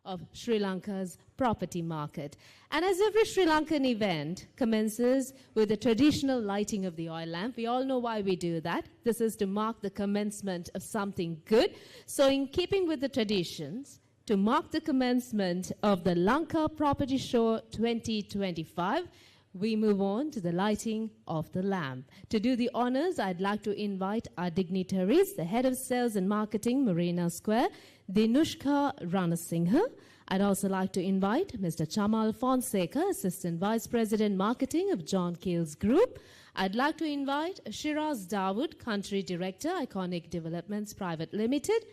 of Sri Lanka's property market. And as every Sri Lankan event commences with the traditional lighting of the oil lamp, we all know why we do that. This is to mark the commencement of something good. So in keeping with the traditions, to mark the commencement of the Lanka Property Show 2025, we move on to the lighting of the lamp. To do the honors, I'd like to invite our dignitaries, the Head of Sales and Marketing, Marina Square, Dinushka Ranasinghe. I'd also like to invite Mr. Chamal Fonseca, Assistant Vice President Marketing of John Keells Group. I'd like to invite Shiraz Dawood, Country Director, Iconic Developments Private Limited.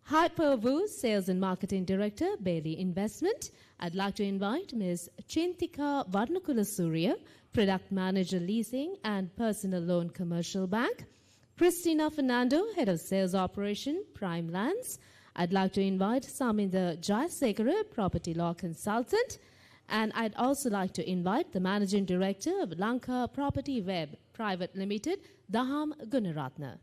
Hyper Wu, Sales and Marketing Director, Bailey Investment. I'd like to invite Ms. Chintika Varnakula Surya, Product Manager Leasing and Personal Loan Commercial Bank. Christina Fernando, Head of Sales Operation, Prime Lands. I'd like to invite Saminda Jayasekara, Property Law Consultant. And I'd also like to invite the Managing Director of Lanka Property Web Private Limited, Daham Gunaratna.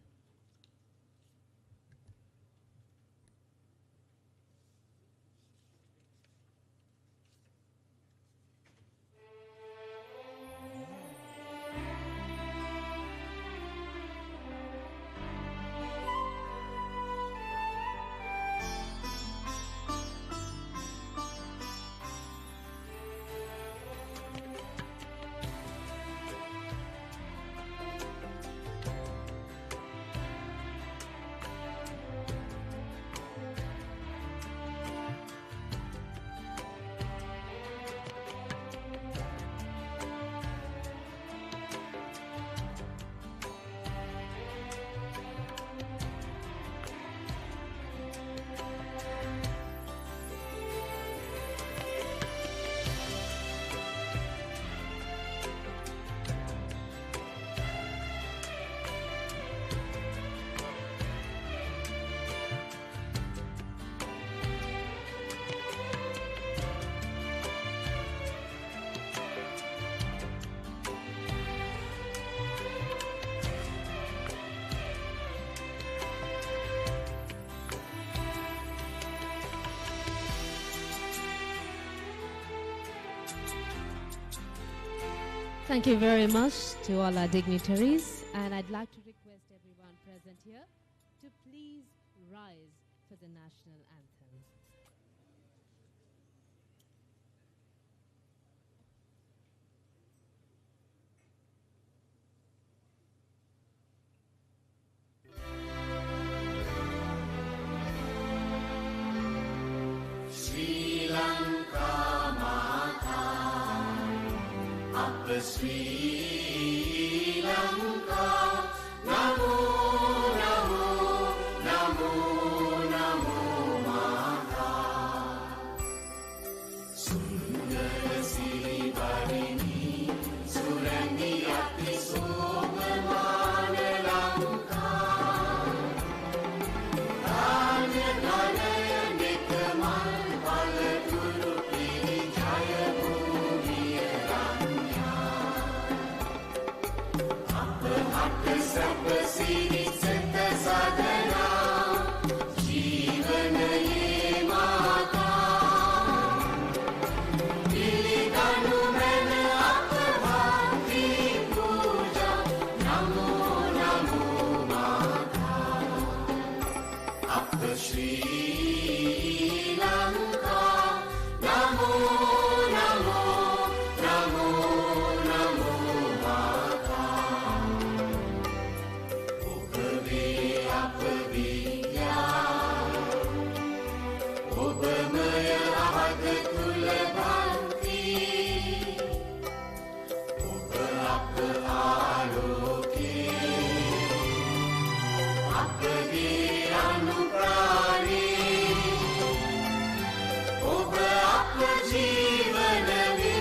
Thank you very much to all our dignitaries, and I'd like to request everyone present here to please rise for the national anthem. Sri Lanka Mata, Upper Sri Lanka, Namo, Namo, Namo, Namo Mata. Sundara Siri Barini, Surandi Ati Sobhamana Lanka. Dhanya Dhanaya Nikamal Palaturu Piri Jaya Bhumiya Ranya. Apahata Sapasiri Sata Sadhana, Jivanaye Mata. Pilidanu Mena Apabhakti Puja, Namo Namo Mata. Upper Sri Lanka, Namo, Namo, Namo, Namo Mata. Upave Apavidya, Upamaya Ahadakula Bhakti, Upa Apa Aloke, Apage Anuprani, Upa Apa Jivanave,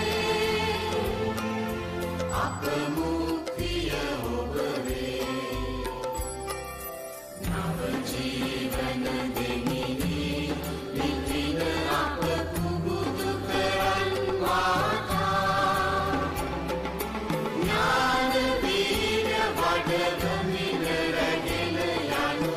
Apa Muktiya Ubave, Nava Jivana Demini, Nitina Apa Kubudu Karan Mata. Jnana Vidya Vadavamina Ragina Yanu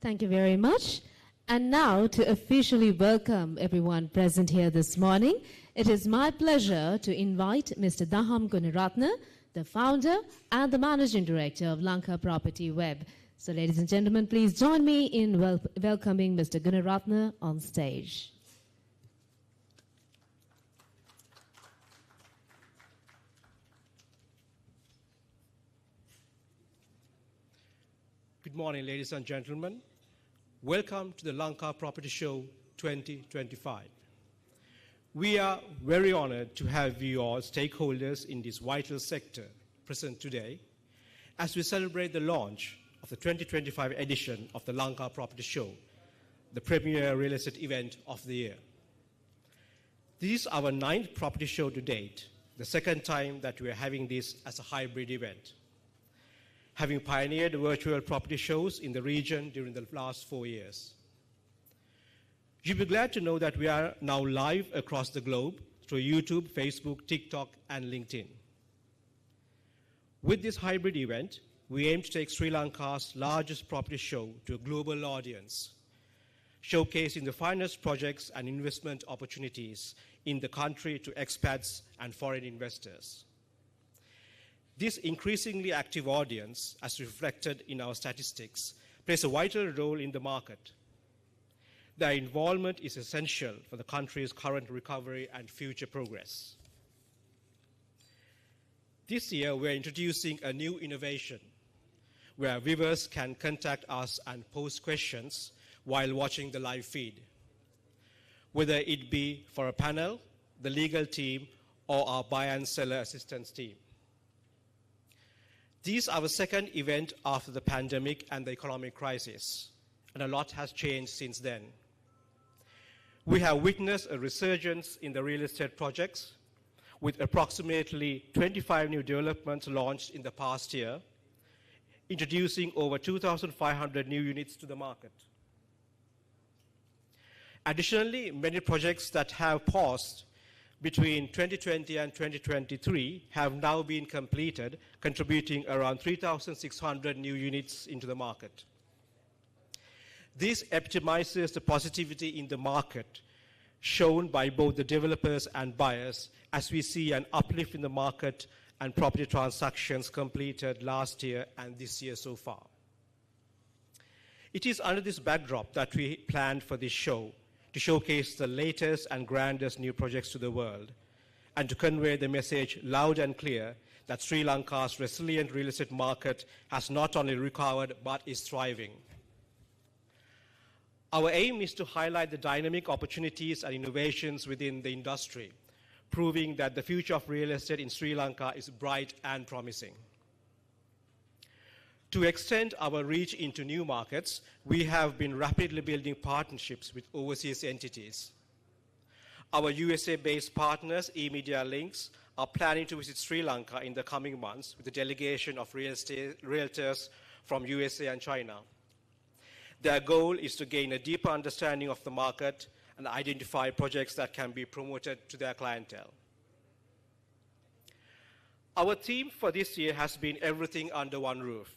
Thank you very much. And now, to officially welcome everyone present here this morning, it is my pleasure to invite Mr. Daham Gunaratne, the founder and the managing director of Lanka Property Web. So, ladies and gentlemen, please join me in welcoming Mr. Gunaratne on stage. Good morning, ladies and gentlemen. Welcome to the Lanka Property Show 2025. We are very honored to have you all stakeholders in this vital sector present today as we celebrate the launch of the 2025 edition of the Lanka Property Show, the premier real estate event of the year. This is our 9th property show to date, the second time that we are having this as a hybrid event, having pioneered virtual property shows in the region during the last 4 years. You'll be glad to know that we are now live across the globe through YouTube, Facebook, TikTok, and LinkedIn. With this hybrid event, we aim to take Sri Lanka's largest property show to a global audience, showcasing the finest projects and investment opportunities in the country to expats and foreign investors. This increasingly active audience, as reflected in our statistics, plays a vital role in the market. Their involvement is essential for the country's current recovery and future progress. This year, we're introducing a new innovation where viewers can contact us and pose questions while watching the live feed, whether it be for a panel, the legal team, or our buyer and seller assistance team. This is our second event after the pandemic and the economic crisis, and a lot has changed since then. We have witnessed a resurgence in the real estate projects, with approximately 25 new developments launched in the past year, introducing over 2,500 new units to the market. Additionally, many projects that have paused between 2020 and 2023 have now been completed, contributing around 3,600 new units into the market. This epitomizes the positivity in the market shown by both the developers and buyers, as we see an uplift in the market and property transactions completed last year and this year so far. It is under this backdrop that we planned for this show, to showcase the latest and grandest new projects to the world, and to convey the message loud and clear that Sri Lanka's resilient real estate market has not only recovered but is thriving. Our aim is to highlight the dynamic opportunities and innovations within the industry, proving that the future of real estate in Sri Lanka is bright and promising. To extend our reach into new markets, we have been rapidly building partnerships with overseas entities. Our USA-based partners, eMedia Links, are planning to visit Sri Lanka in the coming months with a delegation of real estate realtors from USA and China. Their goal is to gain a deeper understanding of the market and identify projects that can be promoted to their clientele. Our theme for this year has been everything under one roof,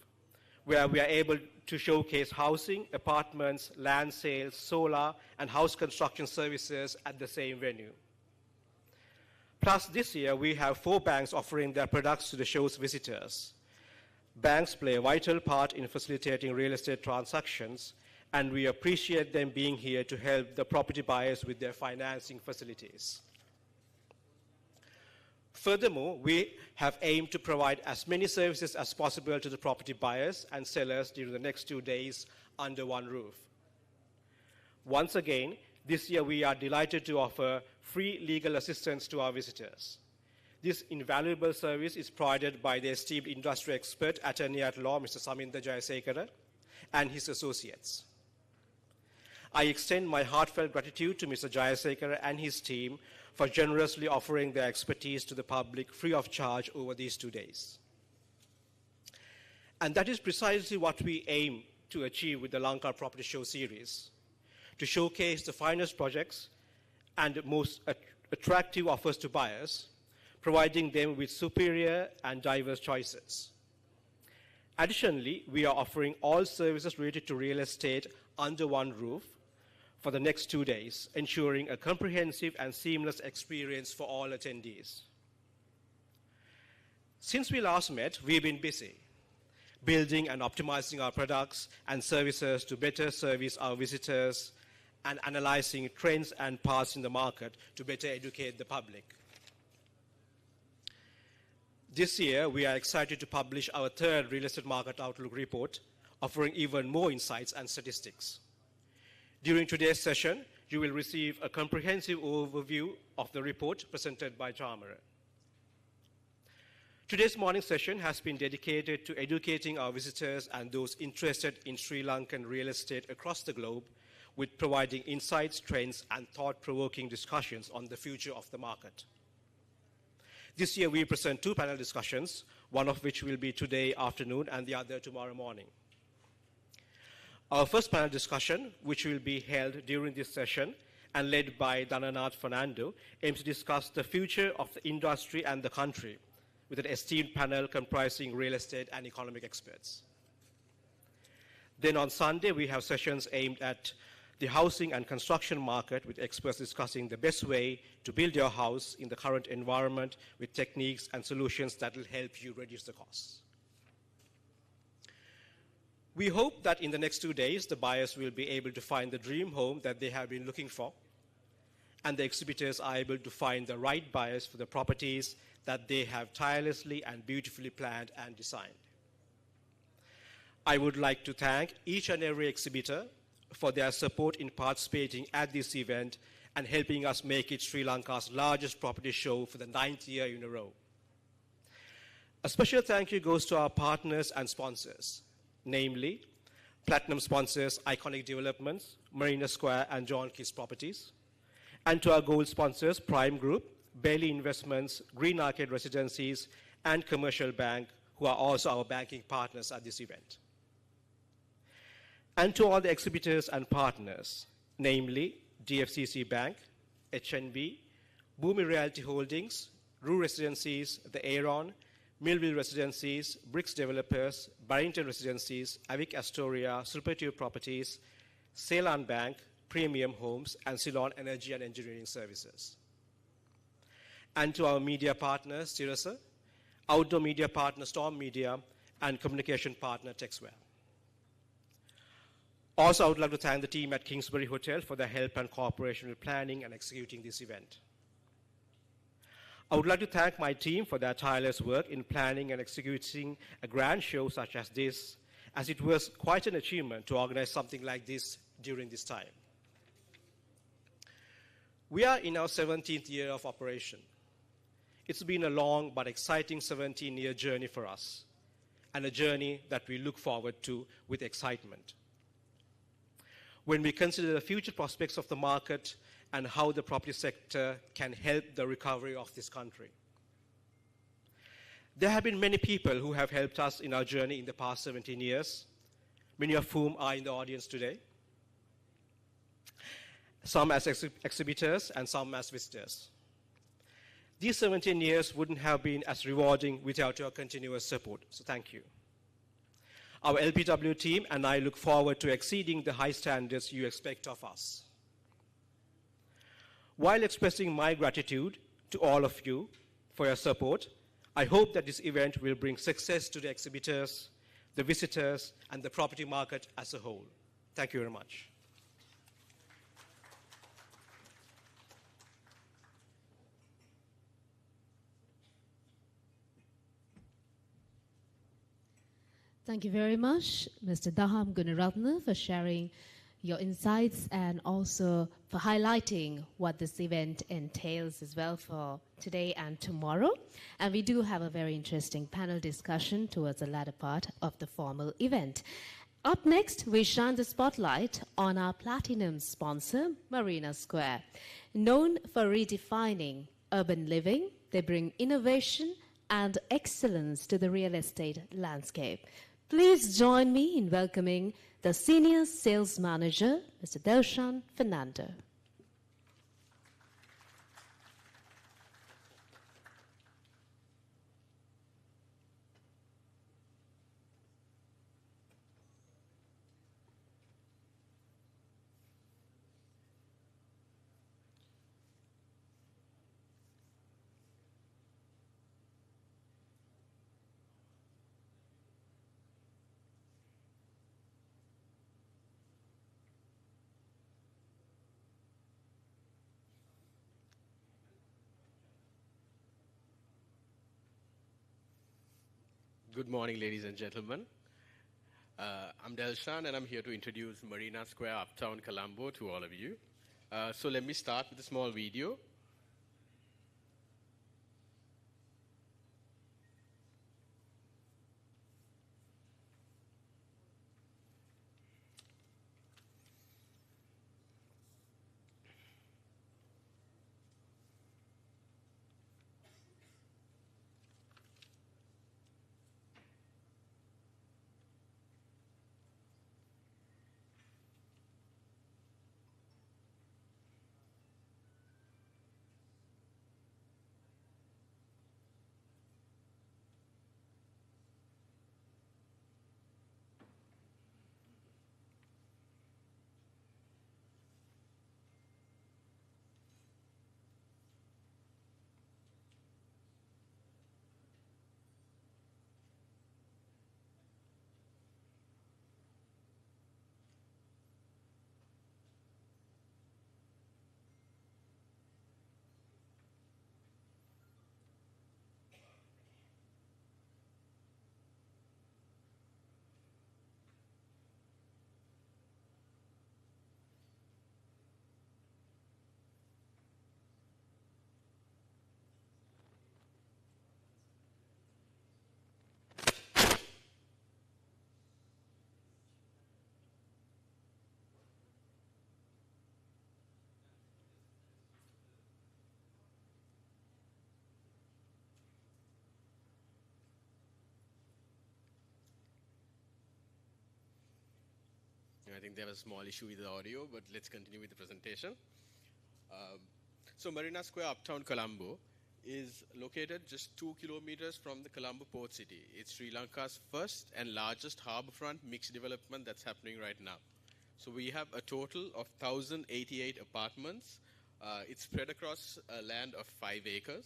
where we are able to showcase housing, apartments, land sales, solar, and house construction services at the same venue. Plus, this year, we have 4 banks offering their products to the show's visitors. Banks play a vital part in facilitating real estate transactions, and we appreciate them being here to help the property buyers with their financing facilities. Furthermore, we have aimed to provide as many services as possible to the property buyers and sellers during the next 2 days under one roof. Once again, this year we are delighted to offer free legal assistance to our visitors. This invaluable service is provided by the esteemed industry expert, attorney at law, Mr. Saminda Jayasekara, and his associates. I extend my heartfelt gratitude to Mr. Jayasekara and his team for generously offering their expertise to the public free of charge over these 2 days. And that is precisely what we aim to achieve with the Lanka Property Show series, to showcase the finest projects and most attractive offers to buyers, providing them with superior and diverse choices. Additionally, we are offering all services related to real estate under one roof for the next 2 days, ensuring a comprehensive and seamless experience for all attendees. Since we last met, we've been busy building and optimizing our products and services to better service our visitors and analyzing trends and paths in the market to better educate the public. This year, we are excited to publish our third Real Estate Market Outlook report, offering even more insights and statistics. During today's session, you will receive a comprehensive overview of the report presented by Tamara. Today's morning session has been dedicated to educating our visitors and those interested in Sri Lankan real estate across the globe, with providing insights, trends, and thought-provoking discussions on the future of the market. This year, we present 2 panel discussions, one of which will be today afternoon and the other tomorrow morning. Our first panel discussion, which will be held during this session and led by Dhananath Fernando, aims to discuss the future of the industry and the country, with an esteemed panel comprising real estate and economic experts. Then on Sunday, we have sessions aimed at the housing and construction market, with experts discussing the best way to build your house in the current environment with techniques and solutions that will help you reduce the costs. We hope that in the next 2 days, the buyers will be able to find the dream home that they have been looking for, and the exhibitors are able to find the right buyers for the properties that they have tirelessly and beautifully planned and designed. I would like to thank each and every exhibitor for their support in participating at this event and helping us make it Sri Lanka's largest property show for the 9th year in a row. A special thank you goes to our partners and sponsors, namely Platinum sponsors Iconic Developments, Marina Square, and John Keells Properties, and to our gold sponsors Prime Group, Bailey Investments, Green Arcade Residencies, and Commercial Bank, who are also our banking partners at this event. And to all the exhibitors and partners, namely DFCC Bank, HNB, Boomi Realty Holdings, Rue Residencies, The Aeron, Millville Residencies, Bricks Developers, Barrington Residencies, Avic Astoria, Supertube Properties, Ceylon Bank, Premium Homes, and Ceylon Energy and Engineering Services. And to our media partners, Tirasa, outdoor media partner Storm Media, and communication partner Texware. Also, I would like to thank the team at Kingsbury Hotel for their help and cooperation with planning and executing this event. I would like to thank my team for their tireless work in planning and executing a grand show such as this, as it was quite an achievement to organize something like this during this time. We are in our 17th year of operation. It's been a long but exciting 17-year journey for us, and a journey that we look forward to with excitement. When we consider the future prospects of the market and how the property sector can help the recovery of this country. There have been many people who have helped us in our journey in the past 17 years, many of whom are in the audience today, some as exhibitors and some as visitors. These 17 years wouldn't have been as rewarding without your continuous support, so thank you. Our LPW team and I look forward to exceeding the high standards you expect of us. While expressing my gratitude to all of you for your support, I hope that this event will bring success to the exhibitors, the visitors, and the property market as a whole. Thank you very much. Thank you very much, Mr. Daham Gunaratne, for sharing your insights and also for highlighting what this event entails as well for today and tomorrow. And we do have a very interesting panel discussion towards the latter part of the formal event. Up next, we shine the spotlight on our platinum sponsor, Marina Square. Known for redefining urban living, they bring innovation and excellence to the real estate landscape. Please join me in welcoming the Senior Sales Manager, Mr. Delshan Fernando. Good morning, ladies and gentlemen. I'm Delshan, and I'm here to introduce Marina Square, Uptown Colombo, to all of you. So let me start with a small video. I think there was a small issue with the audio, but let's continue with the presentation. So Marina Square, Uptown Colombo, is located just 2 kilometers from the Colombo port city. It's Sri Lanka's first and largest harbourfront mixed development that's happening right now. So we have a total of 1,088 apartments. It's spread across a land of 5 acres.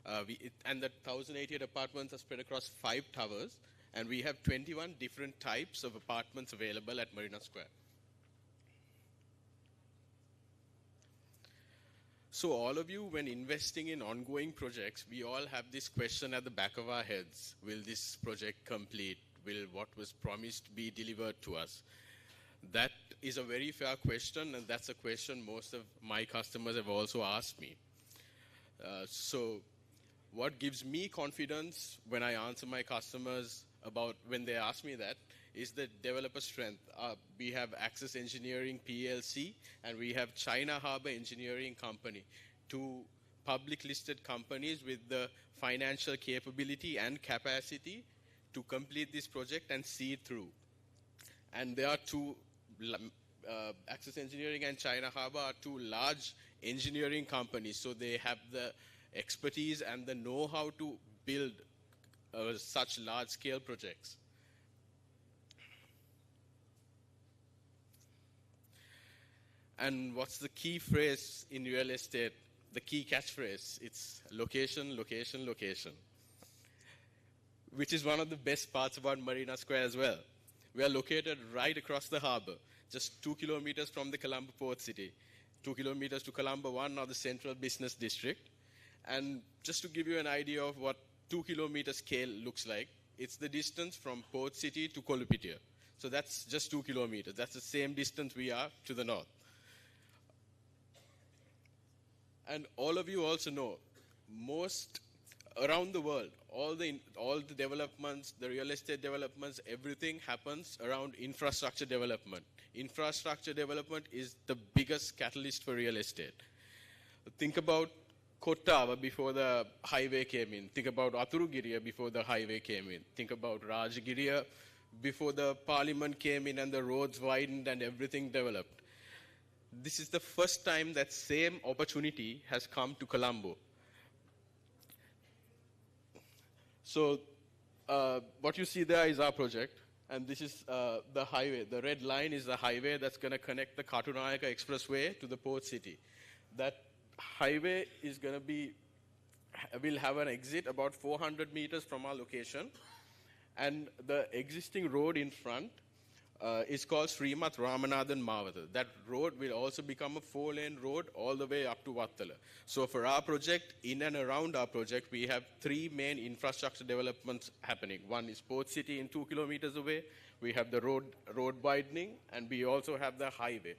And the 1,088 apartments are spread across 5 towers. And we have 21 different types of apartments available at Marina Square. So all of you, when investing in ongoing projects, we all have this question at the back of our heads. Will this project complete? Will what was promised be delivered to us? That is a very fair question, and that's a question most of my customers have also asked me. So what gives me confidence when I answer my customers about when they ask me that is the developer strength. We have Access Engineering PLC and we have China Harbour Engineering Company, 2 public listed companies with the financial capability and capacity to complete this project and see it through. And there are 2, Access Engineering and China Harbour are 2 large engineering companies, so they have the expertise and the know-how to build such large-scale projects. And what's the key phrase in real estate, the key catchphrase? It's location, location, location, which is one of the best parts about Marina Square as well. We are located right across the harbour, just 2 kilometers from the Colombo port city, 2 kilometers to Colombo 1 or the central business district. And just to give you an idea of what 2-kilometer scale looks like, it's the distance from Port City to Kolupitia. So that's just 2 kilometers. That's the same distance we are to the north. And all of you also know, most around the world, all the developments, the real estate developments, everything happens around infrastructure development. Infrastructure development is the biggest catalyst for real estate. Think about Kottawa before the highway came in. Think about Aturugiriya before the highway came in. Think about Rajagiriya before the parliament came in and the roads widened and everything developed. This is the first time that same opportunity has come to Colombo. So what you see there is our project, and this is the highway. The red line is the highway that's going to connect the Katunayaka Expressway to the port city. That highway is going to will have an exit about 400 meters from our location, and the existing road in front is called Srimat Ramanathan Mawatha. That road will also become a 4-lane road all the way up to Wattala. So for our project, in and around our project, we have 3 main infrastructure developments happening. One is Port City in 2 kilometers away. We have the road widening, and we also have the highway.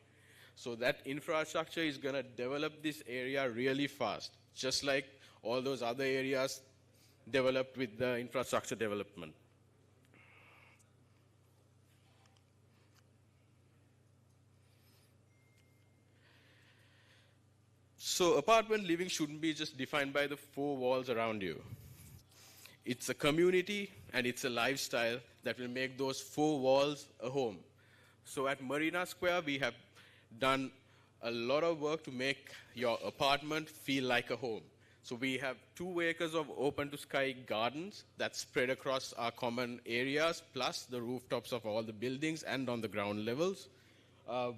So that infrastructure is going to develop this area really fast, just like all those other areas developed with the infrastructure development. So apartment living shouldn't be just defined by the 4 walls around you. It's a community and it's a lifestyle that will make those 4 walls a home. So at Marina Square, we have done a lot of work to make your apartment feel like a home. So we have 2 acres of open-to-sky gardens that spread across our common areas, plus the rooftops of all the buildings and on the ground levels.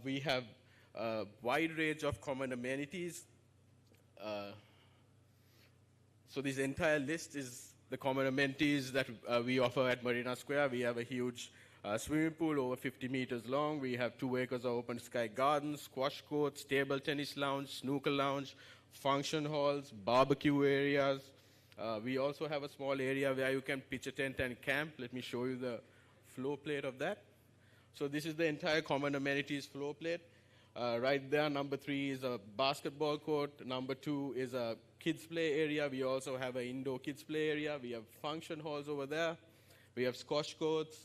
We have a wide range of common amenities. So this entire list is the common amenities that we offer at Marina Square. We have a huge swimming pool over 50 meters long. We have 2 acres of open sky gardens, squash courts, table tennis lounge, snooker lounge, function halls, barbecue areas. We also have a small area where you can pitch a tent and camp. Let me show you the floor plate of that. So this is the entire common amenities floor plate. Right there, number 3 is a basketball court. Number 2 is a kids play area. We also have an indoor kids play area. We have function halls over there. We have squash courts.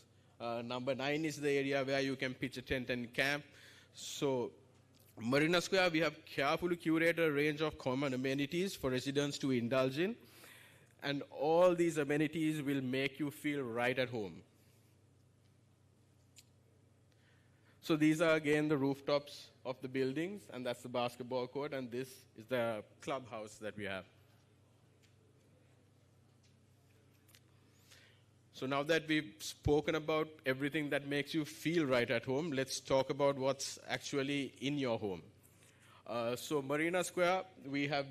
Number 9 is the area where you can pitch a tent and camp. So Marina Square, we have carefully curated a range of common amenities for residents to indulge in. And all these amenities will make you feel right at home. So these are again the rooftops of the buildings, and that's the basketball court, and this is the clubhouse that we have. So now that we've spoken about everything that makes you feel right at home, let's talk about what's actually in your home. So Marina Square, we have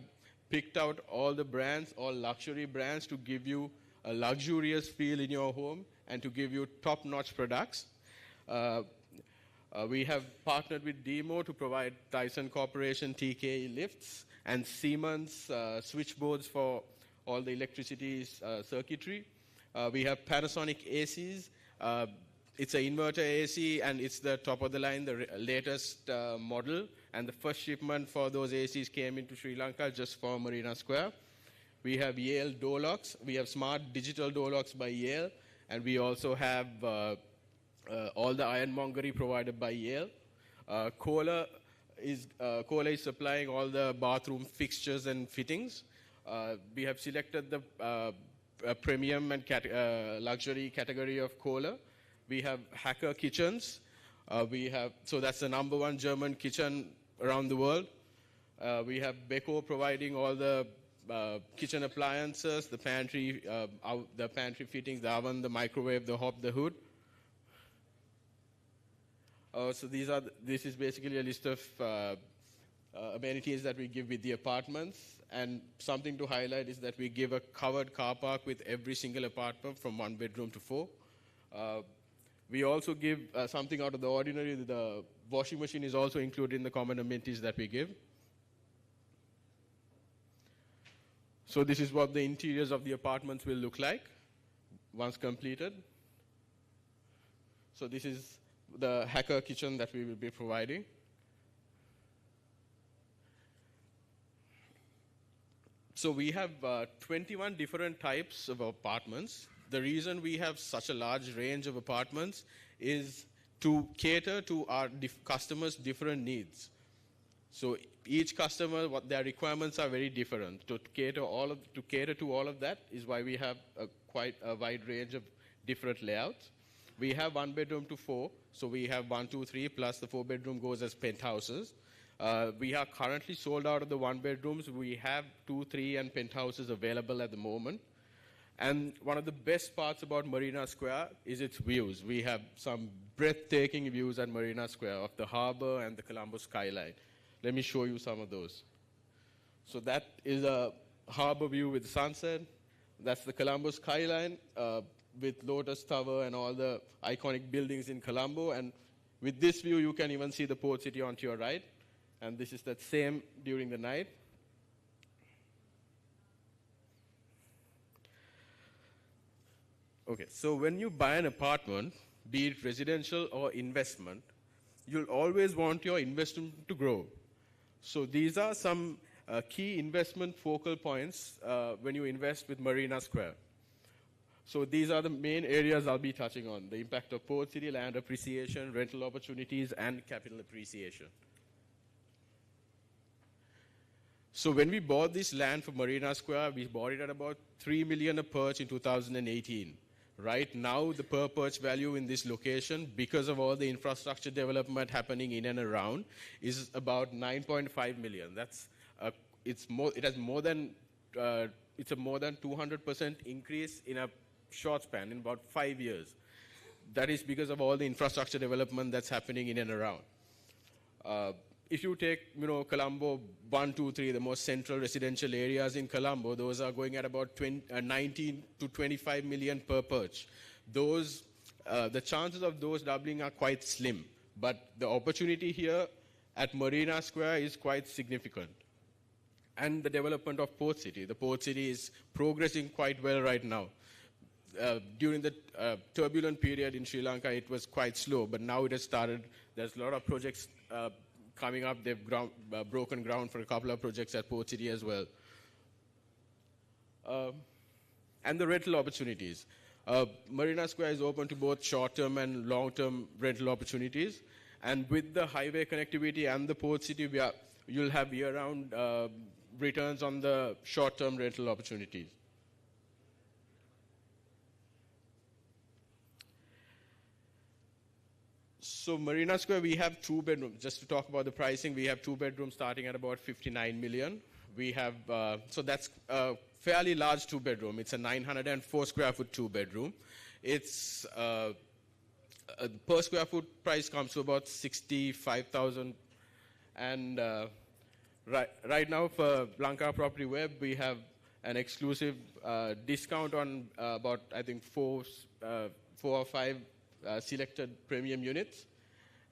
picked out all the brands, all luxury brands, to give you a luxurious feel in your home and to give you top-notch products. We have partnered with Demo to provide Tyson Corporation TKE lifts and Siemens switchboards for all the electricity circuitry. We have Panasonic ACs. It's an inverter AC, and it's the top of the line, the latest model. And the first shipment for those ACs came into Sri Lanka just for Marina Square. We have Yale door locks. We have smart digital door locks by Yale. And we also have all the ironmongery provided by Yale. Kohler is supplying all the bathroom fixtures and fittings. We have selected the premium and luxury category of Kohler. We have Hacker kitchens. So that's the #1 German kitchen around the world. We have Beko providing all the kitchen appliances, the pantry fittings, the oven, the microwave, the hob, the hood. So this is basically a list of amenities that we give with the apartments. And something to highlight is that we give a covered car park with every single apartment from 1 bedroom to 4. We also give something out of the ordinary. The washing machine is also included in the common amenities that we give. So this is what the interiors of the apartments will look like once completed. So this is the Hacker kitchen that we will be providing. So we have 21 different types of apartments. The reason we have such a large range of apartments is to cater to our customers' different needs. So each customer, what their requirements are very different. To cater to all of that is why we have quite a wide range of different layouts. We have 1 bedroom to 4, so we have 1, 2, 3, plus the 4 bedroom goes as penthouses. We are currently sold out of the 1 bedrooms. We have 2, 3, and penthouses available at the moment. And one of the best parts about Marina Square is its views. We have some breathtaking views at Marina Square of the harbor and the Colombo skyline. Let me show you some of those. So that is a harbor view with sunset. That's the Colombo skyline. with Lotus Tower and all the iconic buildings in Colombo. And with this view, you can even see the port city onto your right. And this is that same during the night. Okay, so when you buy an apartment, be it residential or investment, you'll always want your investment to grow. So these are some key investment focal points when you invest with Marina Square. So these are the main areas I'll be touching on: the impact of port city, land appreciation, rental opportunities, and capital appreciation. So when we bought this land for Marina Square, we bought it at about $3 million a perch in 2018. Right now, the per perch value in this location, because of all the infrastructure development happening in and around, is about 9.5 million. It's a more than 200% increase in a short span, in about 5 years. That is because of all the infrastructure development that's happening in and around. If you take, Colombo 1, 2, 3, the most central residential areas in Colombo, those are going at about 19 to 25 million per perch. Those, the chances of those doubling are quite slim, but the opportunity here at Marina Square is quite significant. And the development of Port City. The Port City is progressing quite well right now. During the turbulent period in Sri Lanka, it was quite slow, but now it has started. There's a lot of projects coming up. They've broken ground for a couple of projects at Port City as well. And the rental opportunities. Marina Square is open to both short-term and long-term rental opportunities. And with the highway connectivity and the Port City, you'll have year-round returns on the short-term rental opportunities. So Marina Square, we have 2 bedrooms. Just to talk about the pricing, we have 2 bedrooms starting at about 59 million. We have, so that's a fairly large 2 bedroom. It's a 904 square foot 2 bedroom. It's, per square foot price comes to about 65,000. And right now for Lanka Property Web, we have an exclusive discount on about, I think, 4 or 5 selected premium units.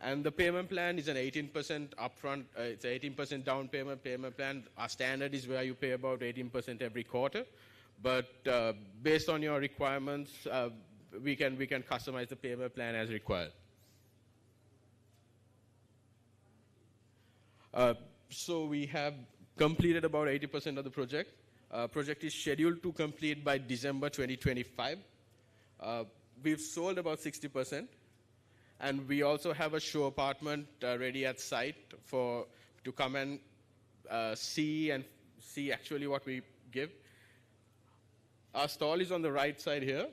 And the payment plan is an 18% upfront, it's an 18% down payment plan. Our standard is where you pay about 18% every quarter. But based on your requirements, we can customize the payment plan as required. So we have completed about 80% of the project. Project is scheduled to complete by December 2025. We've sold about 60%. And we also have a show apartment ready at site to come and see actually what we give. Our stall is on the right side here.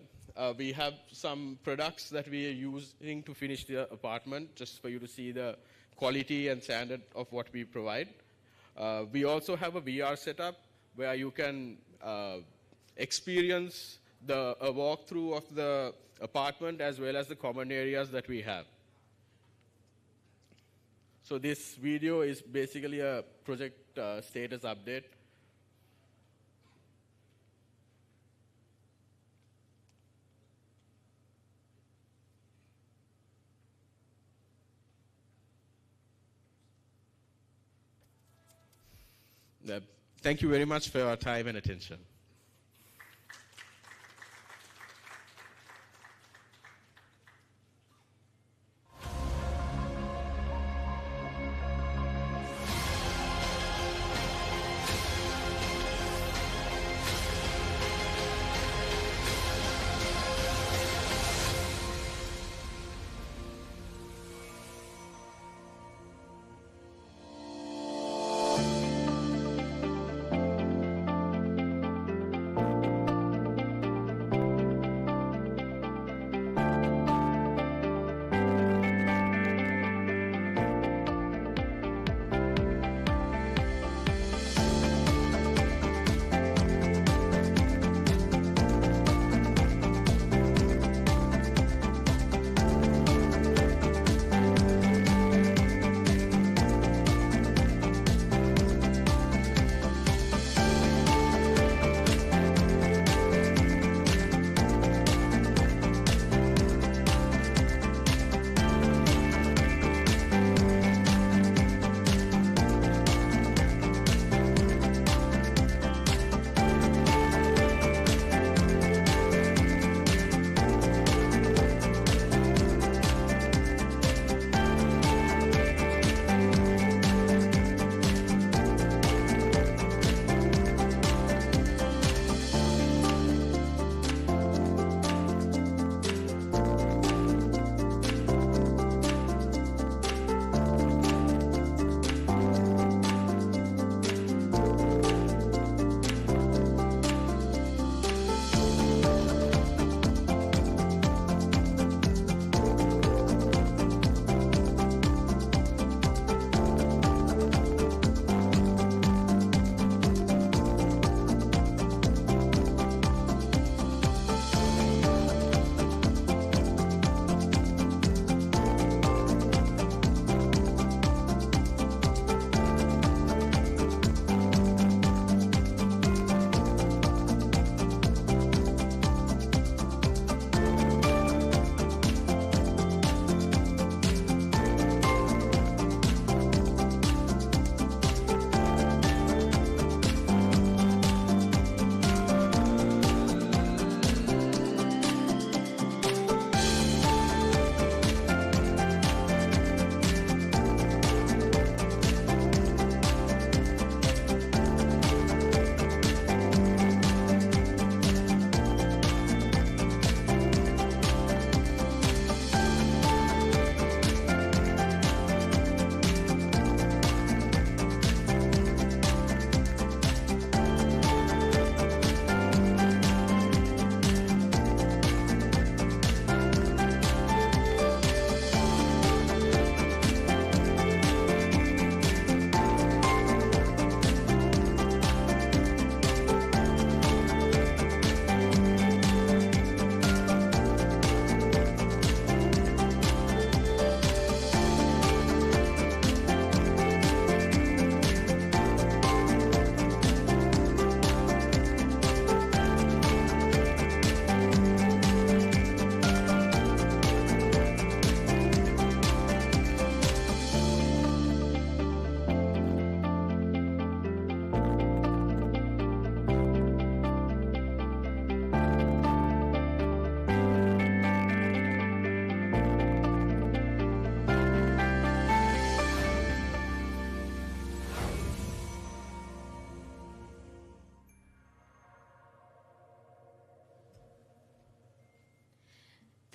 We have some products that we are using to finish the apartment, just for you to see the quality and standard of what we provide. We also have a VR setup where you can experience a walkthrough of the apartment as well as the common areas that we have. So this video is basically a project status update. Thank you very much for your time and attention.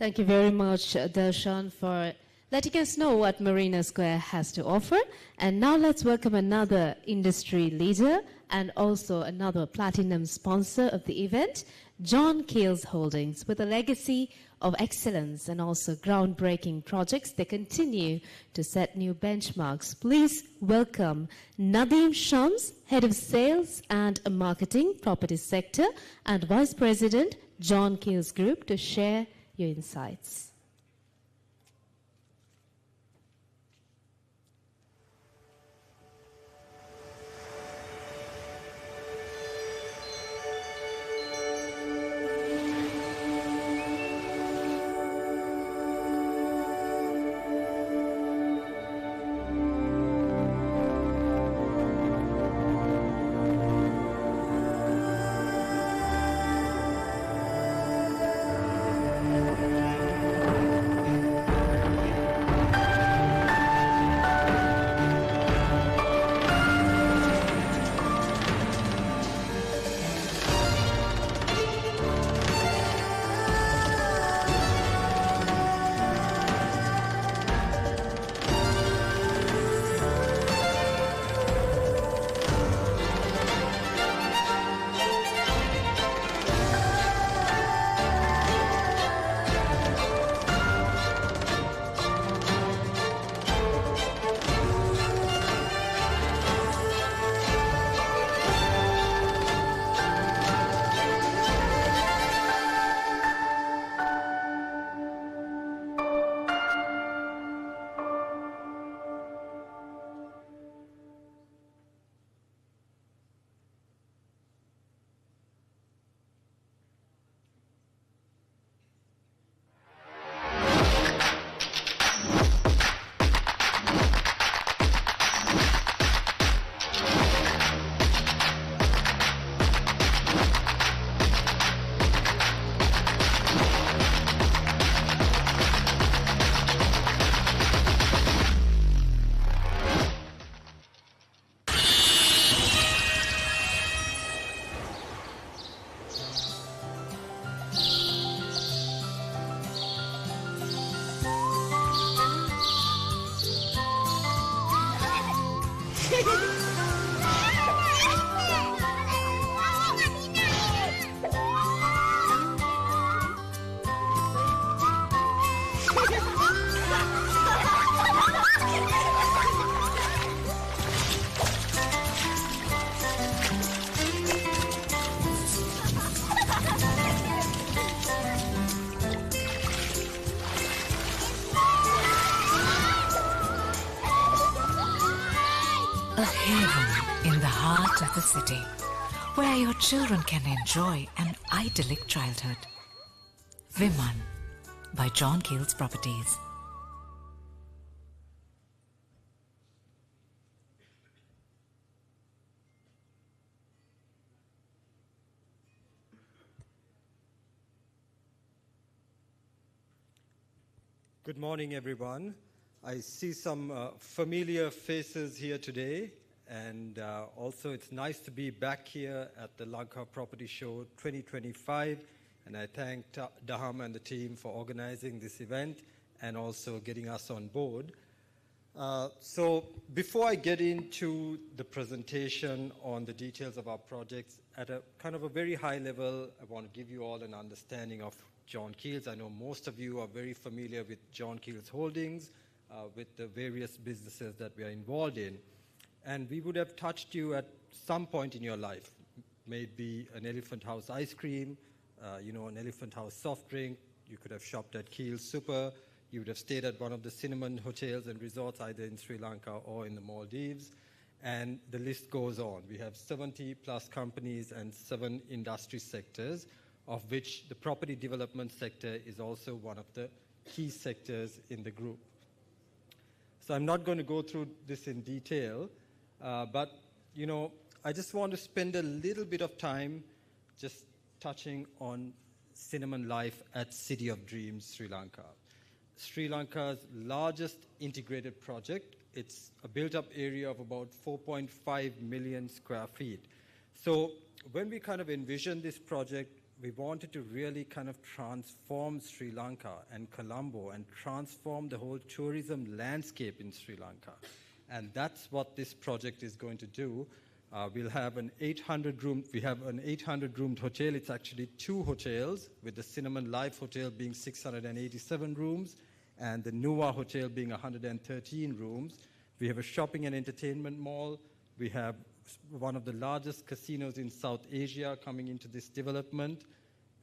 Thank you very much, Darshan, for letting us know what Marina Square has to offer. And now let's welcome another industry leader and also another platinum sponsor of the event, John Keells Holdings. With a legacy of excellence and also groundbreaking projects, they continue to set new benchmarks. Please welcome Nadeem Shams, Head of Sales and Marketing, Property Sector, and Vice President, John Keells Group, to share your insights. A haven in the heart of the city, where your children can enjoy an idyllic childhood. Viman by John Keells Properties. Good morning, everyone. I see some familiar faces here today, and also it's nice to be back here at the Lanka Property Show 2025, and I thank Daham and the team for organizing this event and also getting us on board. So before I get into the presentation on the details of our projects, at a kind of a very high level, I want to give you all an understanding of John Keells. I know most of you are very familiar with John Keells Holdings, with the various businesses that we are involved in. And we would have touched you at some point in your life, maybe an Elephant House ice cream, an Elephant House soft drink. You could have shopped at Keells Super. You would have stayed at one of the cinnamon hotels and resorts either in Sri Lanka or in the Maldives. And the list goes on. We have 70 plus companies and 7 industry sectors, of which the property development sector is also one of the key sectors in the group. So I'm not going to go through this in detail, but I just want to spend a little bit of time just touching on cinnamon life at City of Dreams, Sri Lanka. Sri Lanka's largest integrated project. It's a built-up area of about 4.5 million square feet. So when we kind of envisioned this project, we wanted to really kind of transform Sri Lanka and Colombo and transform the whole tourism landscape in Sri Lanka. And that's what this project is going to do. We'll have an 800-roomed hotel. It's actually 2 hotels, with the Cinnamon Life Hotel being 687 rooms and the Nuwa Hotel being 113 rooms. We have a shopping and entertainment mall. We have one of the largest casinos in South Asia coming into this development.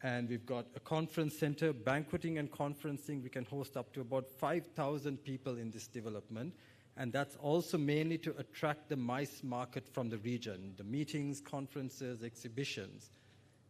And we've got a conference center, banqueting and conferencing. We can host up to about 5,000 people in this development. And that's also mainly to attract the MICE market from the region, the meetings, conferences, exhibitions.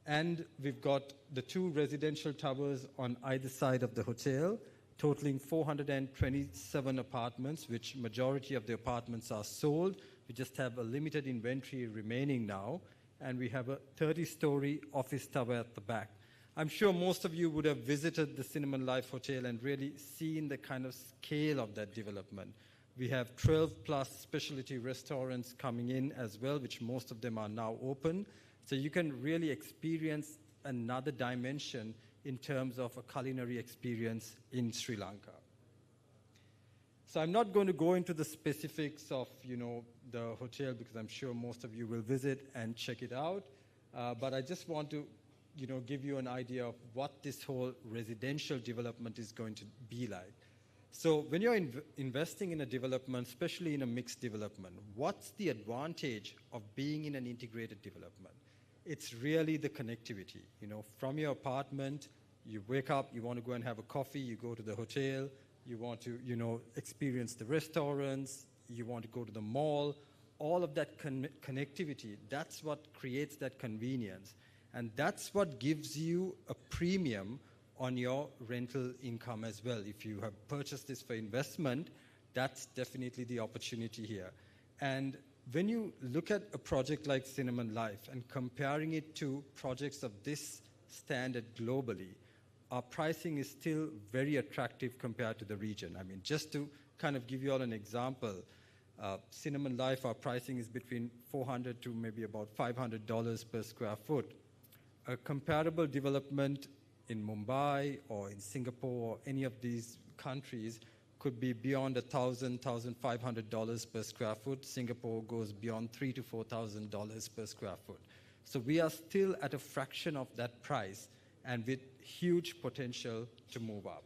And we've got the 2 residential towers on either side of the hotel, totaling 427 apartments, which majority of the apartments are sold. We just have a limited inventory remaining now, and we have a 30-story office tower at the back. I'm sure most of you would have visited the Cinnamon Life Hotel and really seen the kind of scale of that development. We have 12-plus specialty restaurants coming in as well, which most of them are now open. So you can really experience another dimension in terms of a culinary experience in Sri Lanka. So I'm not going to go into the specifics of, the hotel, because I'm sure most of you will visit and check it out. But I just want to, give you an idea of what this whole residential development is going to be like. So when you're investing in a development, especially in a mixed development, what's the advantage of being in an integrated development? It's really the connectivity. From your apartment, you wake up, you want to go and have a coffee, you go to the hotel, you want to, experience the restaurants, you want to go to the mall. All of that connectivity, that's what creates that convenience. And that's what gives you a premium on your rental income as well. If you have purchased this for investment, that's definitely the opportunity here. And when you look at a project like Cinnamon Life and comparing it to projects of this standard globally, our pricing is still very attractive compared to the region. I mean, just to kind of give you all an example, Cinnamon Life, our pricing is between $400 to maybe about $500 per square foot. A comparable development in Mumbai or in Singapore or any of these countries could be beyond $1,000, $1,500 per square foot. Singapore goes beyond $3,000 to $4,000 per square foot. So we are still at a fraction of that price and with huge potential to move up.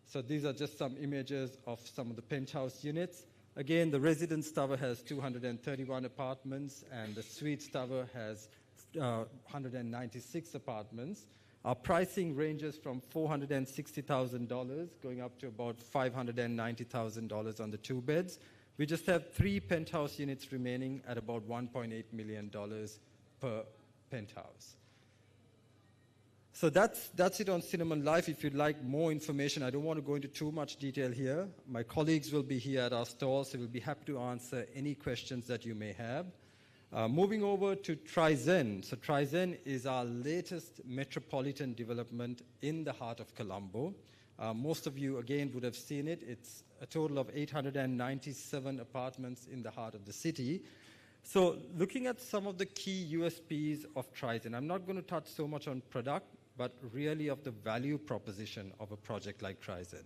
So these are just some images of some of the penthouse units. Again, the residence tower has 231 apartments and the suites tower has 196 apartments. Our pricing ranges from $460,000 going up to about $590,000 on the 2 beds. We just have 3 penthouse units remaining at about $1.8 million per penthouse. So that's it on Cinnamon Life. If you'd like more information, I don't want to go into too much detail here. My colleagues will be here at our stall, so we'll be happy to answer any questions that you may have. Moving over to Trizen. So Trizen is our latest metropolitan development in the heart of Colombo. Most of you, again, would have seen it. It's a total of 897 apartments in the heart of the city. So looking at some of the key USPs of Trizen, I'm not going to touch so much on product, but really of the value proposition of a project like Trizen.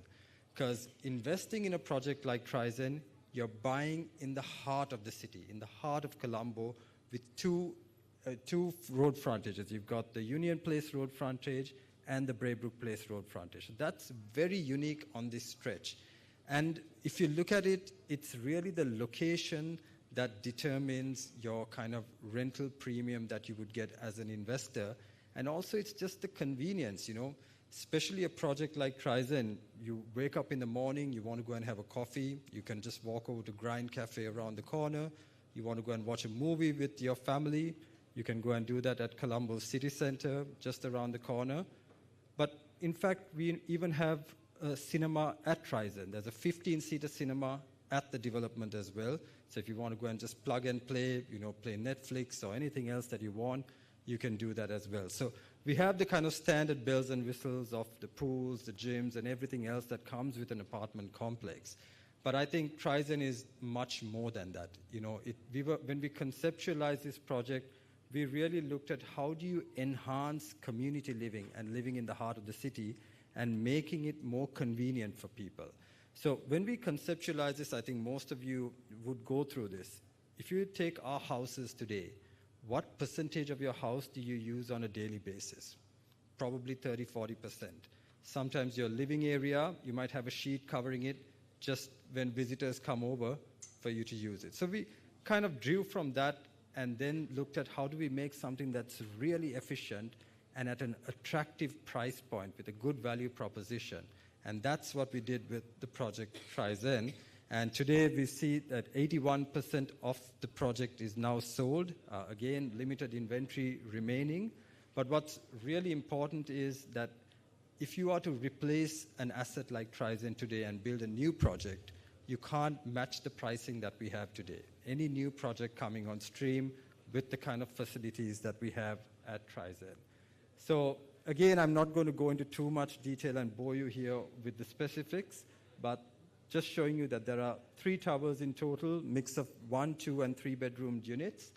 Because investing in a project like Trizen, you're buying in the heart of the city, in the heart of Colombo, with two road frontages. You've got the Union Place road frontage and the Braybrook Place road frontage. That's very unique on this stretch. And if you look at it, it's really the location that determines your kind of rental premium that you would get as an investor. And also it's just the convenience, especially a project like Trizen. You wake up in the morning, you want to go and have a coffee, you can just walk over to Grind Cafe around the corner. You want to go and watch a movie with your family, you can go and do that at Colombo City Center, just around the corner. But in fact, we even have a cinema at Trizen. There's a 15-seater cinema at the development as well. So if you want to go and just plug and play, play Netflix or anything else that you want, you can do that as well. So we have the kind of standard bells and whistles of the pools, the gyms, and everything else that comes with an apartment complex. But I think Trizen is much more than that. When we conceptualized this project, we really looked at how do you enhance community living and living in the heart of the city and making it more convenient for people. So when we conceptualize this, I think most of you would go through this. If you take our houses today, what percentage of your house do you use on a daily basis? Probably 30-40%. Sometimes your living area, you might have a sheet covering it just when visitors come over for you to use it. So we kind of drew from that and then looked at how do we make something that's really efficient and at an attractive price point with a good value proposition. And that's what we did with the project Trizen. And today we see that 81% of the project is now sold. Again, limited inventory remaining. But what's really important is that if you are to replace an asset like Trizen today and build a new project, you can't match the pricing that we have today. Any new project coming on stream with the kind of facilities that we have at Trizen. So again, I'm not going to go into too much detail and bore you here with the specifics, but just showing you that there are 3 towers in total, mix of 1, 2, and 3 bedroom units,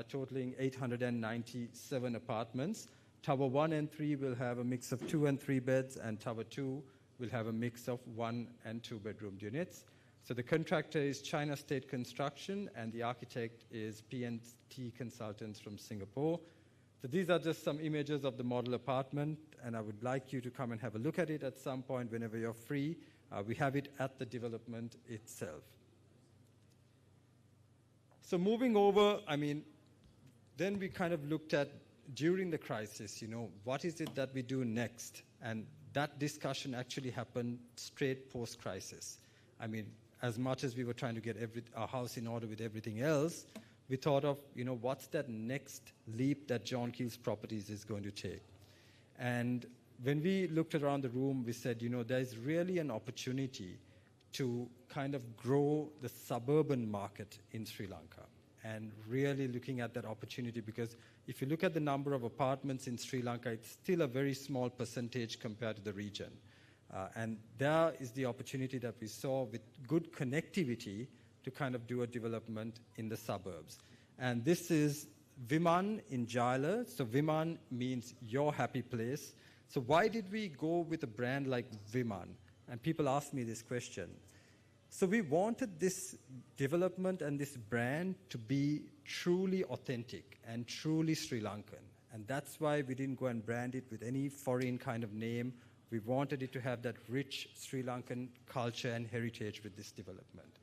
totaling 897 apartments. Tower 1 and 3 will have a mix of 2 and 3 beds, and Tower 2 will have a mix of 1 and 2 bedroom units. So the contractor is China State Construction, and the architect is P&T Consultants from Singapore. So these are just some images of the model apartment, and I would like you to come and have a look at it at some point whenever you're free. We have it at the development itself. So moving over, then we kind of looked at, during the crisis, what is it that we do next? And that discussion actually happened straight post-crisis. As much as we were trying to get our house in order with everything else, we thought of, what's that next leap that John Keells Properties is going to take? And when we looked around the room, we said, there's really an opportunity to kind of grow the suburban market in Sri Lanka. And really looking at that opportunity, because if you look at the number of apartments in Sri Lanka, it's still a very small percentage compared to the region. And there is the opportunity that we saw with good connectivity to kind of do a development in the suburbs. And this is Viman in Jaila. So Viman means your happy place. So why did we go with a brand like Viman? And people ask me this question. So we wanted this development and this brand to be truly authentic and truly Sri Lankan. And that's why we didn't go and brand it with any foreign kind of name. We wanted it to have that rich Sri Lankan culture and heritage with this development.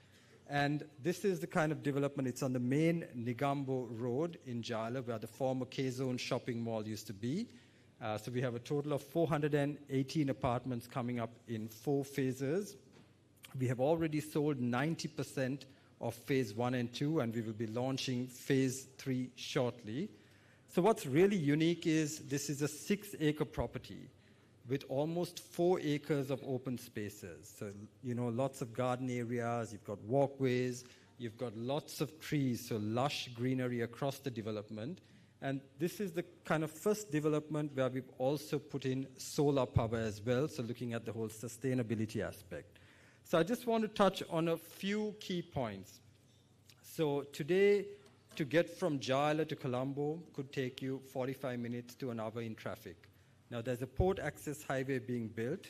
And this is the kind of development, it's on the main Negombo Road in Jaila, where the former K-Zone shopping mall used to be. So we have a total of 418 apartments coming up in 4 phases. We have already sold 90% of phase 1 and 2, and we will be launching phase 3 shortly. So what's really unique is this is a 6-acre property with almost 4 acres of open spaces. So, lots of garden areas, you've got walkways, you've got lots of trees, so lush greenery across the development. And this is the kind of first development where we've also put in solar power as well, so looking at the whole sustainability aspect. So I just want to touch on a few key points. So today, to get from Jaila to Colombo could take you 45 minutes to an hour in traffic. Now, there's a port access highway being built,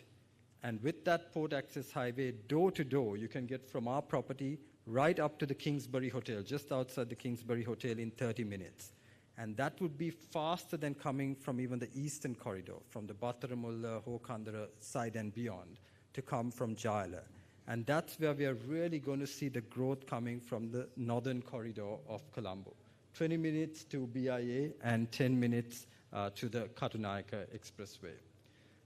and with that port access highway, door to door, you can get from our property right up to the Kingsbury Hotel, just outside the Kingsbury Hotel in 30 minutes. And that would be faster than coming from even the eastern corridor, from the Battaramulla, Hokandara side and beyond, to come from Jaila. And that's where we are really going to see the growth coming from the northern corridor of Colombo. 20 minutes to BIA and 10 minutes to the Katunayaka Expressway.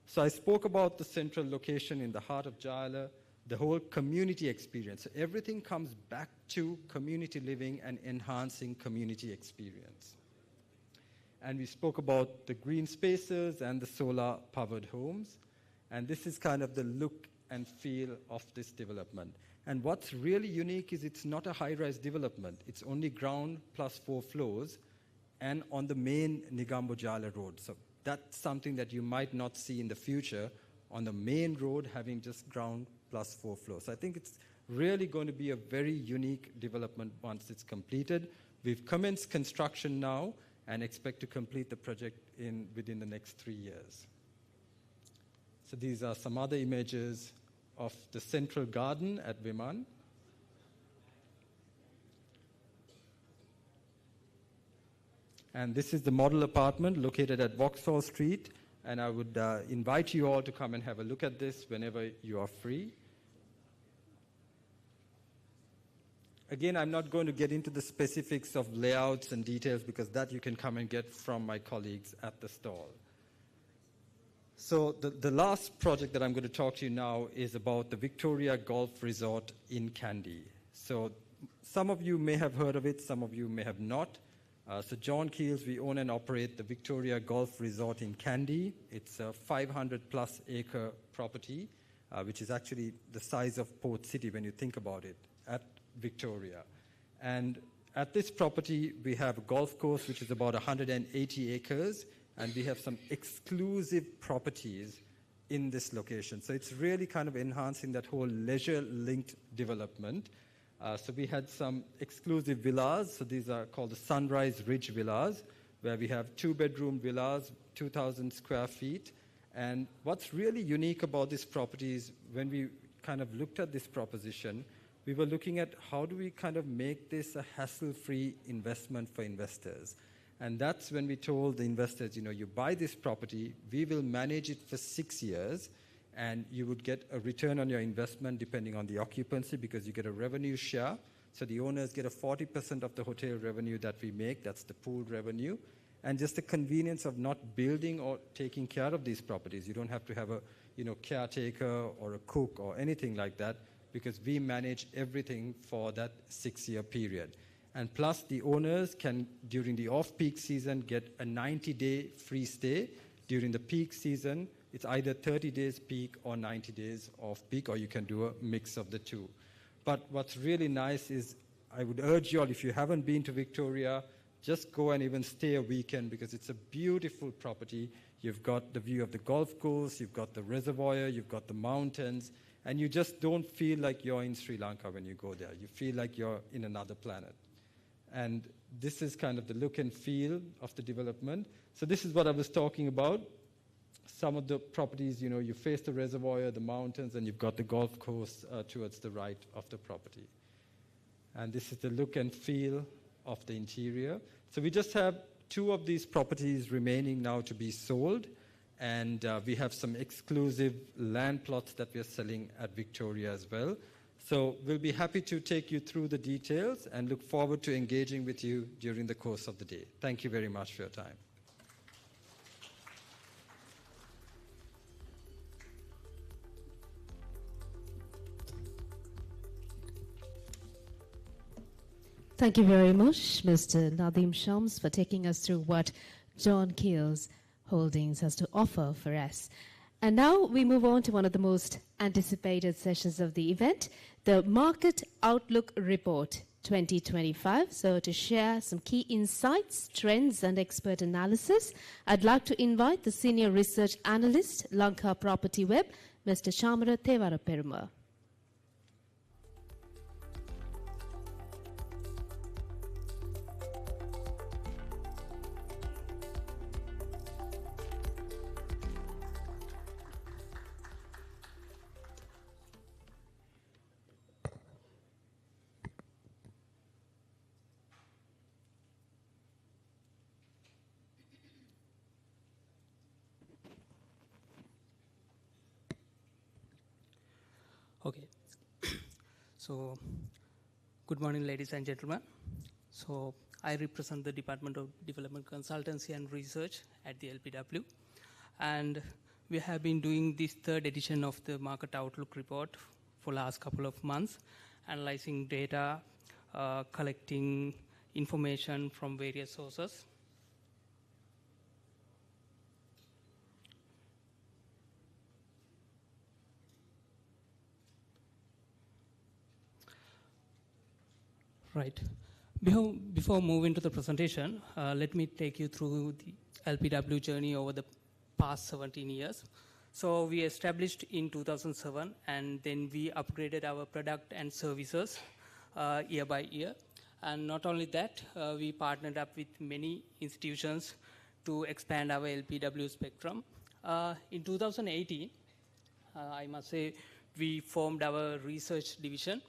So I spoke about the central location in the heart of Jaila, the whole community experience. So everything comes back to community living and enhancing community experience. And we spoke about the green spaces and the solar-powered homes. And this is kind of the look and feel of this development. And what's really unique is it's not a high-rise development. It's only ground plus 4 floors and on the main Negombo Jaila road. So that's something that you might not see in the future on the main road having just ground plus 4 floors. So I think it's really going to be a very unique development once it's completed. We've commenced construction now, and expect to complete the project within the next 3 years. So these are some other images of the central garden at Viman. And this is the model apartment located at Vauxhall Street. And I would invite you all to come and have a look at this whenever you are free. Again, I'm not going to get into the specifics of layouts and details because that you can come and get from my colleagues at the stall. So the last project that I'm going to talk to you now is about the Victoria Golf Resort in Kandy. So some of you may have heard of it, some of you may have not. So John Keells, we own and operate the Victoria Golf Resort in Kandy. It's a 500-plus acre property, which is actually the size of Port City when you think about it, at Victoria. And at this property, we have a golf course, which is about 180 acres, and we have some exclusive properties in this location. So it's really kind of enhancing that whole leisure-linked development. So we had some exclusive villas. So these are called the Sunrise Ridge Villas, where we have 2-bedroom villas, 2,000 square feet. And what's really unique about this property is when we kind of looked at this proposition, we were looking at how do we kind of make this a hassle-free investment for investors. And that's when we told the investors, you buy this property, we will manage it for 6 years, and you would get a return on your investment depending on the occupancy because you get a revenue share. So the owners get a 40% of the hotel revenue that we make. That's the pooled revenue. And just the convenience of not building or taking care of these properties. You don't have to have a caretaker or a cook or anything like that because we manage everything for that 6-year period. And plus the owners can, during the off-peak season, get a 90-day free stay. During the peak season, it's either 30 days peak or 90 days off peak, or you can do a mix of the two. But what's really nice is I would urge you all, if you haven't been to Victoria, just go and even stay a weekend because it's a beautiful property. You've got the view of the golf course, you've got the reservoir, you've got the mountains, and you just don't feel like you're in Sri Lanka when you go there. You feel like you're in another planet. And this is kind of the look and feel of the development. So this is what I was talking about. Some of the properties, you face the reservoir, the mountains, and you've got the golf course towards the right of the property. And this is the look and feel of the interior. So we just have 2 of these properties remaining now to be sold. And we have some exclusive land plots that we are selling at Victoria as well. So we'll be happy to take you through the details and look forward to engaging with you during the course of the day. Thank you very much for your time. Thank you very much, Mr. Nadeem Shams, for taking us through what John Keells Holdings has to offer for us. And now we move on to one of the most anticipated sessions of the event, the Market Outlook Report 2025. So to share some key insights, trends, and expert analysis, I'd like to invite the Senior Research Analyst, Lanka Property Web, Mr. Chamara Tevaraperuma. Okay, so good morning, ladies and gentlemen. So I represent the Department of Development Consultancy and Research at the LPW, and we have been doing this 3rd edition of the Market Outlook Report for last couple of months, analyzing data, collecting information from various sources. Right. Before moving to the presentation, let me take you through the LPW journey over the past 17 years. So we established in 2007, and then we upgraded our product and services year by year. And not only that, we partnered up with many institutions to expand our LPW spectrum. In 2018, I must say, we formed our research division,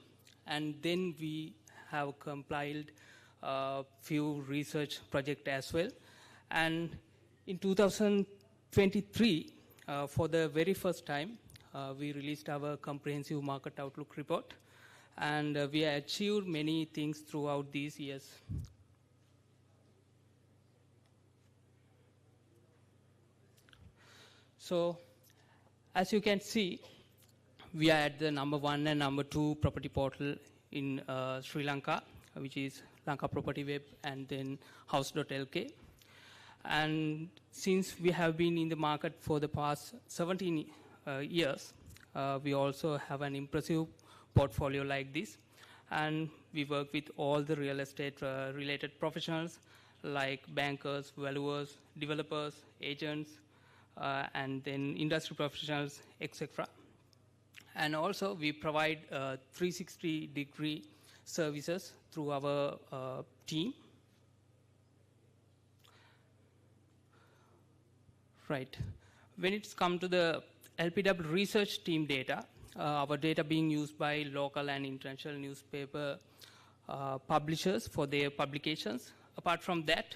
and then we have compiled a few research projects as well. And in 2023, for the very first time, we released our comprehensive market outlook report, and we achieved many things throughout these years. So, as you can see, we are at the number 1 and number 2 property portal in Sri Lanka, which is Lanka Property Web and then house.lk. And since we have been in the market for the past 17 years, we also have an impressive portfolio like this. And we work with all the real estate related professionals like bankers, valuers, developers, agents, and then industry professionals, etc. And also we provide 360-degree services through our team. Right. When it's come to the LPW research team data, our data being used by local and international newspaper publishers for their publications. Apart from that,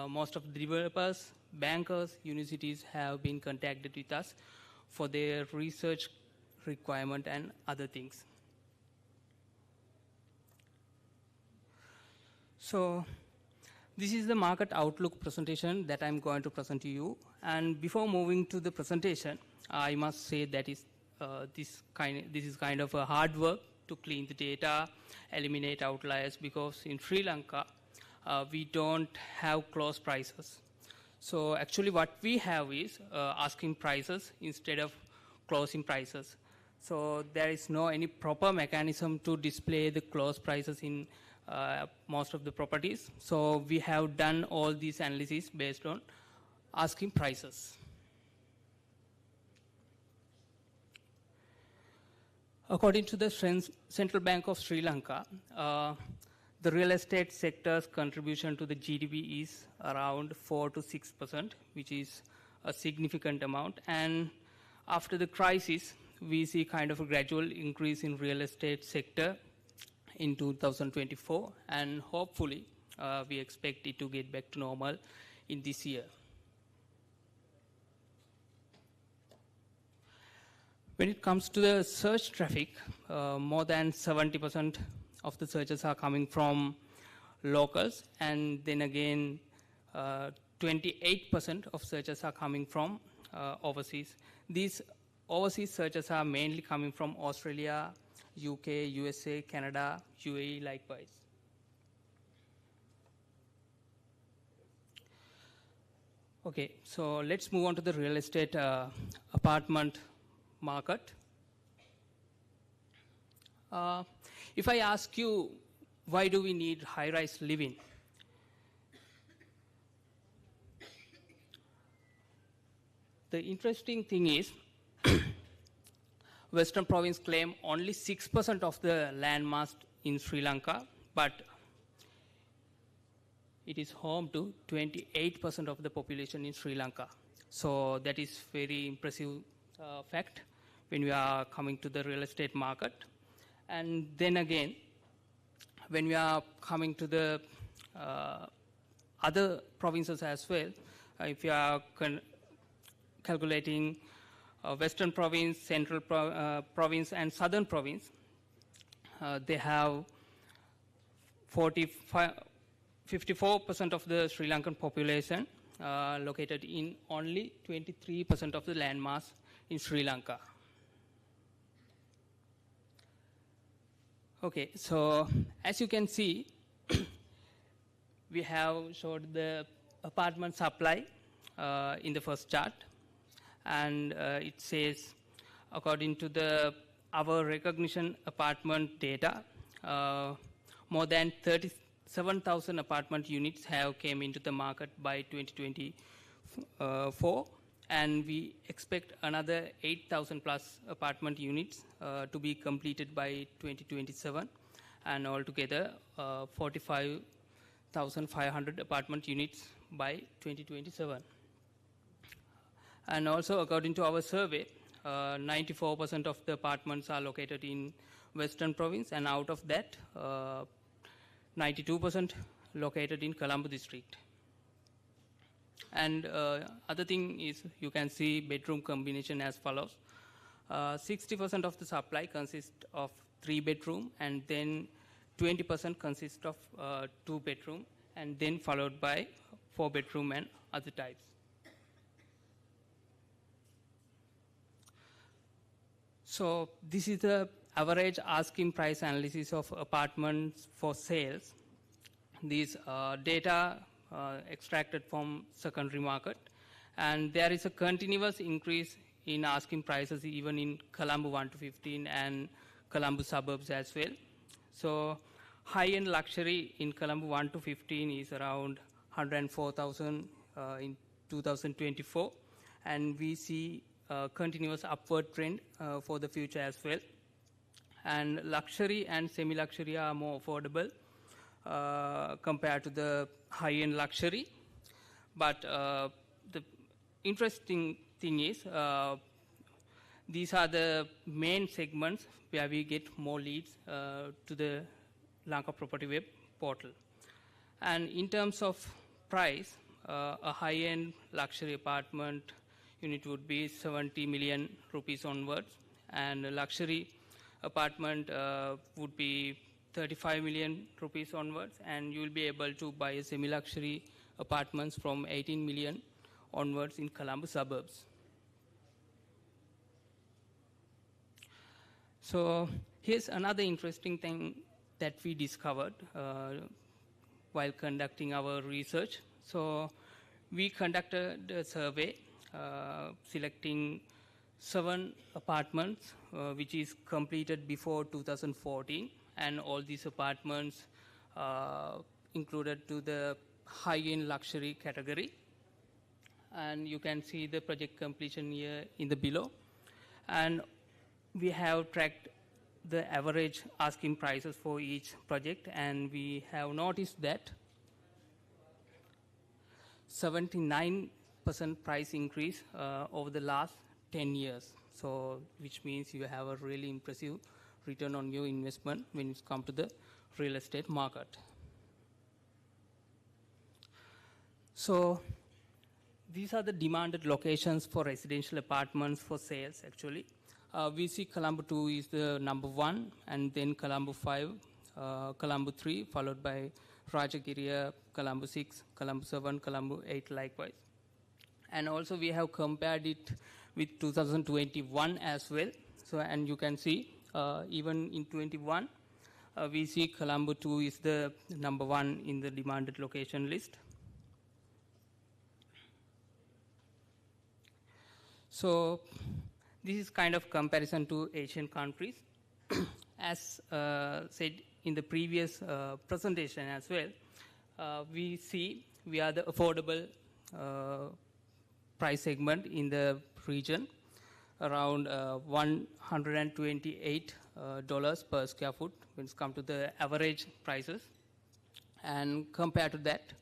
most of the developers, bankers, universities have been contacted with us for their research requirement and other things. So this is the market outlook presentation that I'm going to present to you. And before moving to the presentation, I must say that this is kind of a hard work to clean the data, eliminate outliers, because in Sri Lanka, we don't have close prices. So actually what we have is asking prices instead of closing prices. So there is no any proper mechanism to display the close prices in most of the properties. So we have done all these analyses based on asking prices. According to the Central Bank of Sri Lanka, the real estate sector's contribution to the GDP is around 4 to 6%, which is a significant amount. And after the crisis, we see kind of a gradual increase in real estate sector in 2024, and hopefully we expect it to get back to normal in this year. When it comes to the search traffic, more than 70% of the searches are coming from locals, and then again 28% of searches are coming from overseas. These overseas searches are mainly coming from Australia, UK, USA, Canada, UAE likewise. Okay, so let's move on to the real estate apartment market. If I ask you, why do we need high-rise living? The interesting thing is, Western Province claim only 6% of the land mass in Sri Lanka, but it is home to 28% of the population in Sri Lanka. So that is very impressive fact when we are coming to the real estate market. And then again, when we are coming to the other provinces as well, if you are calculating Western Province, Central Province, and Southern Province, they have 54% of the Sri Lankan population located in only 23% of the land mass in Sri Lanka. Okay, so as you can see, we have showed the apartment supply in the first chart, and it says, according to our recognition apartment data, more than 37,000 apartment units have came into the market by 2024, and we expect another 8,000 plus apartment units to be completed by 2027. and altogether 45,500 apartment units by 2027. And also, according to our survey, 94% of the apartments are located in Western Province, and out of that, 92% located in Colombo district. And other thing is, you can see bedroom combination as follows. 60% of the supply consists of 3-bedroom, and then 20% consists of 2-bedroom, and then followed by 4-bedroom and other types. So this is the average asking price analysis of apartments for sales. These data extracted from secondary market, and there is a continuous increase in asking prices even in Colombo 1 to 15 and Colombo suburbs as well. So high-end luxury in Colombo 1 to 15 is around 104,000 in 2024, and we see a continuous upward trend for the future as well. And luxury and semi-luxury are more affordable compared to the high-end luxury. But the interesting thing is, these are the main segments where we get more leads to the Lanka Property Web portal. And in terms of price, a high-end luxury apartment unit would be 70 million rupees onwards, and a luxury apartment would be 35 million rupees onwards, and you will be able to buy a semi-luxury apartments from 18 million onwards in Colombo suburbs. So here's another interesting thing that we discovered while conducting our research. So we conducted a survey selecting 7 apartments which is completed before 2014, and all these apartments included to the high-end luxury category. And you can see the project completion here in the below. And we have tracked the average asking prices for each project, and we have noticed that 79% price increase over the last 10 years. So, which means you have a really impressive return on your investment when it comes to the real estate market. So, these are the demanded locations for residential apartments for sales actually. We see Colombo 2 is the number 1, and then Colombo 5, Colombo 3, followed by Rajagiriya, Colombo 6, Colombo 7, Colombo 8 likewise. And also we have compared it with 2021 as well. So, and you can see even in 21, we see Colombo 2 is the number 1 in the demanded location list. So this is kind of comparison to Asian countries. As said in the previous presentation as well, we see we are the affordable price segment in the region, around $128 per square foot when it comes to the average prices. And compared to that,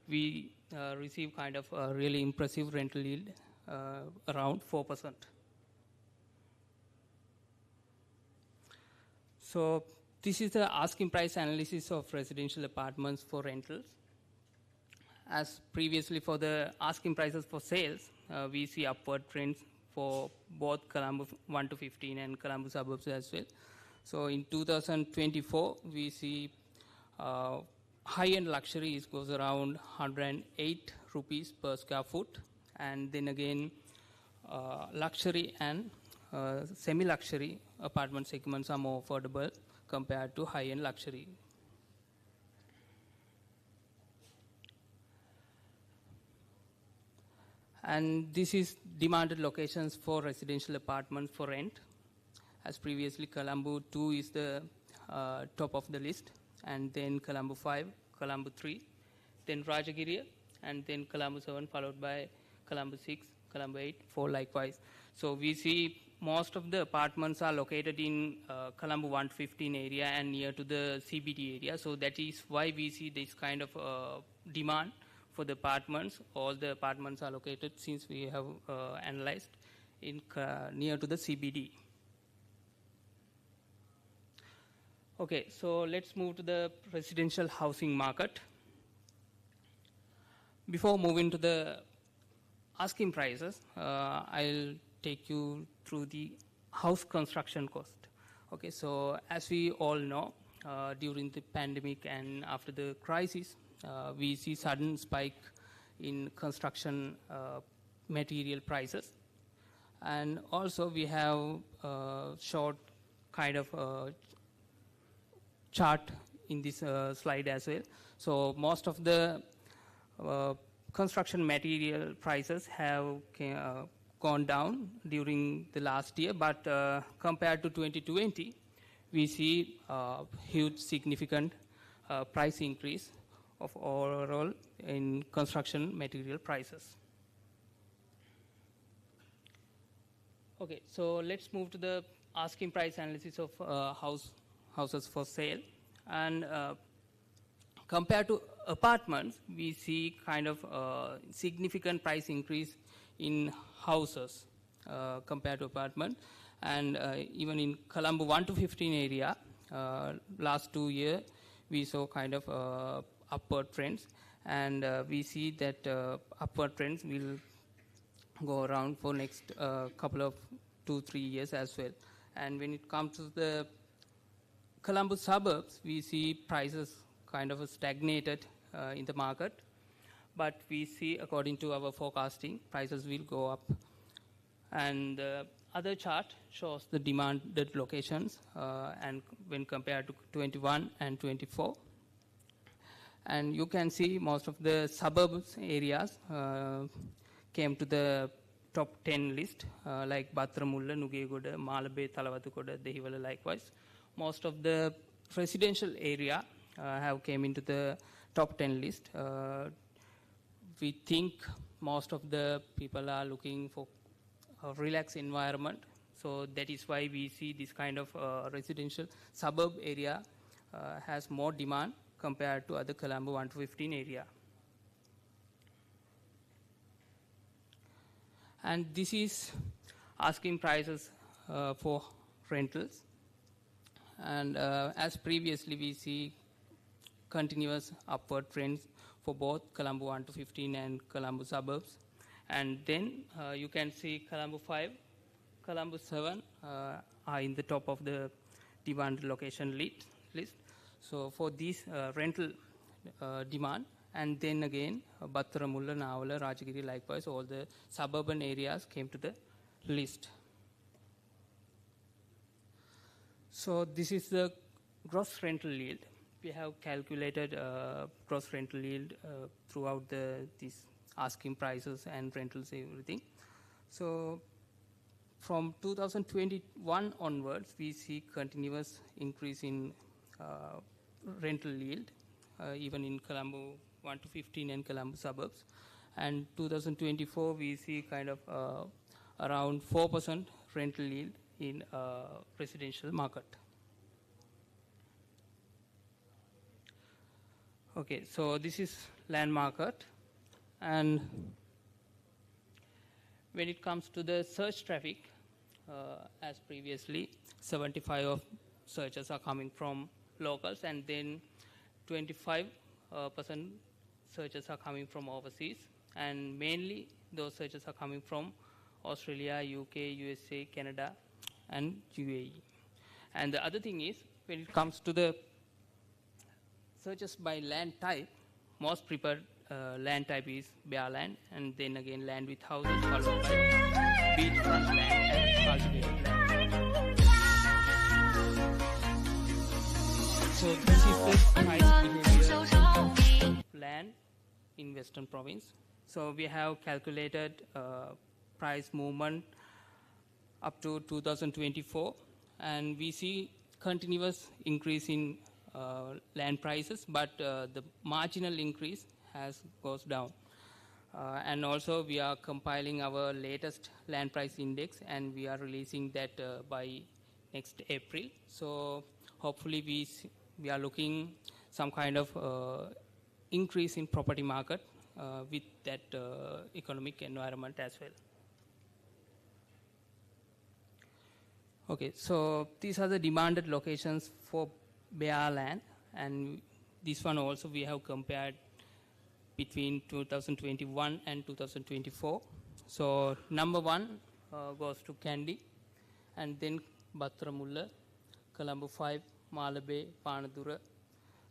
we receive kind of a really impressive rental yield, around 4%. So this is the asking price analysis of residential apartments for rentals. As previously for the asking prices for sales, we see upward trends for both Colombo 1 to 15 and Colombo suburbs as well. So in 2024, we see high-end luxury goes around 108 rupees per square foot, and then again luxury and semi-luxury apartment segments are more affordable compared to high-end luxury. And this is demanded locations for residential apartments for rent. As previously, Colombo 2 is the top of the list, and then Colombo 5, Colombo 3, then Rajagiriya, and then Colombo 7, followed by Colombo 6, Colombo 8, 4 likewise. So we see most of the apartments are located in Colombo 115 area and near to the CBD area. So that is why we see this kind of demand for the apartments. All the apartments are located, since we have analyzed, in near to the CBD. Okay, so let's move to the residential housing market. Before moving to the asking prices, I'll take you through the house construction cost. Okay, so as we all know, during the pandemic and after the crisis, we see sudden spike in construction material prices. And also we have short kind of chart in this slide as well. So most of the construction material prices have gone down during the last year, but compared to 2020, we see huge significant price increase of overall in construction material prices. Okay, so let's move to the asking price analysis of houses for sale. And compared to apartments, we see kind of significant price increase in houses compared to apartment. And even in Colombo 1 to 15 area, last 2 years, we saw kind of upward trends. And we see that upward trends will go around for next couple of 2-3 years as well. And when it comes to the Colombo suburbs, we see prices kind of stagnated in the market, but we see, according to our forecasting, prices will go up. And the other chart shows the demanded locations and when compared to 21 and 24. And you can see most of the suburbs areas came to the top 10 list, like Bathramulla, Nugegoda, Malabe, Talawatukoda, Dehiwala likewise. Most of the residential area have came into the top 10 list. We think most of the people are looking for a relaxed environment. So that is why we see this kind of residential suburb area has more demand compared to other Colombo 1 to 15 area. And this is asking prices for rentals. And as previously, we see continuous upward trends for both Colombo 1 to 15 and Colombo suburbs. And then you can see Colombo 5, Colombo 7 are in the top of the demand location list. So for this rental demand, and then again, Bathramulla, Navala, Rajagiri, likewise, all the suburban areas came to the list. So this is the gross rental yield. We have calculated gross rental yield throughout these asking prices and rentals, everything. So from 2021 onwards, we see continuous increase in rental yield, even in Colombo 1 to 15 and Colombo suburbs. And 2024, we see kind of around 4% rental yield in residential market. Okay, so this is land market. And when it comes to the search traffic, as previously, 75 of searches are coming from locals, and then 25% searches are coming from overseas, and mainly those searches are coming from Australia, UK, USA, Canada, and UAE. And the other thing is, when it comes to the searches by land type, most preferred land type is bare land, and then again land with houses, followed by beachfront land and cultivated land. So this is the price behavior of land in Western Province. So we have calculated price movement up to 2024, and we see continuous increase in land prices, but the marginal increase goes down. And also we are compiling our latest land price index, and we are releasing that by next April. So hopefully we are looking some kind of increase in property market with that economic environment as well. Okay, so these are the demanded locations for bare land, and this one also we have compared between 2021 and 2024. So number one goes to Kandy, and then Battaramulla, Colombo 5, Malabe, Panadura.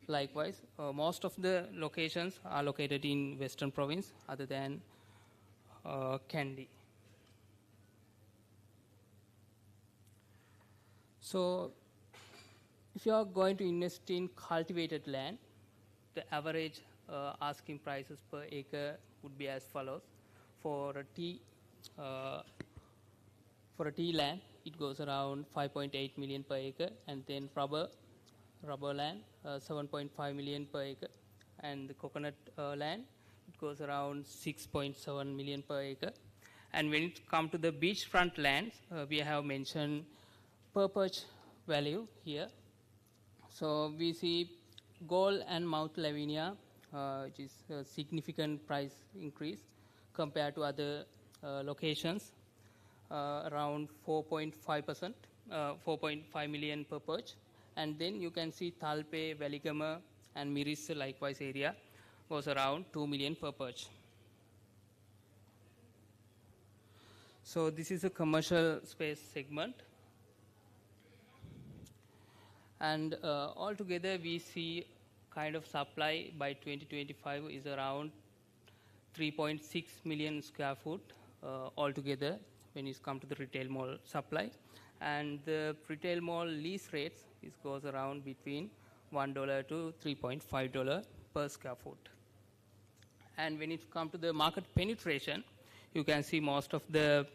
Likewise, most of the locations are located in Western Province other than Kandy. So if you are going to invest in cultivated land, the average asking prices per acre would be as follows. For a tea land, it goes around 5.8 million per acre, and then rubber land 7.5 million per acre, and the coconut land, it goes around 6.7 million per acre. And when it comes to the beachfront lands, we have mentioned per perch value here. So we see Gold and Mount Lavinia, which is a significant price increase compared to other locations, around 4.5%, 4.5 million per perch. And then you can see Thalpe, Veligama, and Miris likewise area goes around 2 million per perch. So this is a commercial space segment. And altogether we see kind of supply by 2025 is around 3.6 million square foot altogether when it comes to the retail mall supply. And the retail mall lease rates goes around between $1 to $3.5 per square foot. And when it comes to the market penetration, you can see most of the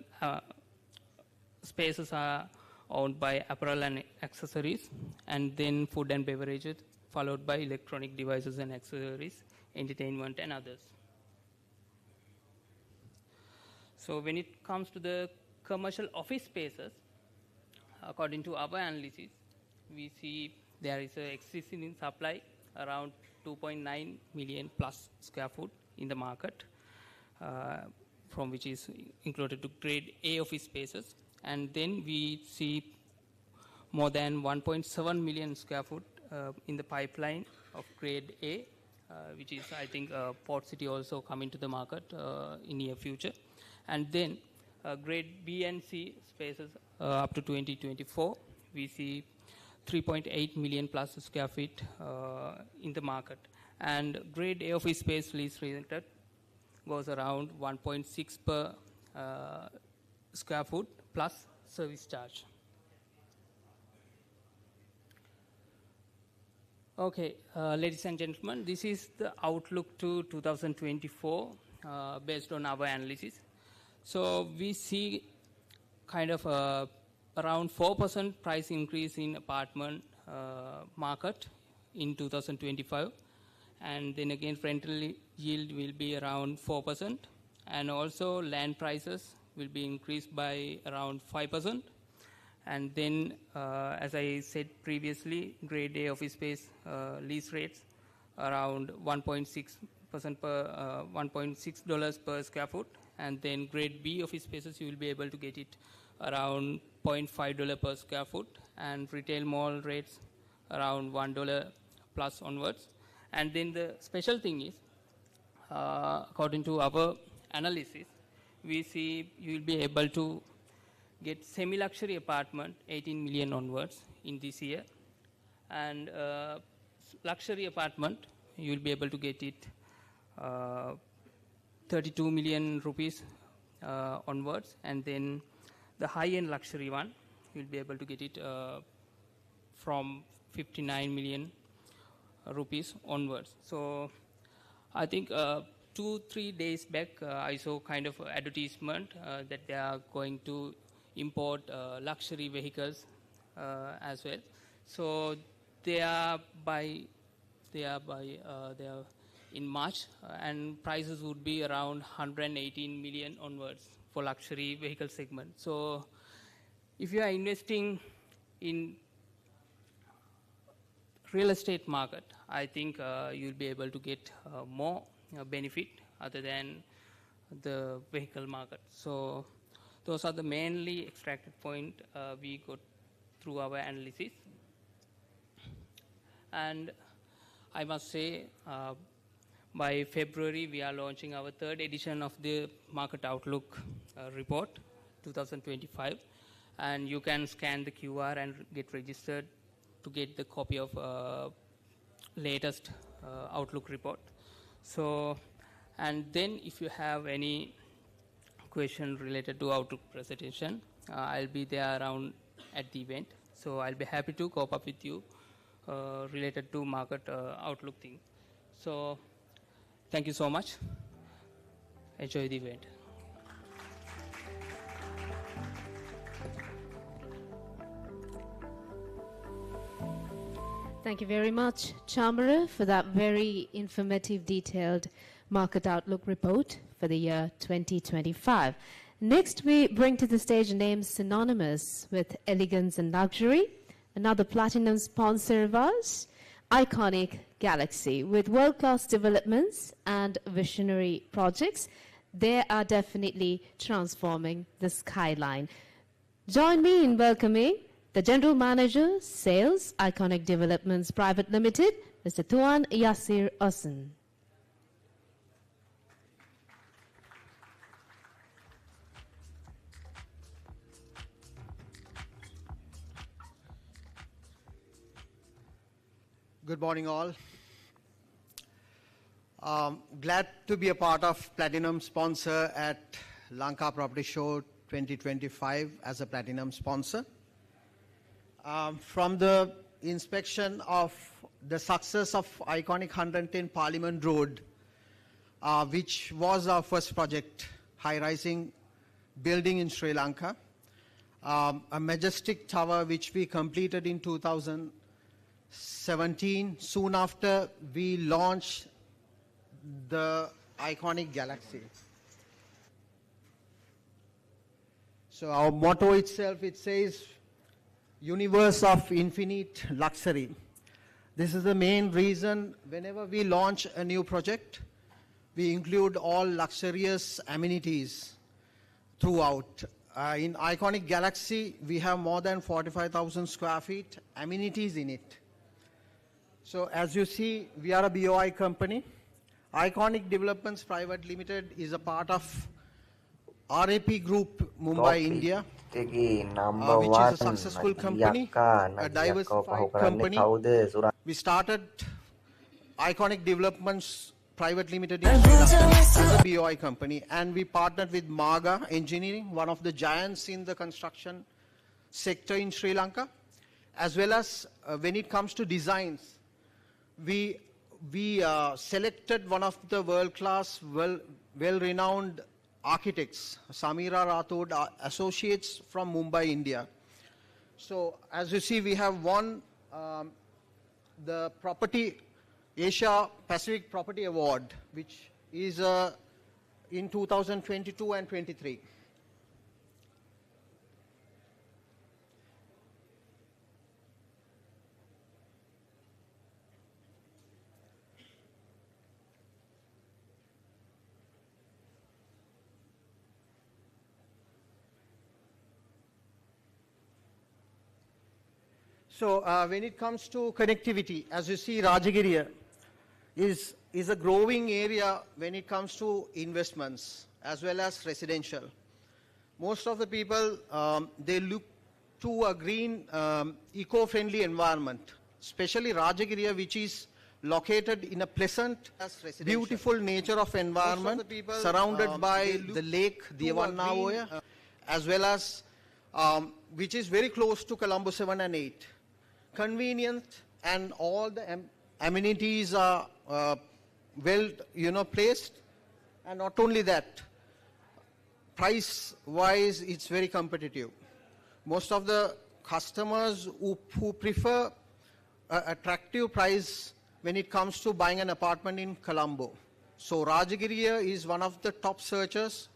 spaces are owned by apparel and accessories, and then food and beverages, followed by electronic devices and accessories, entertainment, and others. So when it comes to the commercial office spaces, according to our analysis, we see there is an existing supply around 2.9 million plus square foot in the market, from which is included to grade A office spaces. And then we see more than 1.7 million square foot in the pipeline of grade A, which is, I think, Port City also coming to the market in near future. And then grade B and C spaces up to 2024, we see 3.8 million plus square feet in the market. And grade A office space lease rate goes around 1.6 per square foot plus service charge. Okay, ladies and gentlemen, this is the outlook to 2024 based on our analysis. So we see kind of around 4% price increase in apartment market in 2025. And then again, rental yield will be around 4%. And also land prices will be increased by around 5%. And then, as I said previously, grade A office space lease rates around 1.6% per $1.6 per square foot. And then grade B office spaces, you will be able to get it around $0.5 per square foot. And retail mall rates around $1 plus onwards. And then the special thing is, according to our analysis, we see you will be able to get semi-luxury apartment 18 million onwards in this year, and luxury apartment you will be able to get it 32 million rupees onwards, and then the high-end luxury one you will be able to get it from 59 million rupees onwards. So I think 2-3 days back I saw kind of advertisement that they are going to import luxury vehicles as well. So they are in March, and prices would be around 118 million onwards for luxury vehicle segment. So if you are investing in real estate market, I think you'll be able to get more benefit other than the vehicle market. So those are the mainly extracted point we got through our analysis. And I must say, by February, we are launching our third edition of the Market Outlook report 2025. And you can scan the QR and get registered to get the copy of latest Outlook report. So, and then if you have any question related to Outlook presentation, I'll be there around at the event. So I'll be happy to cope up with you related to market outlook thing. So thank you so much. Enjoy the event. Thank you very much, Chamara, for that very informative, detailed market outlook report for the year 2025. Next, we bring to the stage names synonymous with elegance and luxury. Another platinum sponsor of ours, Iconic Galaxy. With world-class developments and visionary projects, they are definitely transforming the skyline. Join me in welcoming the General Manager, Sales, Iconic Developments Private Limited, Mr. Tuan Yasir Osen. Good morning, all. Glad to be a part of Platinum sponsor at Lanka Property Show 2025 as a Platinum sponsor. From the inspection of the success of Iconic 110 Parliament Road, which was our first project, high-rising building in Sri Lanka, a majestic tower which we completed in 2017. Soon after, we launched the Iconic Galaxy. So our motto itself, it says, universe of infinite luxury. This is the main reason whenever we launch a new project, we include all luxurious amenities throughout. In Iconic Galaxy, we have more than 45,000 square feet amenities in it. So as you see, we are a BOI company. Iconic Developments Private Limited is a part of RAP Group, Mumbai, India, which is a successful company, a diversified company. We started Iconic Developments Private Limited in Sri Lanka as a BOI company, and we partnered with Maga Engineering, one of the giants in the construction sector in Sri Lanka, as well as when it comes to designs, we selected one of the world-class, well-renowned architects, Samira Rathod Associates from Mumbai, India. So as you see, we have won the Asia Pacific Property Award, which is in 2022 and 23. So when it comes to connectivity, as you see, Rajagiriya is a growing area when it comes to investments as well as residential. Most of the people, they look to a green, eco-friendly environment, especially Rajagiriya, which is located in a pleasant, beautiful nature of environment, surrounded by the lake, Devanavoya, as well as, which is very close to Colombo 7 and 8. Convenient, and all the amenities are well, placed, and not only that, price-wise, it's very competitive. Most of the customers who prefer attractive price when it comes to buying an apartment in Colombo. So Rajagiriya is one of the top searchers.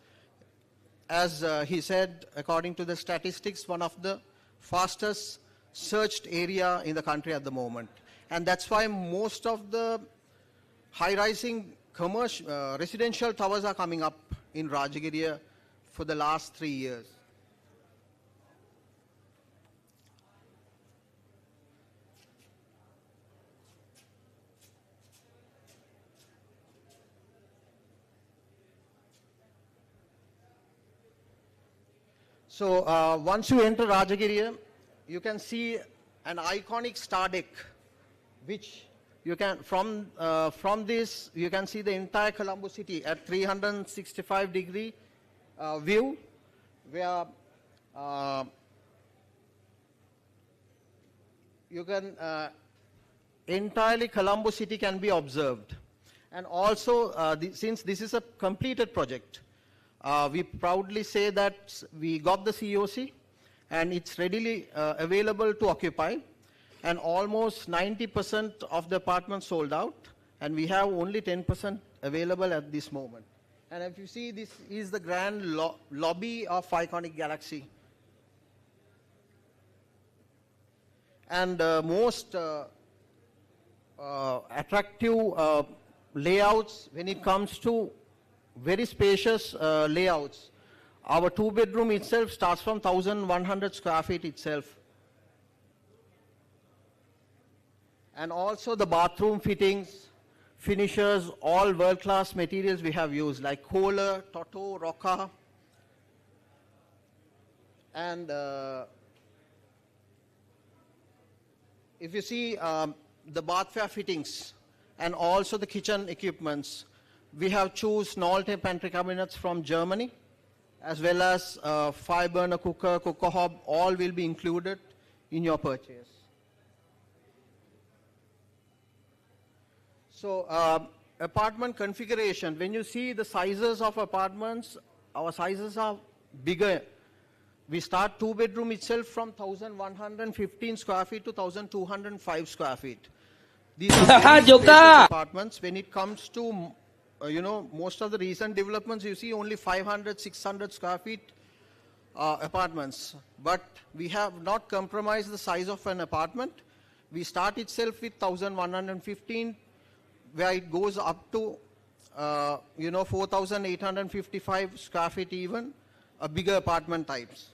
As he said, according to the statistics, one of the fastest searched area in the country at the moment. And that's why most of the high-rising commercial, residential towers are coming up in Rajagiriya for the last 3 years. So once you enter Rajagiriya, you can see an iconic star deck, which you can, from this, you can see the entire Colombo city at 365-degree view, where you can, entirely Colombo city can be observed. And also, since this is a completed project, we proudly say that we got the COC and it's readily available to occupy, and almost 90% of the apartments sold out, and we have only 10% available at this moment. And if you see, this is the grand lobby of Iconic Galaxy. And most attractive layouts when it comes to very spacious layouts. Our 2-bedroom itself starts from 1,100 square feet itself. And also the bathroom fittings, finishers, all world-class materials we have used, like Kohler, Toto, Roca. And if you see the bathware fittings and also the kitchen equipments, we have chosen Nolte pantry cabinets from Germany, as well as 5-burner cooker, cooker hob, all will be included in your purchase. So apartment configuration, when you see the sizes of apartments, our sizes are bigger. We start 2-bedroom itself from 1,115 square feet to 1,205 square feet. These are very spacious apartments. When it comes to most of the recent developments, you see only 500, 600 square feet apartments. But we have not compromised the size of an apartment. We start itself with 1,115, where it goes up to 4,855 square feet even, bigger apartment types.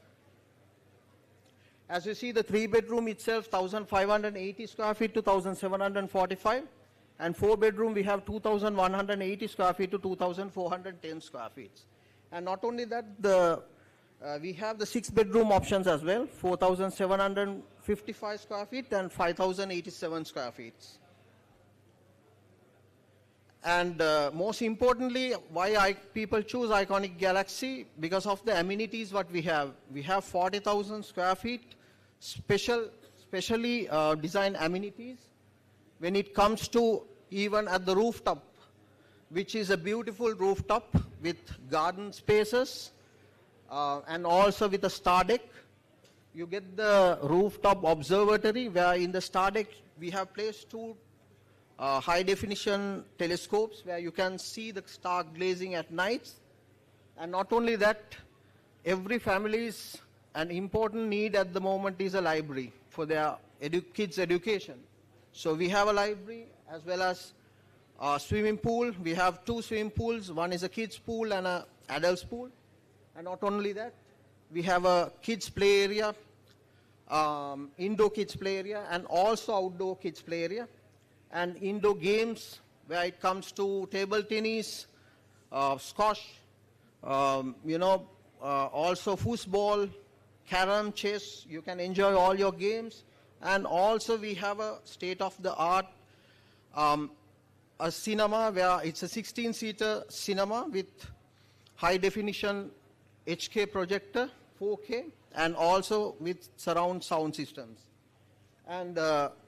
As you see, the 3-bedroom itself, 1,580 square feet to 1,745. And 4-bedroom, we have 2,180 square feet to 2,410 square feet. And not only that, we have the 6-bedroom options as well, 4,755 square feet and 5,087 square feet. And most importantly, why people choose Iconic Galaxy? Because of the amenities what we have. We have 40,000 square feet, specially designed amenities. When it comes to even at the rooftop, which is a beautiful rooftop with garden spaces and also with a star deck. You get the rooftop observatory, where in the star deck we have placed 2 high-definition telescopes where you can see the star glazing at night. And not only that, every family's an important need at the moment is a library for their kids' education. So we have a library as well as a swimming pool. We have 2 swimming pools. One is a kids' pool and an adults' pool. And not only that, we have a kids' play area, indoor kids' play area, and also outdoor kids' play area. And indoor games, where it comes to table tennis, squash, also football, carom, chess. You can enjoy all your games. And also we have a state-of-the-art a cinema, where it's a 16-seater cinema with high-definition HK projector, 4K, and also with surround sound systems. And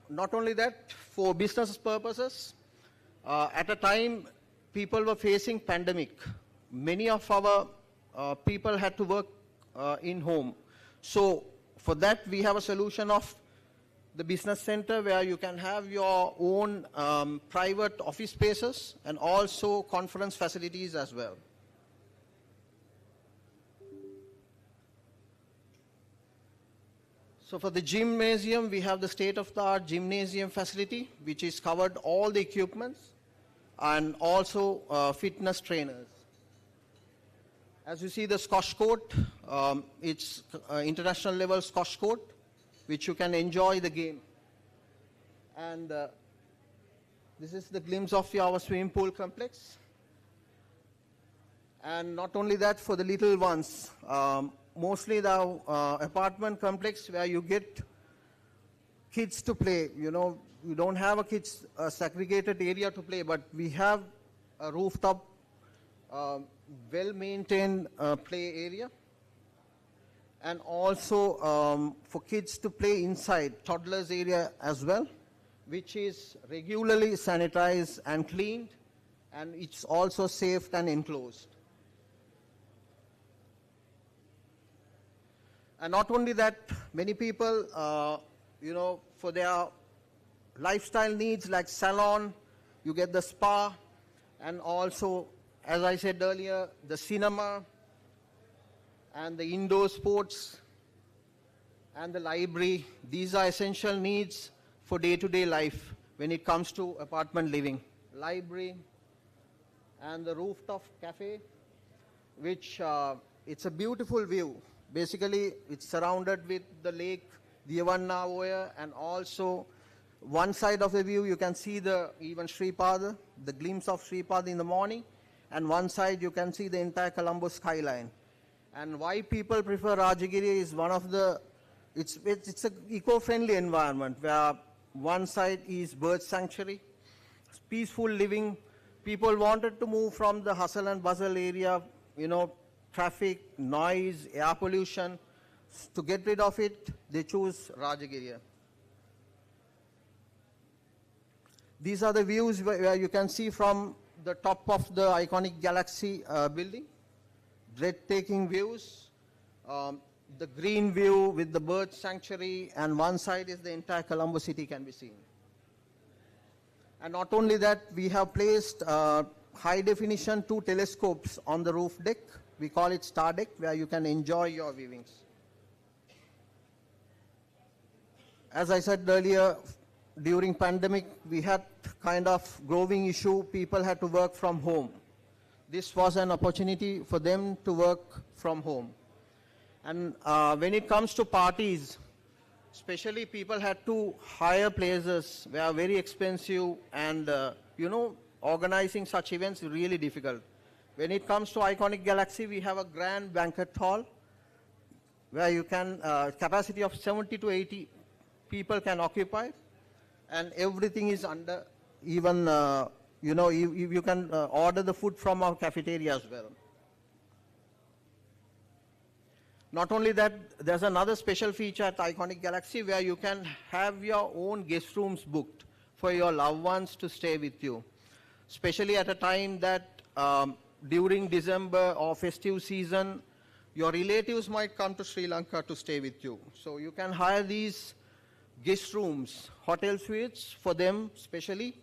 not only that, for business purposes, at a time people were facing pandemic. Many of our people had to work in home. So for that, we have a solution of the business center where you can have your own private office spaces and also conference facilities as well. So for the gymnasium, we have the state-of-the-art gymnasium facility, which is covered all the equipments and also fitness trainers. As you see the squash court, it's international level squash court, which you can enjoy the game. And this is the glimpse of our swimming pool complex. And not only that, for the little ones, mostly the apartment complex where you get kids to play. You know, you don't have a kids segregated area to play, but we have a rooftop, well-maintained play area. And also for kids to play inside, toddlers area as well, which is regularly sanitized and cleaned, and it's also safe and enclosed. And not only that, many people, you know, for their lifestyle needs like salon, you get the spa, and also, as I said earlier, the cinema, and the indoor sports, and the library. These are essential needs for day-to-day life when it comes to apartment living. Library, and the rooftop cafe, which it's a beautiful view. Basically, it's surrounded with the lake, the Yavannaoya, and also one side of the view you can see the even Sripada, the glimpse of Sripada in the morning, and one side you can see the entire Colombo skyline. And why people prefer Rajagiri is one of the, it's an eco-friendly environment where one side is bird sanctuary, peaceful living. People wanted to move from the hustle and bustle area, you know, traffic, noise, air pollution. To get rid of it, they choose Rajagiri. These are the views where you can see from the top of the iconic Galaxy building. Breathtaking views. The green view with the bird sanctuary, and one side is the entire Colombo city can be seen. And not only that, we have placed high definition 2 telescopes on the roof deck. We call it Star Deck, where you can enjoy your viewings. As I said earlier, during pandemic, we had kind of growing issue. People had to work from home. This was an opportunity for them to work from home. And when it comes to parties, especially people had to hire places, they are very expensive, and you know, organizing such events is really difficult. When it comes to iconic Galaxy, we have a grand banquet hall where you can, capacity of 70 to 80 people can occupy, and everything is under, even, you know, you can order the food from our cafeteria as well. Not only that, there's another special feature at Iconic Galaxy where you can have your own guest rooms booked for your loved ones to stay with you. Especially at a time that during December or festive season, your relatives might come to Sri Lanka to stay with you. So you can hire these guest rooms, hotel suites for them specially.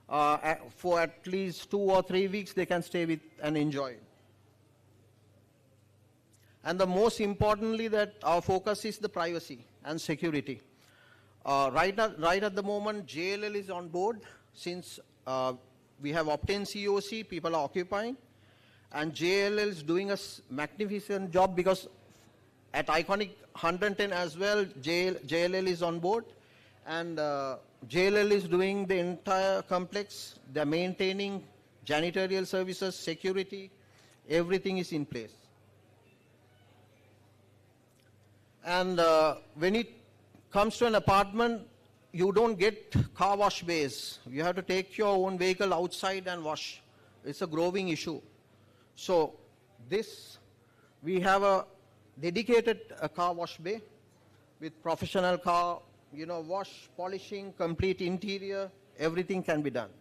For at least 2 or 3 weeks they can stay with and enjoy. And the most importantly, that our focus is the privacy and security. Right at the moment, JLL is on board. Since we have obtained COC, people are occupying. And JLL is doing a magnificent job, because at Iconic 110 as well, JLL is on board. And JLL is doing the entire complex. They're maintaining janitorial services, security, everything is in place. And when it comes to an apartment, you don't get car wash bays. You have to take your own vehicle outside and wash. It's a growing issue. So this, we have a dedicated car wash bay with professional car, you know, wash, polishing, complete interior, everything can be done.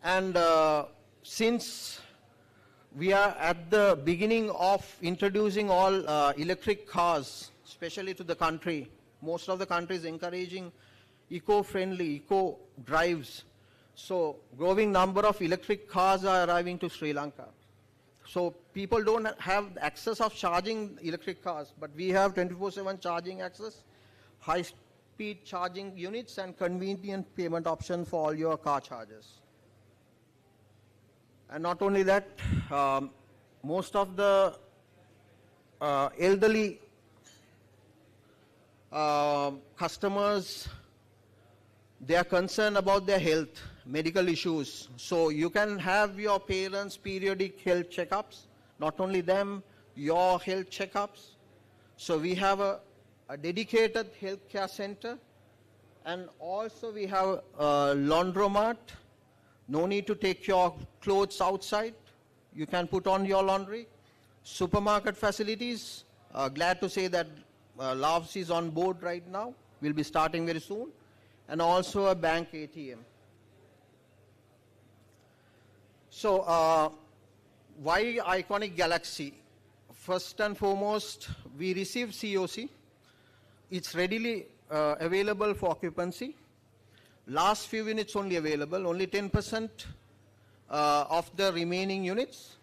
And since we are at the beginning of introducing all electric cars, especially to the country, most of the countries encouraging eco-friendly, eco-drives. So growing number of electric cars are arriving to Sri Lanka. So people don't have access of charging electric cars, but we have 24/7 charging access, high-speed charging units, and convenient payment option for all your car chargers. And not only that, most of the elderly customers, they are concerned about their health, medical issues. So you can have your parents' periodic health checkups, not only them, your health checkups. So we have a dedicated healthcare center, and also we have a laundromat. No need to take your clothes outside. You can put on your laundry. Supermarket facilities. Glad to say that Lavs is on board right now. We'll be starting very soon. And also a bank ATM. So why Iconic Galaxy? First and foremost, we received COC. It's readily available for occupancy. Last few units only available, only 10% of the remaining units.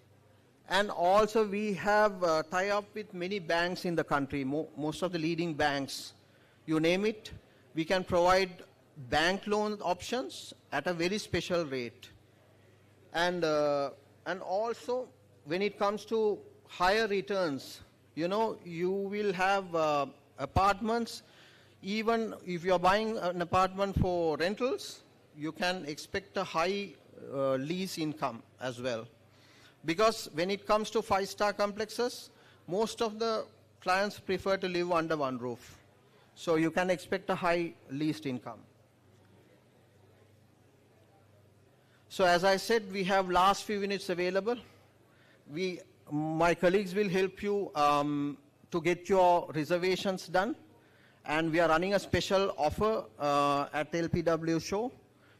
And also we have tie-up with many banks in the country, most of the leading banks. You name it, we can provide bank loan options at a very special rate. And also when it comes to higher returns, you know, you will have apartments. Even if you're buying an apartment for rentals, you can expect a high lease income as well. Because when it comes to 5-star complexes, most of the clients prefer to live under one roof. So you can expect a high leased income. So as I said, we have last few units available. My colleagues will help you to get your reservations done. And we are running a special offer at LPW show.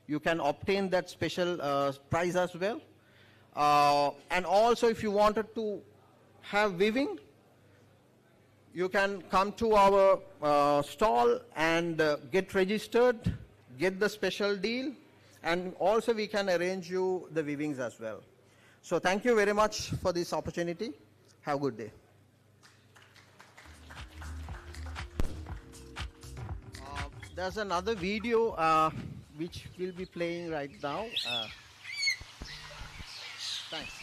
You can obtain that special price as well. And also if you wanted to have viewing, you can come to our stall and get registered, get the special deal, and also we can arrange you the viewings as well. So thank you very much for this opportunity. Have a good day. There's another video which will be playing right now. Thanks.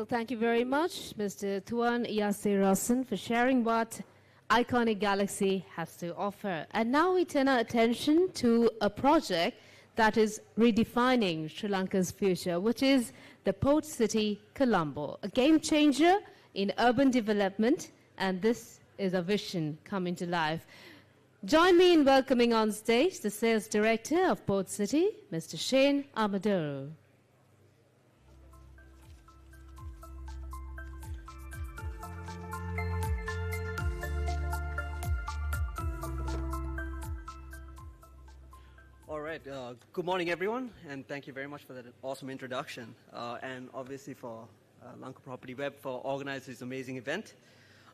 thank you very much, Mr. Tuan Yasirasan, for sharing what iconic Galaxy has to offer. And now we turn our attention to a project that is redefining Sri Lanka's future, which is the port city Colombo, a game changer in urban development, and this is a vision coming to life. Join me in welcoming on stage the Sales Director of Port City, Mr. Shane Amadoro. All right, good morning everyone, and thank you very much for that awesome introduction, and obviously for Lanka Property Web for organizing this amazing event.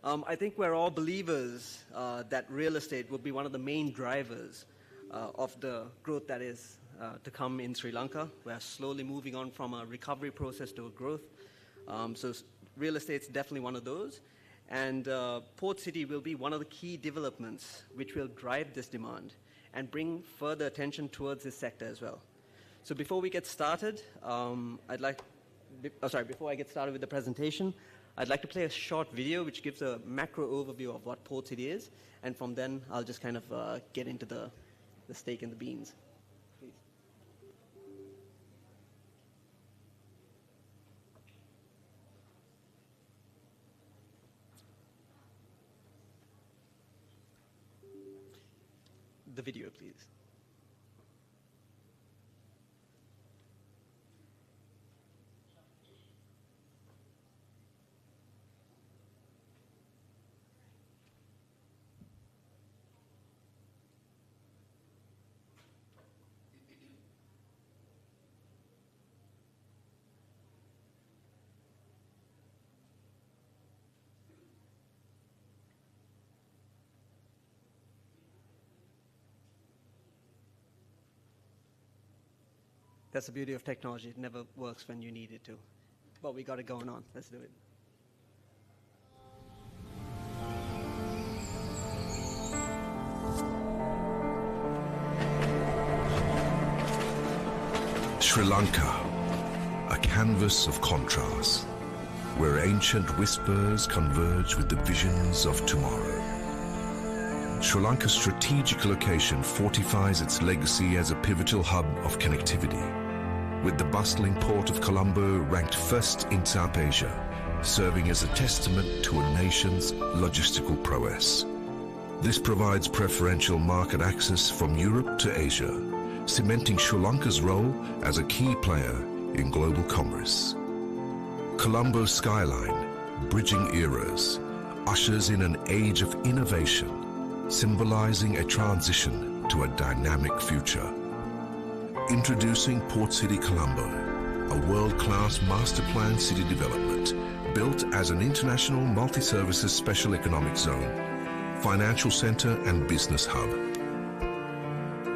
I think we're all believers that real estate will be one of the main drivers of the growth that is to come in Sri Lanka. We're slowly moving on from a recovery process to a growth. So real estate's definitely one of those. And Port City will be one of the key developments which will drive this demand and bring further attention towards this sector as well. So before we get started, before I get started with the presentation, I'd like to play a short video which gives a macro overview of what Port City is, and from then I'll just kind of get into the steak and the beans. Please. The video, please. That's the beauty of technology. It never works when you need it to. But we got it going on. Let's do it. Sri Lanka, a canvas of contrast, where ancient whispers converge with the visions of tomorrow. Sri Lanka's strategic location fortifies its legacy as a pivotal hub of connectivity, with the bustling port of Colombo ranked first in South Asia, serving as a testament to a nation's logistical prowess. This provides preferential market access from Europe to Asia, cementing Sri Lanka's role as a key player in global commerce. Colombo's skyline, bridging eras, ushers in an age of innovation, symbolizing a transition to a dynamic future. Introducing Port City Colombo, a world-class master-planned city development built as an international multi-services special economic zone, financial center and business hub.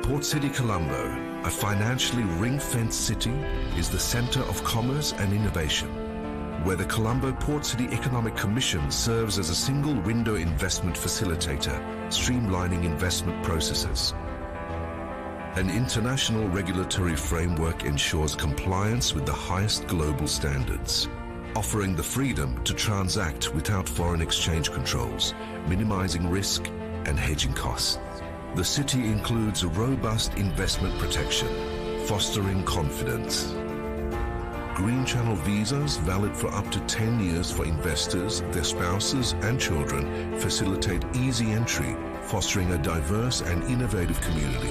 Port City Colombo, a financially ring-fenced city, is the center of commerce and innovation, where the Colombo Port City Economic Commission serves as a single-window investment facilitator, streamlining investment processes. An international regulatory framework ensures compliance with the highest global standards, offering the freedom to transact without foreign exchange controls, minimizing risk and hedging costs. The city includes a robust investment protection, fostering confidence. Green Channel visas valid for up to 10 years for investors, their spouses and children facilitate easy entry, fostering a diverse and innovative community.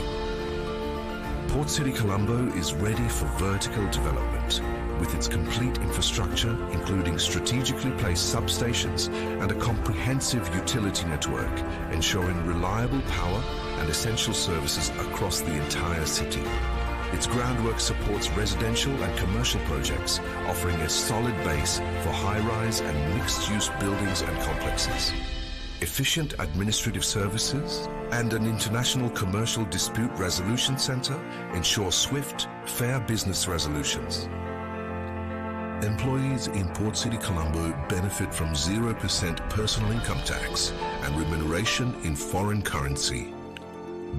Port City Colombo is ready for vertical development, with its complete infrastructure, including strategically placed substations and a comprehensive utility network, ensuring reliable power and essential services across the entire city. Its groundwork supports residential and commercial projects, offering a solid base for high-rise and mixed-use buildings and complexes. Efficient administrative services and an international commercial dispute resolution center ensure swift, fair business resolutions. Employees in Port City Colombo benefit from 0% personal income tax and remuneration in foreign currency.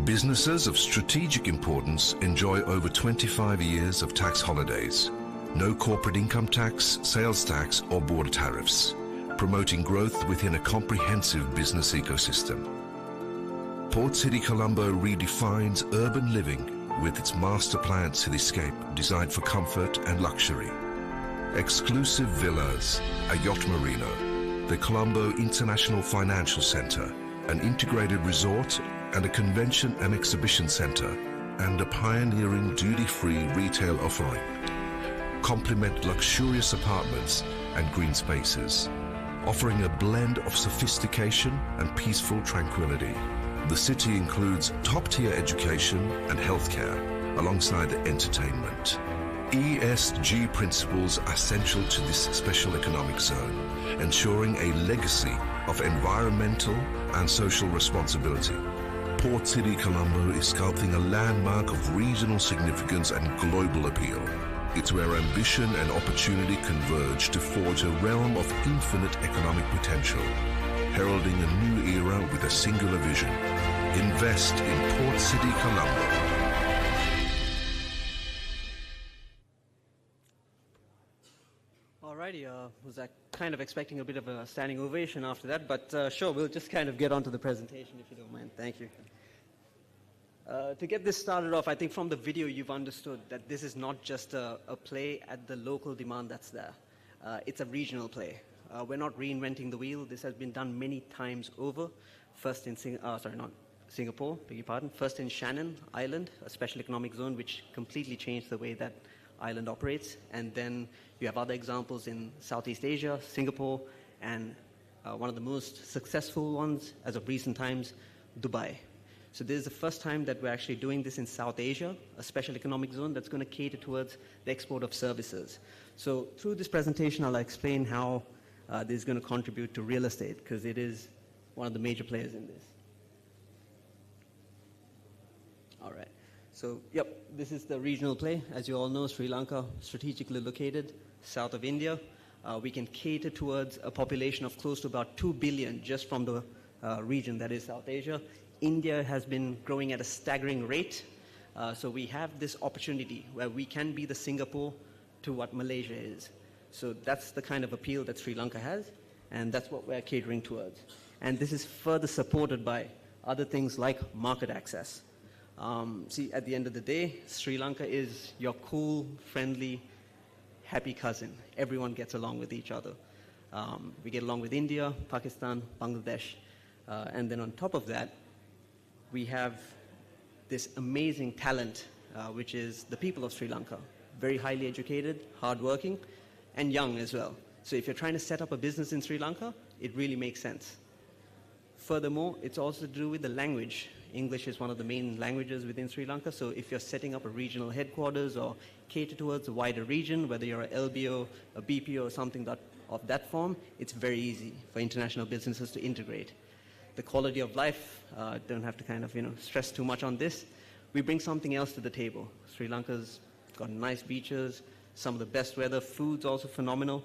Businesses of strategic importance enjoy over 25 years of tax holidays, No corporate income tax, sales tax, or border tariffs, promoting growth within a comprehensive business ecosystem. Port City Colombo redefines urban living with its master planned cityscape designed for comfort and luxury. Exclusive villas, a yacht marina, the Colombo International Financial Center, an integrated resort and a convention and exhibition center, and a pioneering duty-free retail offering complement luxurious apartments and green spaces, offering a blend of sophistication and peaceful tranquility. The city includes top-tier education and healthcare alongside the entertainment. ESG principles are central to this special economic zone, ensuring a legacy of environmental and social responsibility. Port City Colombo is sculpting a landmark of regional significance and global appeal. It's where ambition and opportunity converge to forge a realm of infinite economic potential, heralding a new era with a singular vision. Invest in Port City Colombo. Alrighty, was I kind of expecting a bit of a standing ovation after that, but sure, we'll just kind of get on to the presentation if you don't mind. Thank you. To get this started off, I think from the video you've understood that this is not just a play at the local demand that's there. It's a regional play. We're not reinventing the wheel. This has been done many times over. First in Singapore, beg your pardon. First in Shannon Island, a special economic zone which completely changed the way that island operates. And then you have other examples in Southeast Asia, Singapore, and one of the most successful ones as of recent times, Dubai. So this is the first time that we're actually doing this in South Asia, a special economic zone that's going to cater towards the export of services. So through this presentation, I'll explain how this is going to contribute to real estate, because it is one of the major players in this. All right. So, yep, this is the regional play. As you all know, Sri Lanka, strategically located south of India. We can cater towards a population of close to about 2 billion just from the region that is South Asia. India has been growing at a staggering rate. So we have this opportunity where we can be the Singapore to what Malaysia is. So that's the kind of appeal that Sri Lanka has, and that's what we're catering towards. And this is further supported by other things like market access. See, at the end of the day, Sri Lanka is your cool, friendly, happy cousin. Everyone gets along with each other. We get along with India, Pakistan, Bangladesh. And then on top of that, we have this amazing talent, which is the people of Sri Lanka. Very highly educated, hardworking, and young as well. So if you're trying to set up a business in Sri Lanka, it really makes sense. Furthermore, it's also to do with the language. English is one of the main languages within Sri Lanka, so if you're setting up a regional headquarters or cater towards a wider region, whether you're a LBO, a BPO, or something of that form, it's very easy for international businesses to integrate. The quality of life, don't have to kind of stress too much on this. We bring something else to the table. Sri Lanka's got nice beaches, some of the best weather, food's also phenomenal,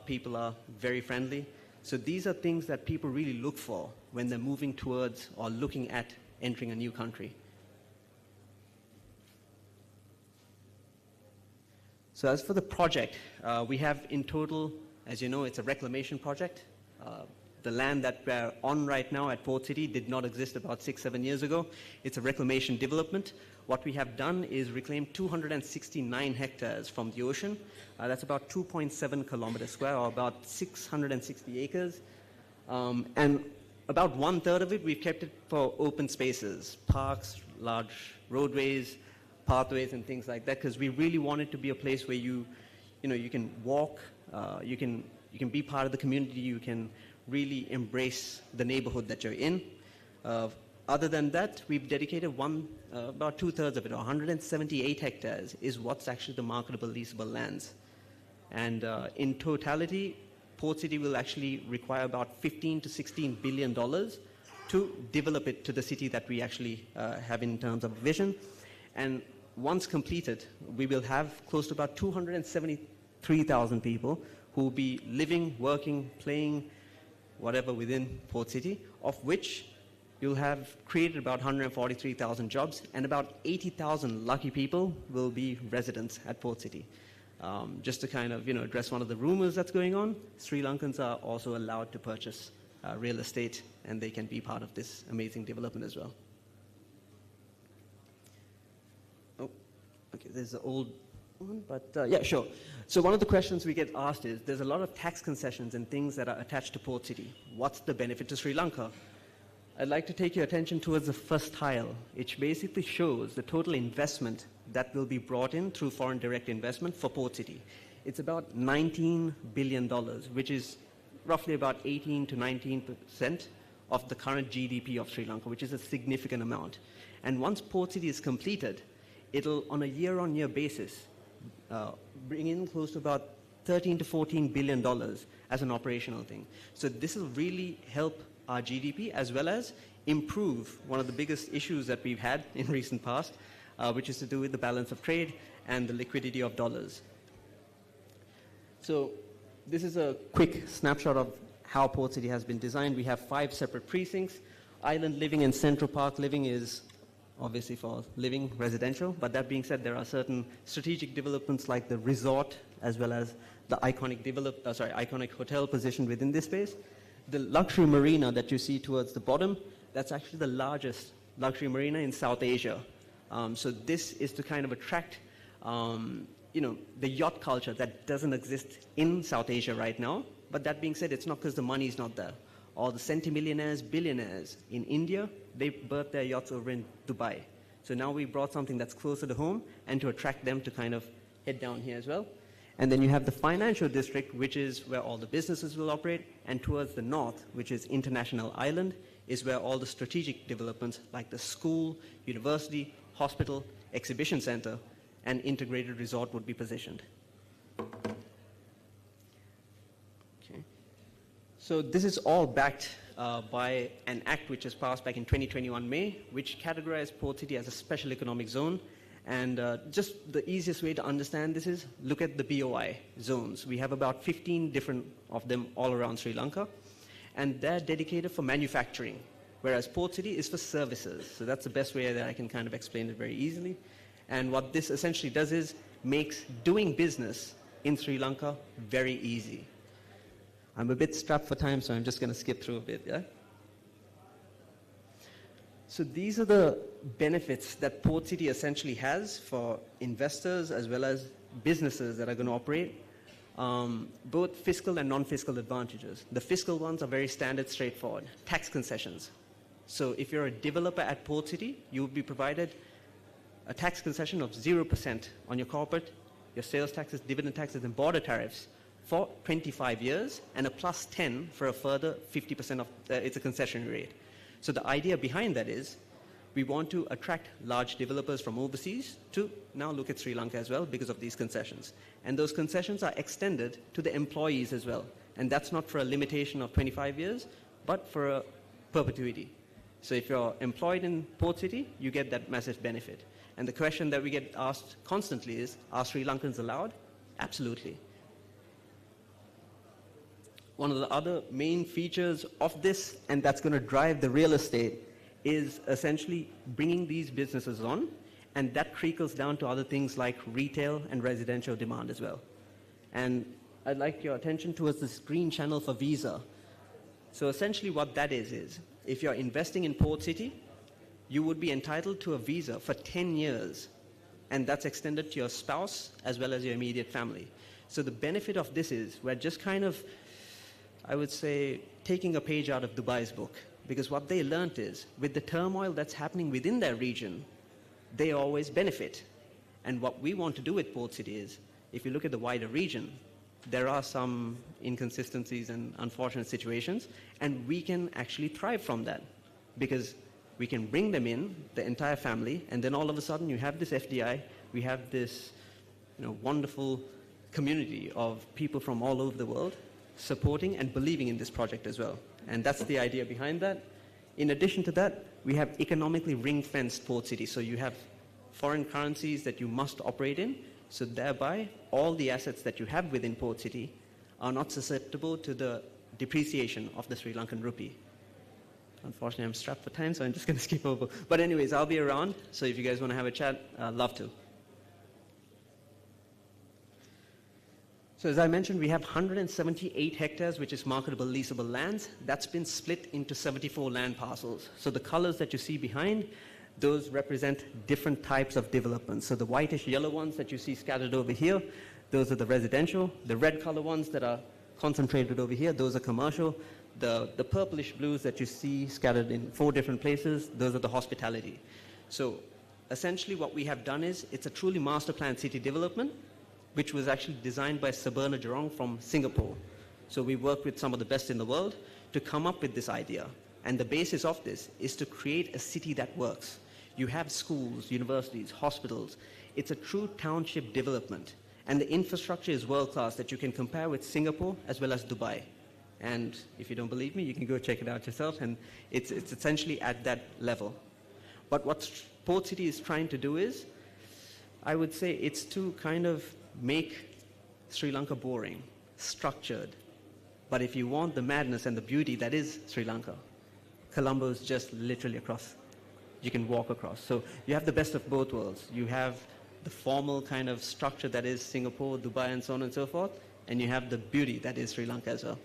people are very friendly. So these are things that people really look for when they're moving towards or looking at entering a new country. So as for the project, we have in total, as you know, it's a reclamation project. The land that we're on right now at Port City did not exist about 6-7 years ago. It's a reclamation development. What we have done is reclaim 269 hectares from the ocean. That's about 2.7 kilometers square, or about 660 acres. And about 1/3 of it, we've kept it for open spaces, parks, large roadways, pathways, and things like that, because we really want it to be a place where you can walk, you can be part of the community, you can really embrace the neighborhood that you're in. Other than that, we've dedicated about 2/3 of it, or 178 hectares, is what's actually the marketable leasable lands. And in totality, Port City will actually require about $15 to $16 billion to develop it to the city that we actually have in terms of vision. And once completed, we will have close to about 273,000 people who will be living, working, playing, whatever within Port City, of which you'll have created about 143,000 jobs, and about 80,000 lucky people will be residents at Port City. Just to kind of address one of the rumors that's going on, Sri Lankans are also allowed to purchase real estate, and they can be part of this amazing development as well. Oh, okay, there's the old one, but yeah, sure. So one of the questions we get asked is, there's a lot of tax concessions and things that are attached to Port City. What's the benefit to Sri Lanka? I'd like to take your attention towards the first tile, which basically shows the total investment that will be brought in through foreign direct investment for Port City. It's about $19 billion, which is roughly about 18 to 19% of the current GDP of Sri Lanka, which is a significant amount. And once Port City is completed, it'll, on a year-on-year basis, bring in close to about $13 to $14 billion as an operational thing. So this will really help our GDP, as well as improve one of the biggest issues that we've had in recent past, which is to do with the balance of trade and the liquidity of dollars. So this is a quick snapshot of how Port City has been designed. We have 5 separate precincts. Island living and Central Park living is obviously for living residential, but that being said, there are certain strategic developments like the resort, as well as the iconic hotel positioned within this space. The luxury marina that you see towards the bottom, that's actually the largest luxury marina in South Asia. So this is to kind of attract, the yacht culture that doesn't exist in South Asia right now. But that being said, it's not because the money is not there. All the centimillionaires, billionaires in India, they berth their yachts over in Dubai. So now we brought something that's closer to home and to attract them to kind of head down here as well. And then you have the financial district, which is where all the businesses will operate. And towards the north, which is International Island, is where all the strategic developments like the school, university, hospital, exhibition center, and integrated resort would be positioned. Okay. So this is all backed by an act which was passed back in 2021 May, which categorized Port City as a special economic zone. And just the easiest way to understand this is look at the BOI zones. We have about 15 different of them all around Sri Lanka, and they're dedicated for manufacturing, whereas Port City is for services. So that's the best way that I can kind of explain it very easily. And what this essentially does is makes doing business in Sri Lanka very easy. I'm a bit strapped for time, so I'm just going to skip through a bit, yeah? So these are the benefits that Port City essentially has for investors as well as businesses that are going to operate, both fiscal and non-fiscal advantages. The fiscal ones are very standard, straightforward. Tax concessions. So if you're a developer at Port City, you will be provided a tax concession of 0% on your corporate, your sales taxes, dividend taxes, and border tariffs for 25 years, and a plus 10 for a further 50% of, it's a concession rate. So the idea behind that is we want to attract large developers from overseas to now look at Sri Lanka as well because of these concessions. And those concessions are extended to the employees as well. And that's not for a limitation of 25 years, but for a perpetuity. So if you're employed in Port City, you get that massive benefit. And the question that we get asked constantly is, are Sri Lankans allowed? Absolutely. One of the other main features of this, and that's going to drive the real estate, is essentially bringing these businesses on, and that trickles down to other things like retail and residential demand as well. And I'd like your attention towards this green channel for Visa. So essentially what that is if you're investing in Port City, you would be entitled to a visa for 10 years, and that's extended to your spouse as well as your immediate family. So the benefit of this is we're just kind of, I would say, taking a page out of Dubai's book, because what they learned is with the turmoil that's happening within their region, they always benefit. And what we want to do with Port City is, if you look at the wider region, there are some inconsistencies and unfortunate situations, and we can actually thrive from that because we can bring them in, the entire family, and then all of a sudden you have this FDI, we have this wonderful community of people from all over the world supporting and believing in this project as well. And that's the idea behind that. In addition to that, we have economically ring-fenced Port City. So you have foreign currencies that you must operate in. So thereby, all the assets that you have within Port City are not susceptible to the depreciation of the Sri Lankan rupee. Unfortunately, I'm strapped for time, so I'm just going to skip over. But anyways, I'll be around. So if you guys want to have a chat, I'd love to. So as I mentioned, we have 178 hectares, which is marketable leasable lands. That's been split into 74 land parcels. So the colors that you see behind, those represent different types of developments. So the whitish yellow ones that you see scattered over here, those are the residential. The red color ones that are concentrated over here, those are commercial. The purplish blues that you see scattered in 4 different places, those are the hospitality. So essentially what we have done is, it's a truly master planned city development, which was actually designed by Saberna Jurong from Singapore. So we worked with some of the best in the world to come up with this idea. And the basis of this is to create a city that works. You have schools, universities, hospitals. It's a true township development. And the infrastructure is world-class that you can compare with Singapore as well as Dubai. And if you don't believe me, you can go check it out yourself. And it's essentially at that level. But what Port City is trying to do is, I would say it's to kind of make Sri Lanka boring, structured. But if you want the madness and the beauty that is Sri Lanka, Colombo is just literally across. You can walk across. So you have the best of both worlds. You have the formal kind of structure that is Singapore, Dubai, and so on and so forth, and you have the beauty that is Sri Lanka as well.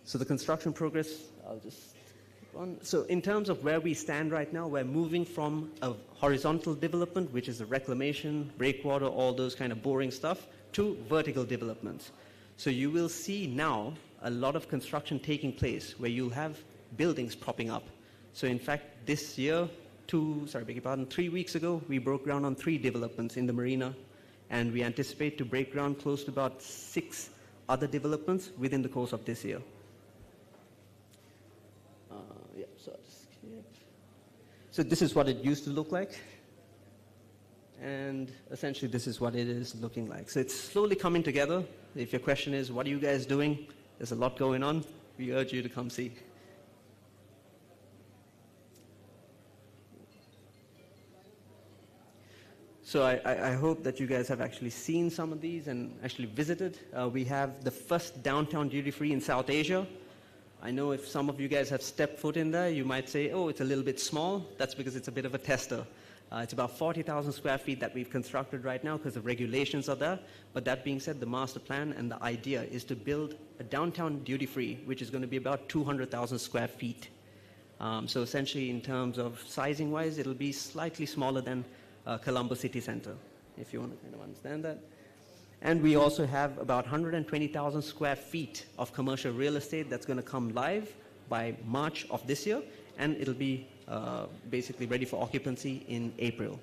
So the construction progress, I'll just keep on. So in terms of where we stand right now, we're moving from a horizontal development, which is a reclamation, breakwater, all those kind of boring stuff, to vertical developments. So you will see now a lot of construction taking place where you'll have buildings propping up. So in fact, this year, 3 weeks ago, we broke ground on 3 developments in the marina, and we anticipate to break ground close to about 6 other developments within the course of this year. So this is what it used to look like, and essentially this is what it is looking like. So it's slowly coming together. If your question is, what are you guys doing? There's a lot going on. We urge you to come see. So I hope that you guys have actually seen some of these and actually visited. We have the first downtown duty-free in South Asia. I know if some of you guys have stepped foot in there, you might say, oh, it's a little bit small. That's because it's a bit of a tester. It's about 40,000 square feet that we've constructed right now because the regulations are there. But that being said, the master plan and the idea is to build a downtown duty-free, which is going to be about 200,000 square feet. So essentially, in terms of sizing-wise, it'll be slightly smaller than Colombo City Center, if you want to kind of understand that. And we also have about 120,000 square feet of commercial real estate that's going to come live by March of this year, and it'll be basically ready for occupancy in April.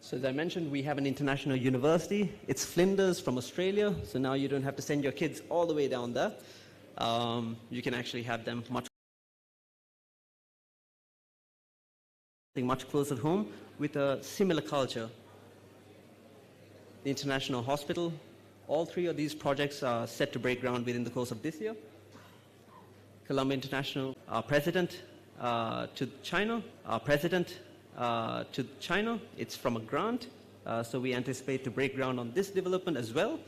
So as I mentioned, we have an international university. It's Flinders from Australia, so now you don't have to send your kids all the way down there. You can actually have them much closer at home with a similar culture. The International Hospital, all 3 of these projects are set to break ground within the course of this year. Colombo International, our president to China, it's from a grant, so we anticipate to break ground on this development as well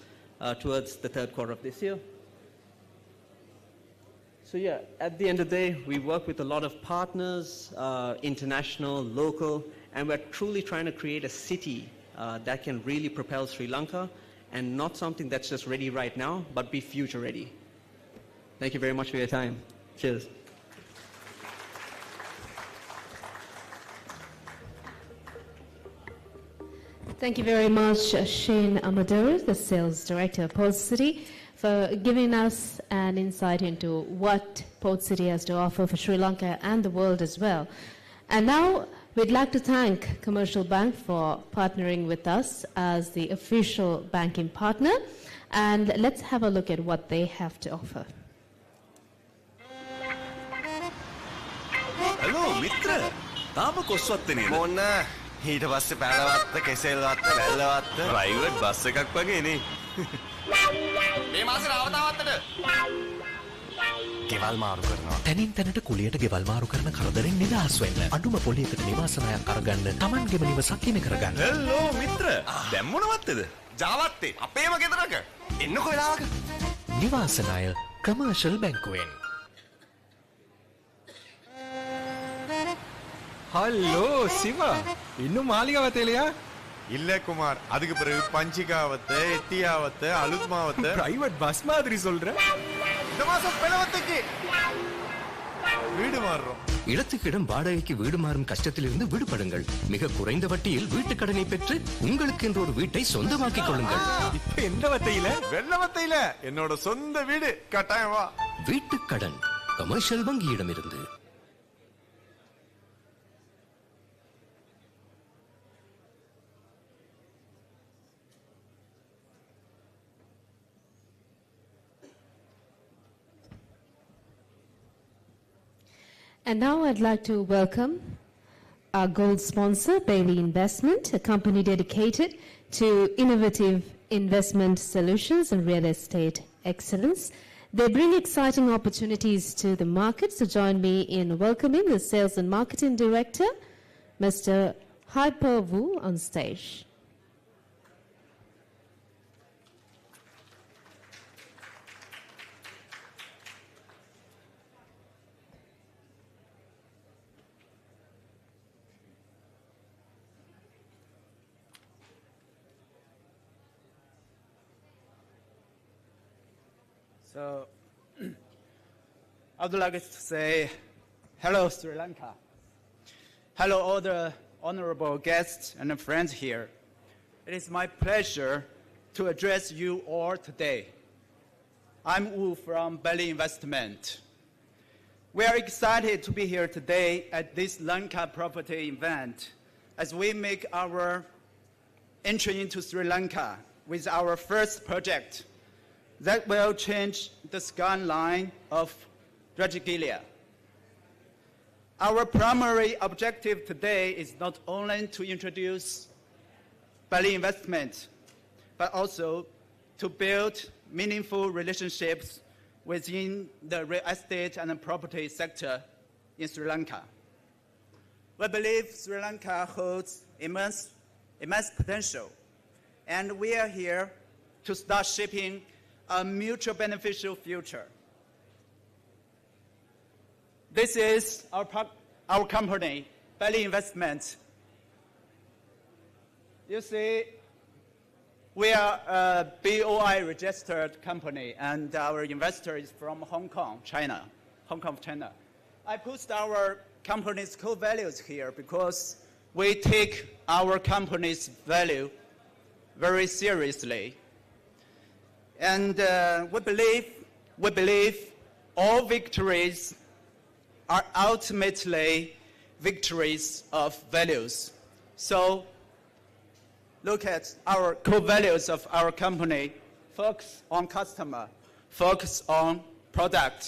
towards the 3rd quarter of this year. So yeah, at the end of the day, we work with a lot of partners, international, local, and we're truly trying to create a city that can really propel Sri Lanka, and not something that's just ready right now, but be future ready. Thank you very much for your time. Cheers. Thank you very much, Shane Amador, the Sales Director of Port City, for giving us an insight into what Port City has to offer for Sri Lanka and the world as well. And now we'd like to thank Commercial Bank for partnering with us as the official banking partner. And let's have a look at what they have to offer. Hello, Mitra. Tama koswatte neda? Monna. ඊට පස්සේ Pelwatte Kesselwatta Wellawatte private bus එකක් වගේ නේ. මේ මාසේ රාවතාවත්තට ගෙවල් මාරු කරනවා. තනින් තනට කුලියට ගෙවල් මාරු කරන කරදරෙන් නිදහස් වෙන්න. අඩුම පොලියකට නිවාස ණයක් අරගන්න. Tamanගේම නිවසක් හිමි කරගන්න. හෙලෝ මිත්‍ර. දැන් මොනවත්තද? ජාවත්තේ. අපේම ගෙදරක. එන්නකො වෙලාවක. නිවාස ණය කමර්ෂල් බැංකුවෙන්. ஹலோ சிவா இன்னும் மாளிகாவத்தையிலையா? இல்ல குமார், அதுக்கு பிறகு பஞ்சிகாவத்தை, எட்டியாவத்தை, அலுத்மாவத்தை. பிரைவேட் பஸ் மாதிரி சொல்ற? இந்த மாசம் பிளவத்துக்கு வீடு மாறுறோம். இடத்துக்கு இடம் வாடகைக்கு வீடு மாறும் கஷ்டத்திலிருந்து விடுபடுங்கள். மிக குறைந்த வட்டியில் வீட்டு கடனை பெற்று உங்களுக்கு என்று ஒரு வீட்டை சொந்தமாக்கிக் கொள்ளுங்கள். இப்ப எந்த வத்தையில? வெள்ளவத்தையில என்னோட சொந்த வீடு. கட்டாயம் வா. வீட்டு கடன் commercial வங்கியிடமிருந்து. And now I'd like to welcome our gold sponsor, Bailey Investment, a company dedicated to innovative investment solutions and real estate excellence. They bring exciting opportunities to the market. So join me in welcoming the Sales and Marketing Director, Mr. Hyper Wu, on stage. So, I would like to say hello, Sri Lanka. Hello, all the honorable guests and friends here. It is my pleasure to address you all today. I'm Wu from Bailey Investment. We are excited to be here today at this Lanka property event as we make our entry into Sri Lanka with our first project that will change the skyline of Rajagalia. Our primary objective today is not only to introduce Bailey Investment, but also to build meaningful relationships within the real estate and property sector in Sri Lanka. We believe Sri Lanka holds immense potential, and we are here to start shaping a mutual beneficial future. This is our company, Bailey Investment. You see, we are a BOI registered company, and our investor is from Hong Kong, China. I put our company's core values here because we take our company's value very seriously. And we believe all victories are ultimately victories of values. So look at our core values of our company: focus on customer, focus on product.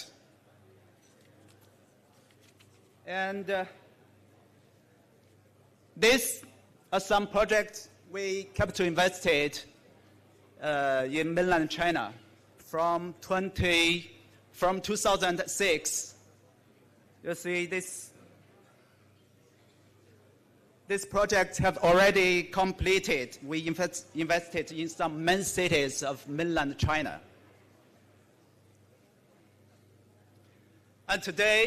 And these are some projects we capital invested in mainland China from 2006. You see, this project have already completed. We invested in some main cities of mainland China. And today,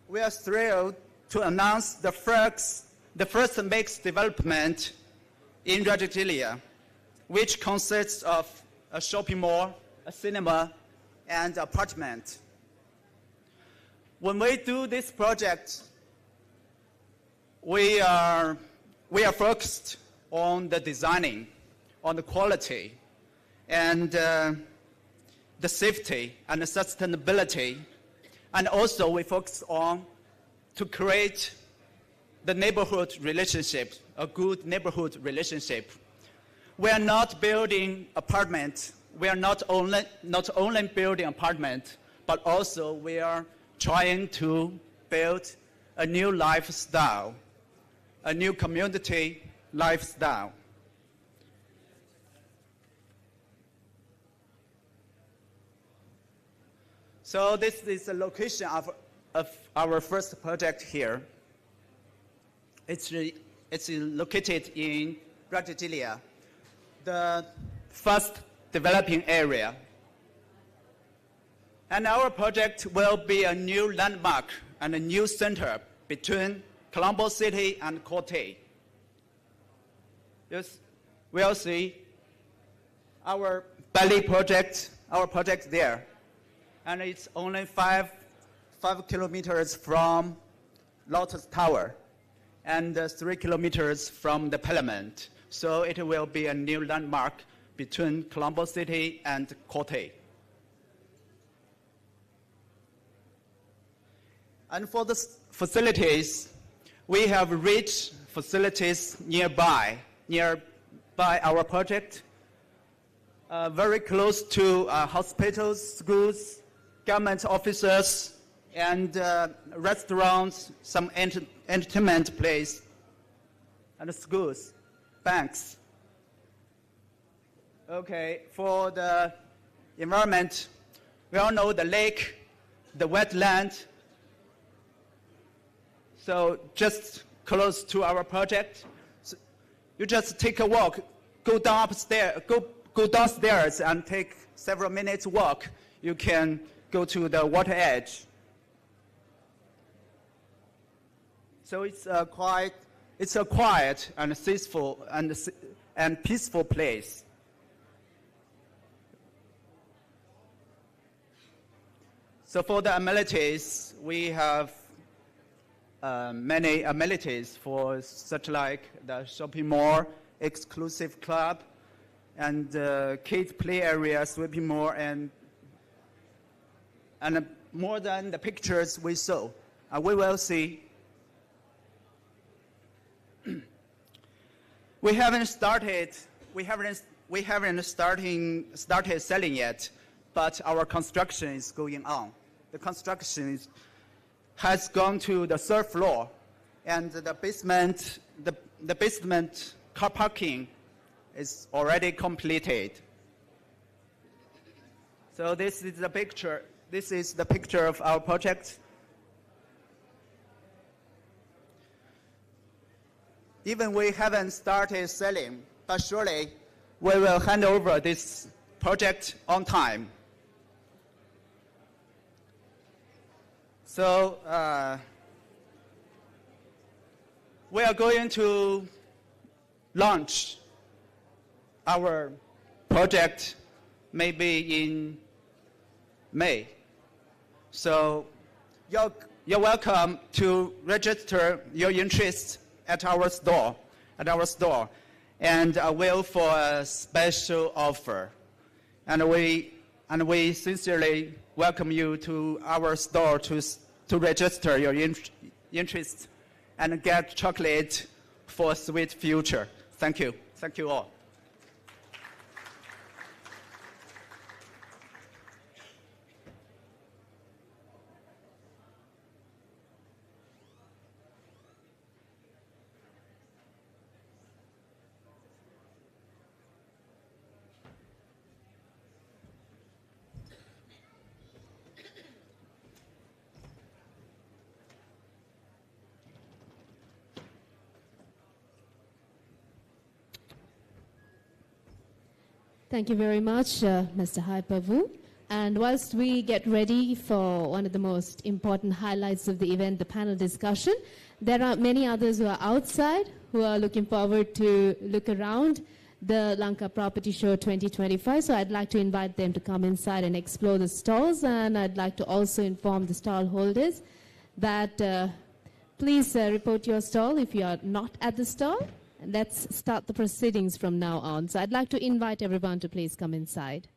we are thrilled to announce the first mixed development in Rajagalia, which consists of a shopping mall, a cinema, and apartment. When we do this project, we are focused on the designing, on the quality, and the safety and the sustainability, and also we focus on to create the neighborhood relationship, a good neighborhood relationship. We are not building apartments. We are not only building apartments, but also we are trying to build a new lifestyle, a new community lifestyle. So this is the location of our first project here. It's located in Rajagalia, the fast developing area. And our project will be a new landmark and a new center between Colombo City and Corte. Yes, we'll see our Bali project, our project there. And it's only 5 kilometers from Lotus Tower and 3 kilometers from the Parliament. So it will be a new landmark between Colombo City and Corte. And for the facilities, we have rich facilities nearby our project, very close to hospitals, schools, government offices, and restaurants, some entertainment place, and schools, banks. Okay, for the environment, we all know the lake, the wetland. So just close to our project, so you just take a walk, go downstairs and take several minutes walk. You can go to the water edge. So it's a quiet and peaceful place. So for the amenities, we have many amenities for such like the shopping mall, exclusive club, and kids play area, swimming mall, and more than the pictures we saw. We will see. We haven't started selling yet, but our construction is going on. The construction has gone to the third floor, and the basement car parking is already completed. So this is the picture. This is the picture of our project. Even we haven't started selling, but surely we will hand over this project on time. So we are going to launch our project maybe in May. So you're welcome to register your interest at our store, and will for a special offer. And we sincerely welcome you to our store to register your interest and get chocolate for a sweet future. Thank you. Thank you all. Thank you very much, Mr. Haipavu. And whilst we get ready for one of the most important highlights of the event, the panel discussion, there are many others who are outside who are looking forward to look around the Lanka Property Show 2025. So I'd like to invite them to come inside and explore the stalls. And I'd like to also inform the stall holders that please report your stall if you are not at the stall. Let's start the proceedings from now on. So I'd like to invite everyone to please come inside.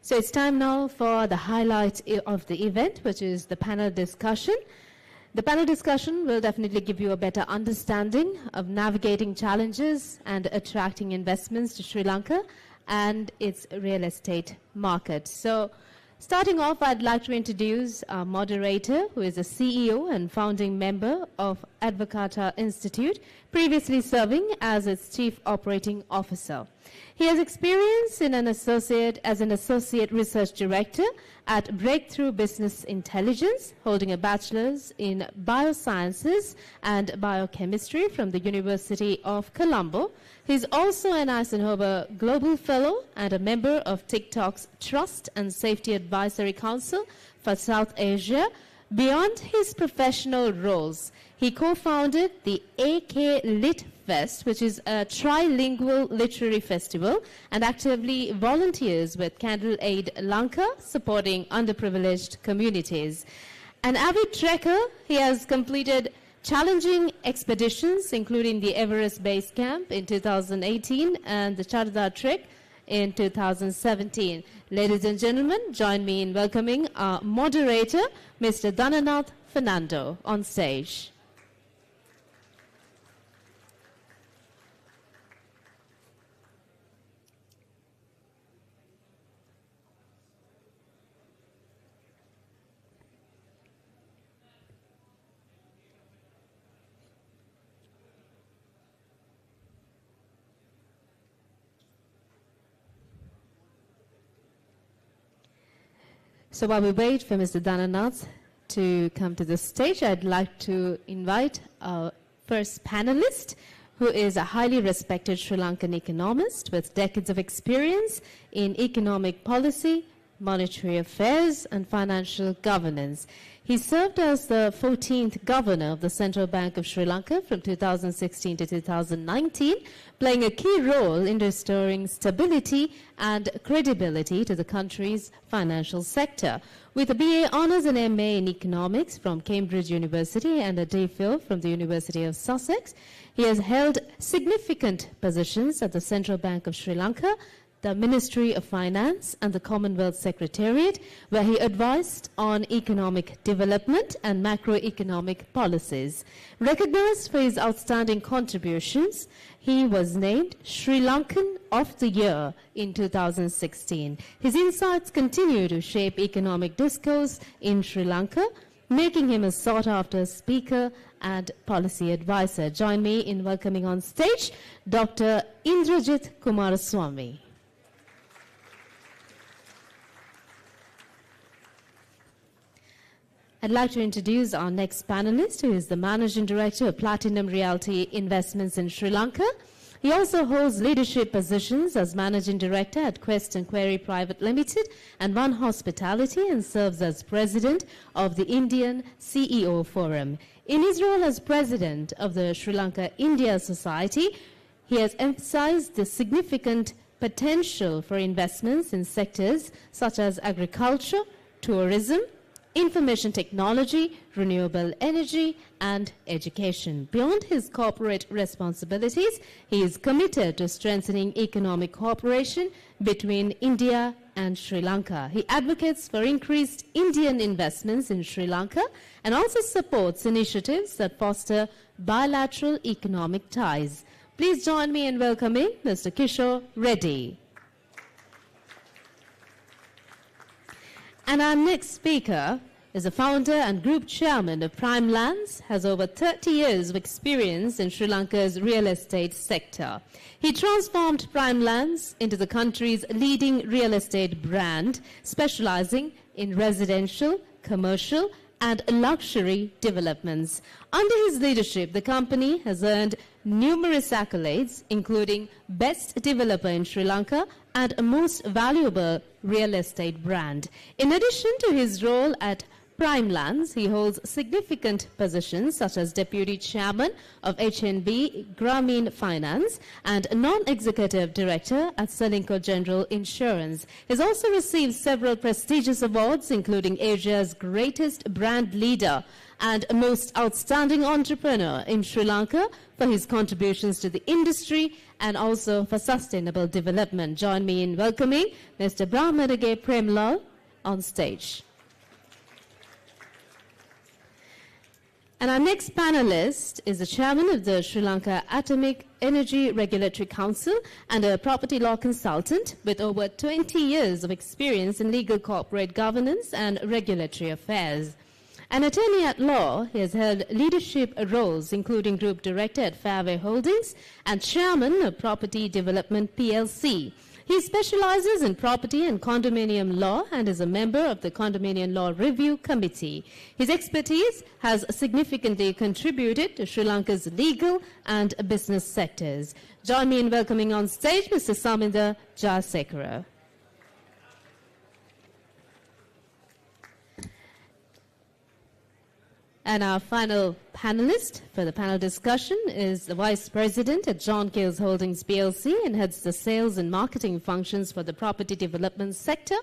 So it's time now for the highlight of the event, which is the panel discussion. The panel discussion will definitely give you a better understanding of navigating challenges and attracting investments to Sri Lanka and its real estate market. So starting off, I'd like to introduce our moderator, who is a CEO and founding member of Advocata Institute, previously serving as its Chief Operating Officer. He has experience as an Associate Research Director at Breakthrough Business Intelligence, holding a bachelor's in Biosciences and Biochemistry from the University of Colombo. He's also an Eisenhower Global Fellow and a member of TikTok's Trust and Safety Advisory Council for South Asia. Beyond his professional roles, he co-founded the AK Lit Fest, which is a trilingual literary festival, and actively volunteers with Candle Aid Lanka, supporting underprivileged communities. An avid trekker, he has completed challenging expeditions, including the Everest Base Camp in 2018 and the Chardar Trek in 2017. Ladies and gentlemen, join me in welcoming our moderator, Mr. Dhananath Fernando, on stage. So while we wait for Mr. Dhananath to come to the stage, I'd like to invite our first panelist, who is a highly respected Sri Lankan economist with decades of experience in economic policy, monetary affairs, and financial governance. He served as the 14th governor of the Central Bank of Sri Lanka from 2016 to 2019, playing a key role in restoring stability and credibility to the country's financial sector. With a BA Honours and MA in Economics from Cambridge University and a DPhil from the University of Sussex, he has held significant positions at the Central Bank of Sri Lanka, the Ministry of Finance and the Commonwealth Secretariat, where he advised on economic development and macroeconomic policies. Recognized for his outstanding contributions, he was named Sri Lankan of the Year in 2016. His insights continue to shape economic discourse in Sri Lanka, making him a sought-after speaker and policy advisor. Join me in welcoming on stage Dr. Indrajit Kumaraswamy. I'd like to introduce our next panelist, who is the Managing Director of Platinum Realty Investments in Sri Lanka. He also holds leadership positions as Managing Director at Quest and Query Private Limited and One Hospitality, and serves as President of the Indian CEO Forum. In his role as President of the Sri Lanka India Society, he has emphasized the significant potential for investments in sectors such as agriculture, tourism, information technology, renewable energy, and education. Beyond his corporate responsibilities, he is committed to strengthening economic cooperation between India and Sri Lanka. He advocates for increased Indian investments in Sri Lanka and also supports initiatives that foster bilateral economic ties. Please join me in welcoming Mr. Kishore Reddy. And our next speaker is a founder and group chairman of Prime Lands, has over 30 years of experience in Sri Lanka's real estate sector. He transformed Prime Lands into the country's leading real estate brand, specializing in residential, commercial, and luxury developments. Under his leadership, the company has earned numerous accolades, including Best Developer in Sri Lanka and Most Valuable Real Estate Brand. In addition to his role at Prime Lands, he holds significant positions such as Deputy Chairman of HNB Grameen Finance and Non-Executive Director at Selingco General Insurance. He has also received several prestigious awards, including Asia's Greatest Brand Leader and Most Outstanding Entrepreneur in Sri Lanka for his contributions to the industry and also for sustainable development. Join me in welcoming Mr. Brahmanage Premlal on stage. And our next panelist is the chairman of the Sri Lanka Atomic Energy Regulatory Council and a property law consultant with over 20 years of experience in legal corporate governance and regulatory affairs. An attorney at law, he has held leadership roles including group director at Fairway Holdings and chairman of Property Development PLC. He specializes in property and condominium law and is a member of the Condominium Law Review Committee. His expertise has significantly contributed to Sri Lanka's legal and business sectors. Join me in welcoming on stage Mr. Saminda Jayasekara. And our final panelist for the panel discussion is the Vice President at John Keells Holdings PLC and heads the sales and marketing functions for the property development sector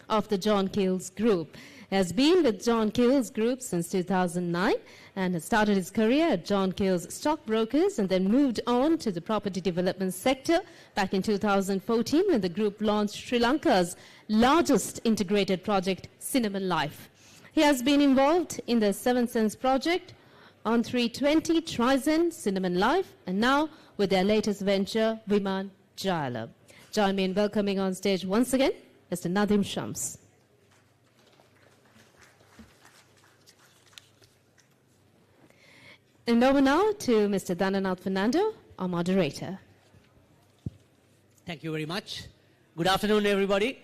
of the John Keells Group. He has been with John Keells Group since 2009 and has started his career at John Keells Stockbrokers and then moved on to the property development sector back in 2014 when the group launched Sri Lanka's largest integrated project, Cinnamon Life. He has been involved in the Seven Sense project, on 320, Trizen, Cinnamon Life, and now with their latest venture, Viman Jala. Join me in welcoming on stage once again, Mr. Nadim Shams. And over now to Mr. Dhananath Fernando, our moderator. Thank you very much. Good afternoon, everybody.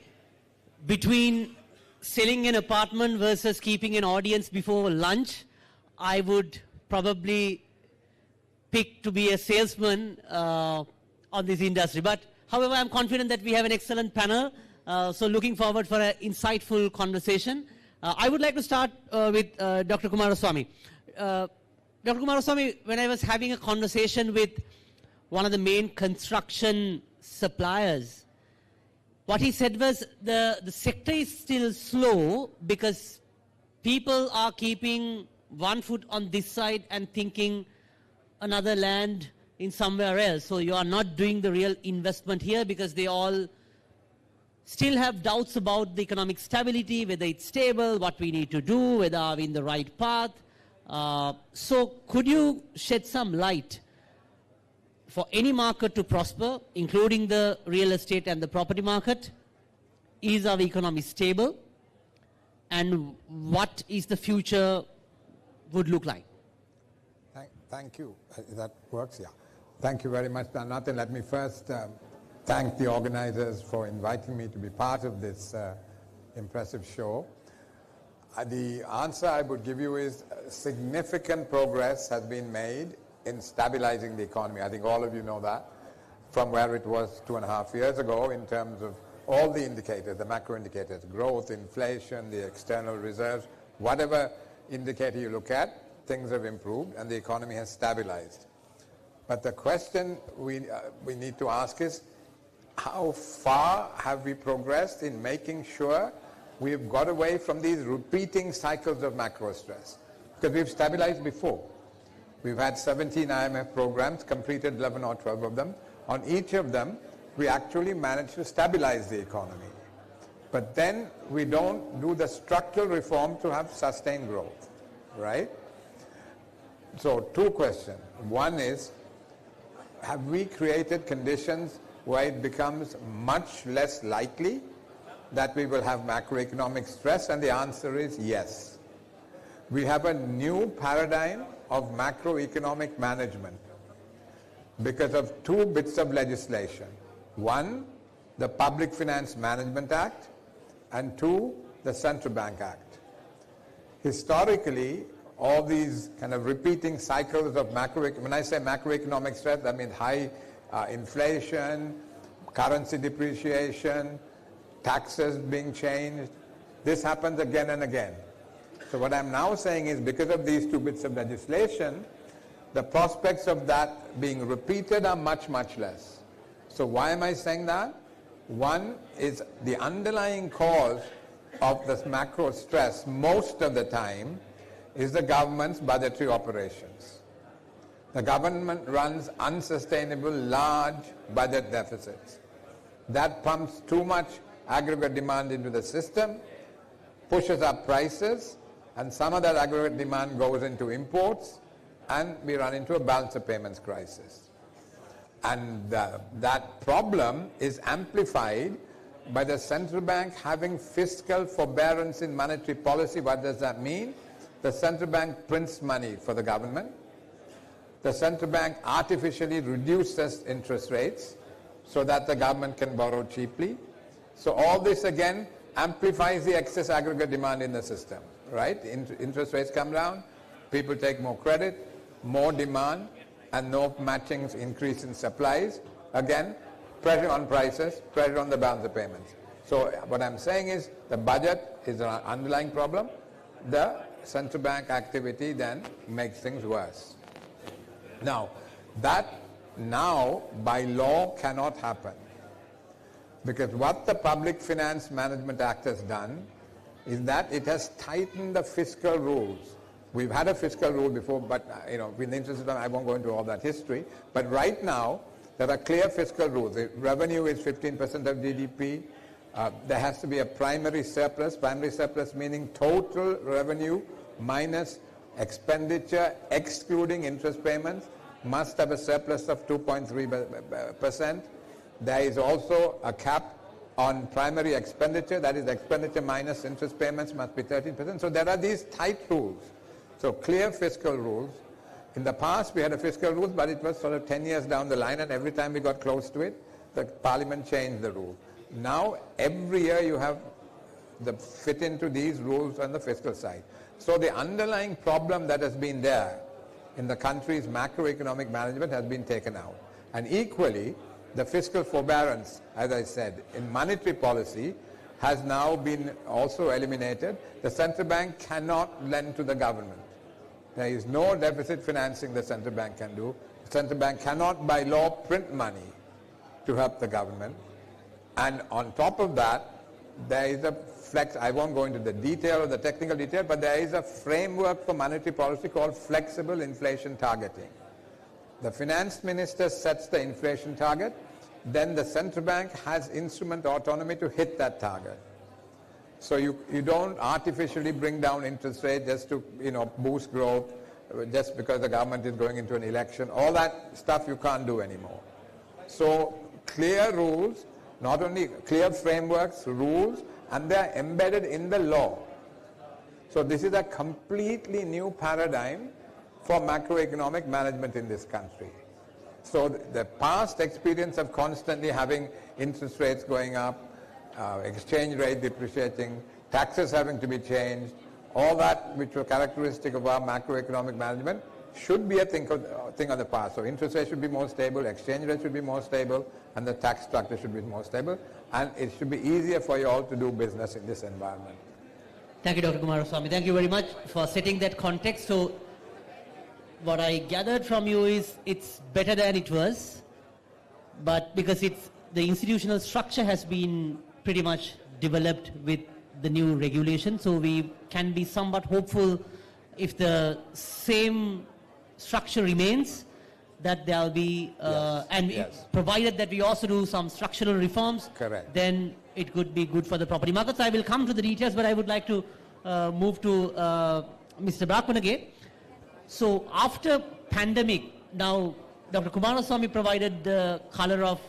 Between selling an apartment versus keeping an audience before lunch, I would probably pick to be a salesman on this industry. But however, I'm confident that we have an excellent panel, so looking forward for an insightful conversation. I would like to start with Dr. Kumaraswamy. Dr. Kumaraswamy, when I was having a conversation with one of the main construction suppliers, what he said was the sector is still slow because people are keeping one foot on this side and thinking another land in somewhere else. So you are not doing the real investment here because they all still have doubts about the economic stability, whether it's stable, what we need to do, whether are we in the right path. So could you shed some light for any market to prosper, including the real estate and the property market? Is our economy stable? And what is the future would look like? Thank you. That works, yeah. Thank you very much, Nathan. Let me first thank the organizers for inviting me to be part of this impressive show. The answer I would give you is significant progress has been made in stabilizing the economy. I think all of you know that, from where it was 2.5 years ago in terms of all the indicators, the macro indicators, growth, inflation, the external reserves, whatever indicator you look at, things have improved and the economy has stabilized. But the question we need to ask is, how far have we progressed in making sure we've got away from these repeating cycles of macro stress? Because we've stabilized before. We've had 17 IMF programs, completed 11 or 12 of them. On each of them, we actually managed to stabilize the economy. But then we don't do the structural reform to have sustained growth, right? So two questions. One is, have we created conditions where it becomes much less likely that we will have macroeconomic stress? And the answer is yes. We have a new paradigm of macroeconomic management because of two bits of legislation. One, the Public Finance Management Act, and two, the Central Bank Act. Historically, all these kind of repeating cycles of when I say macroeconomic stress, I mean high inflation, currency depreciation, taxes being changed. This happens again and again. So what I'm now saying is because of these two bits of legislation, the prospects of that being repeated are much, much less. So why am I saying that? One is the underlying cause of this macro stress most of the time is the government's budgetary operations. The government runs unsustainable large budget deficits. That pumps too much aggregate demand into the system, pushes up prices, and some of that aggregate demand goes into imports, and we run into a balance of payments crisis. And that problem is amplified by the central bank having fiscal forbearance in monetary policy. What does that mean? The central bank prints money for the government. The central bank artificially reduces interest rates so that the government can borrow cheaply. So all this again amplifies the excess aggregate demand in the system, right? Interest rates come down, people take more credit, more demand, and no matching increase in supplies. Again, pressure on prices, pressure on the balance of payments. So what I'm saying is the budget is an underlying problem. The central bank activity then makes things worse. Now, that now by law cannot happen. Because what the Public Finance Management Act has done is that it has tightened the fiscal rules. We've had a fiscal rule before, but in the interest of time, I won't go into all that history. But right now, there are clear fiscal rules. The revenue is 15% of GDP. There has to be a primary surplus meaning total revenue minus expenditure excluding interest payments must have a surplus of 2.3%. There is also a cap on primary expenditure, that is expenditure minus interest payments must be 13%. So there are these tight rules. So clear fiscal rules. In the past we had a fiscal rules, but it was sort of 10 years down the line, and every time we got close to it, the parliament changed the rule. Now every year you have the fit into these rules on the fiscal side. So the underlying problem that has been there in the country's macroeconomic management has been taken out. And equally, the fiscal forbearance, as I said, in monetary policy has now been also eliminated. The central bank cannot lend to the government. There is no deficit financing the central bank can do. The central bank cannot by law print money to help the government. And on top of that, there is a flex, I won't go into the detail or the technical detail, but there is a framework for monetary policy called flexible inflation targeting. The finance minister sets the inflation target, then the central bank has instrument autonomy to hit that target. So you don't artificially bring down interest rates just to boost growth, just because the government is going into an election. All that stuff you can't do anymore. So clear rules, not only clear frameworks, rules, and they are embedded in the law. So this is a completely new paradigm for macroeconomic management in this country. So the past experience of constantly having interest rates going up, exchange rate depreciating, taxes having to be changed, all that which were characteristic of our macroeconomic management should be a thing of the past. So interest rates should be more stable, exchange rates should be more stable, and the tax structure should be more stable, and it should be easier for you all to do business in this environment. Thank you, Dr. Kumaraswamy. Thank you very much for setting that context. So what I gathered from you is it's better than it was, but because the institutional structure has been pretty much developed with the new regulation, so we can be somewhat hopeful if the same structure remains, that there will be, provided that we also do some structural reforms, correct, then it could be good for the property markets. I will come to the details, but I would like to move to Mr. Brackman again. So after pandemic, now Dr. Kumaraswamy provided the color of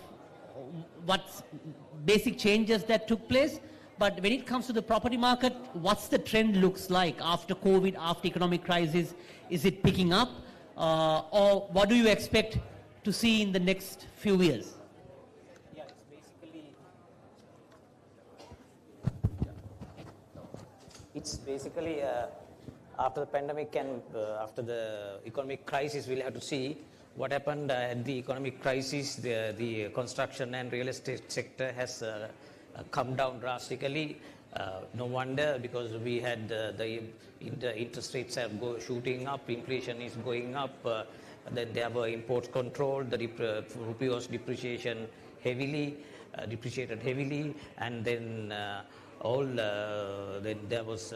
what basic changes that took place, but when it comes to the property market, what's the trend looks like after COVID, after economic crisis? Is it picking up? Or what do you expect to see in the next few years? Yeah, it's basically after the pandemic and after the economic crisis, we'll have to see what happened at the economic crisis. The construction and real estate sector has come down drastically. No wonder, because we had the interest rates are shooting up, inflation is going up, then there were import control, the rupee was depreciated heavily, and then then there was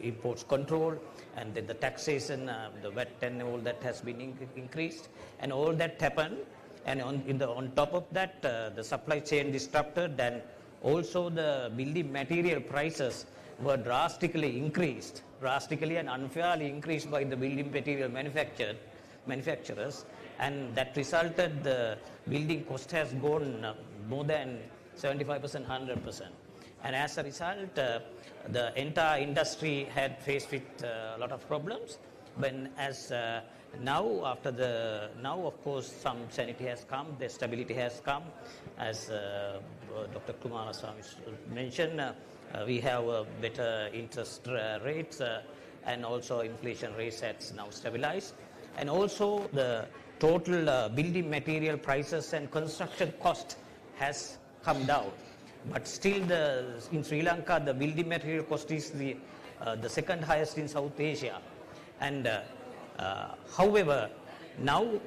imports control, and then the taxation, the VAT and all that has been increased, and all that happened, and on top of that, the supply chain disrupted, and also the building material prices were drastically and unfairly increased by the building material manufacturers, and that resulted the building cost has gone more than 75%, 100%. And as a result, the entire industry had faced with a lot of problems. Now, of course, some sanity has come, the stability has come. As Dr. Kumaraswamy mentioned, we have better interest rates, and also inflation rates has now stabilized. And also the total building material prices and construction cost has come down. But still, in Sri Lanka, the building material cost is the second highest in South Asia. And however, now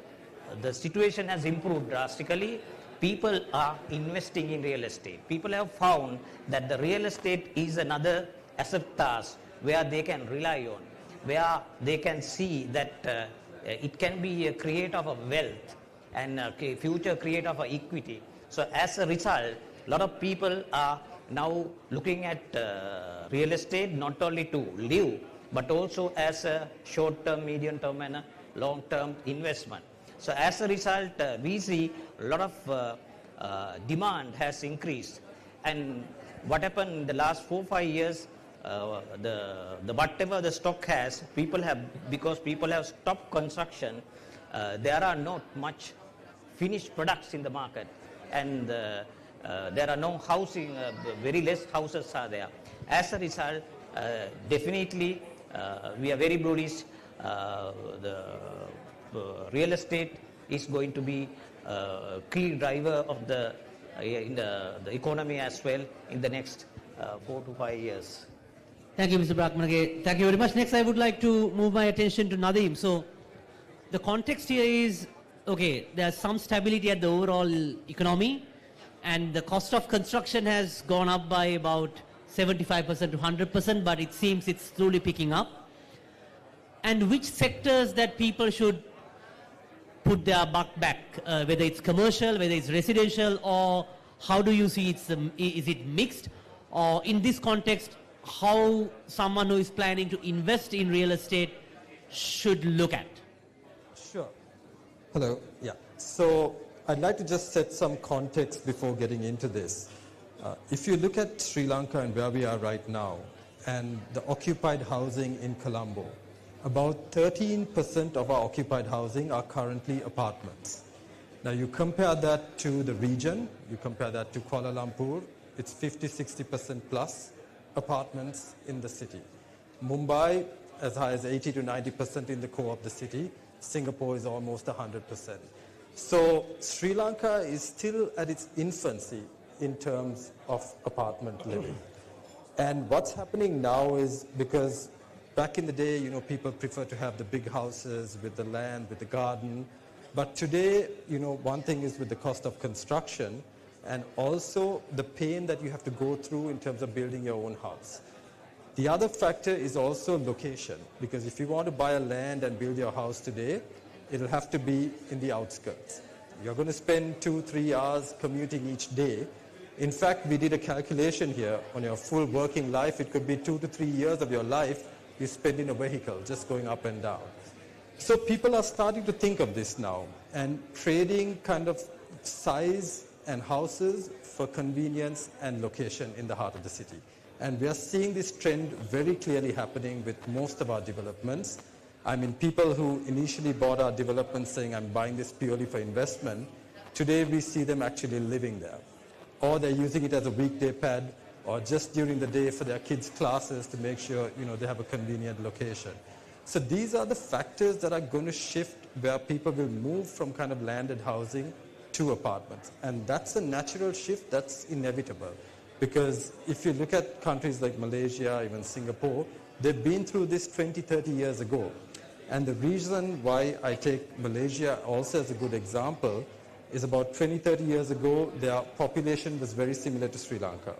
the situation has improved drastically. People are investing in real estate. People have found that the real estate is another asset class where they can rely on, where they can see that it can be a creator of wealth and a future creator of equity. So as a result, a lot of people are now looking at real estate not only to live, but also as a short-term, medium-term, and a long-term investment. So as a result, we see a lot of demand has increased. And what happened in the last 4-5 years, the whatever the stock has, because people have stopped construction, there are not much finished products in the market, and there are no housing, very less houses are there. As a result, definitely we are very bullish. The real estate is going to be a key driver of the economy as well in the next 4 to 5 years. Thank you, Mr. Brakmanage. Thank you very much. Next, I would like to move my attention to Nadeem. So, the context here is, okay, there's some stability at the overall economy, and the cost of construction has gone up by about 75% to 100%, but it seems it's slowly picking up. And which sectors that people should put their buck back, whether it's commercial, whether it's residential, or how do you see is it mixed? Or in this context, how someone who is planning to invest in real estate should look at? Sure. Hello. Yeah. So I'd like to just set some context before getting into this. If you look at Sri Lanka and where we are right now, and the occupied housing in Colombo, about 13% of our occupied housing are currently apartments. Now you compare that to the region, you compare that to Kuala Lumpur, it's 50-60% plus apartments in the city. Mumbai, as high as 80 to 90% in the core of the city. Singapore is almost 100%. So Sri Lanka is still at its infancy in terms of apartment living. And what's happening now is, because back in the day, people prefer to have the big houses with the land, with the garden. But today, one thing is with the cost of construction, and also the pain that you have to go through in terms of building your own house. The other factor is also location, because if you want to buy a land and build your house today, it'll have to be in the outskirts. You're going to spend 2-3 hours commuting each day. In fact, we did a calculation here on your full working life. It could be 2 to 3 years of your life you spend in a vehicle just going up and down. So people are starting to think of this now and trading kind of size and houses for convenience and location in the heart of the city. And we are seeing this trend very clearly happening with most of our developments. I mean, people who initially bought our developments saying, I'm buying this purely for investment, today we see them actually living there. Or they're using it as a weekday pad, or just during the day for their kids' classes to make sure they have a convenient location. So these are the factors that are going to shift where people will move from kind of landed housing to apartments. And that's a natural shift that's inevitable. Because if you look at countries like Malaysia, even Singapore, they've been through this 20, 30 years ago. And the reason why I take Malaysia also as a good example is about 20, 30 years ago, their population was very similar to Sri Lanka.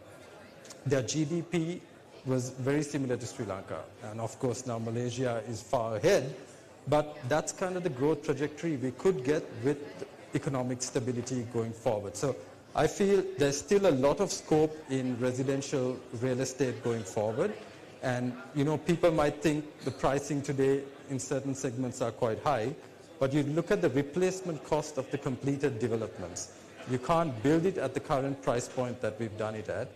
Their GDP was very similar to Sri Lanka. And of course, now Malaysia is far ahead. But that's kind of the growth trajectory we could get with economic stability going forward. So I feel there's still a lot of scope in residential real estate going forward. And, you know, people might think the pricing today in certain segments are quite high, but you look at the replacement cost of the completed developments. You can't build it at the current price point that we've done it at.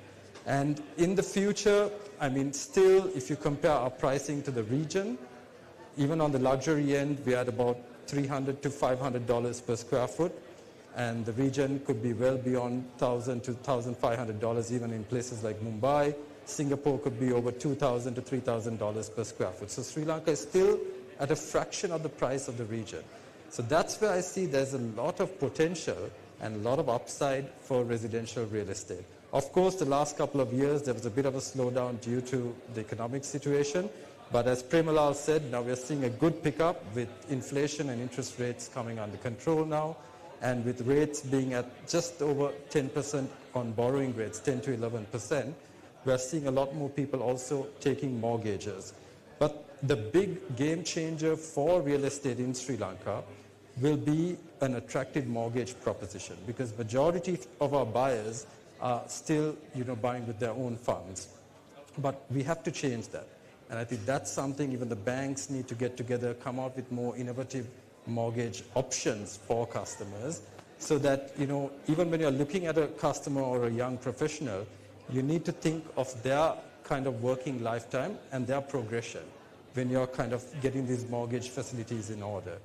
And in the future, I mean, still, if you compare our pricing to the region, even on the luxury end, we're at about $300 to $500 per square foot. And the region could be well beyond $1,000 to $1,500 even in places like Mumbai. Singapore could be over $2,000 to $3,000 per square foot. So Sri Lanka is still at a fraction of the price of the region. So that's where I see there's a lot of potential and a lot of upside for residential real estate. Of course, the last couple of years, there was a bit of a slowdown due to the economic situation. But as Premalal said, now we're seeing a good pickup with inflation and interest rates coming under control now. And with rates being at just over 10% on borrowing rates, 10 to 11%, we're seeing a lot more people also taking mortgages. But the big game changer for real estate in Sri Lanka will be an attractive mortgage proposition, because majority of our buyers are still, you know, buying with their own funds. But we have to change that. And I think that's something even the banks need to get together, come out with more innovative mortgage options for customers, so that, you know, even when you're looking at a customer or a young professional, you need to think of their kind of working lifetime and their progression when you're kind of getting these mortgage facilities in order.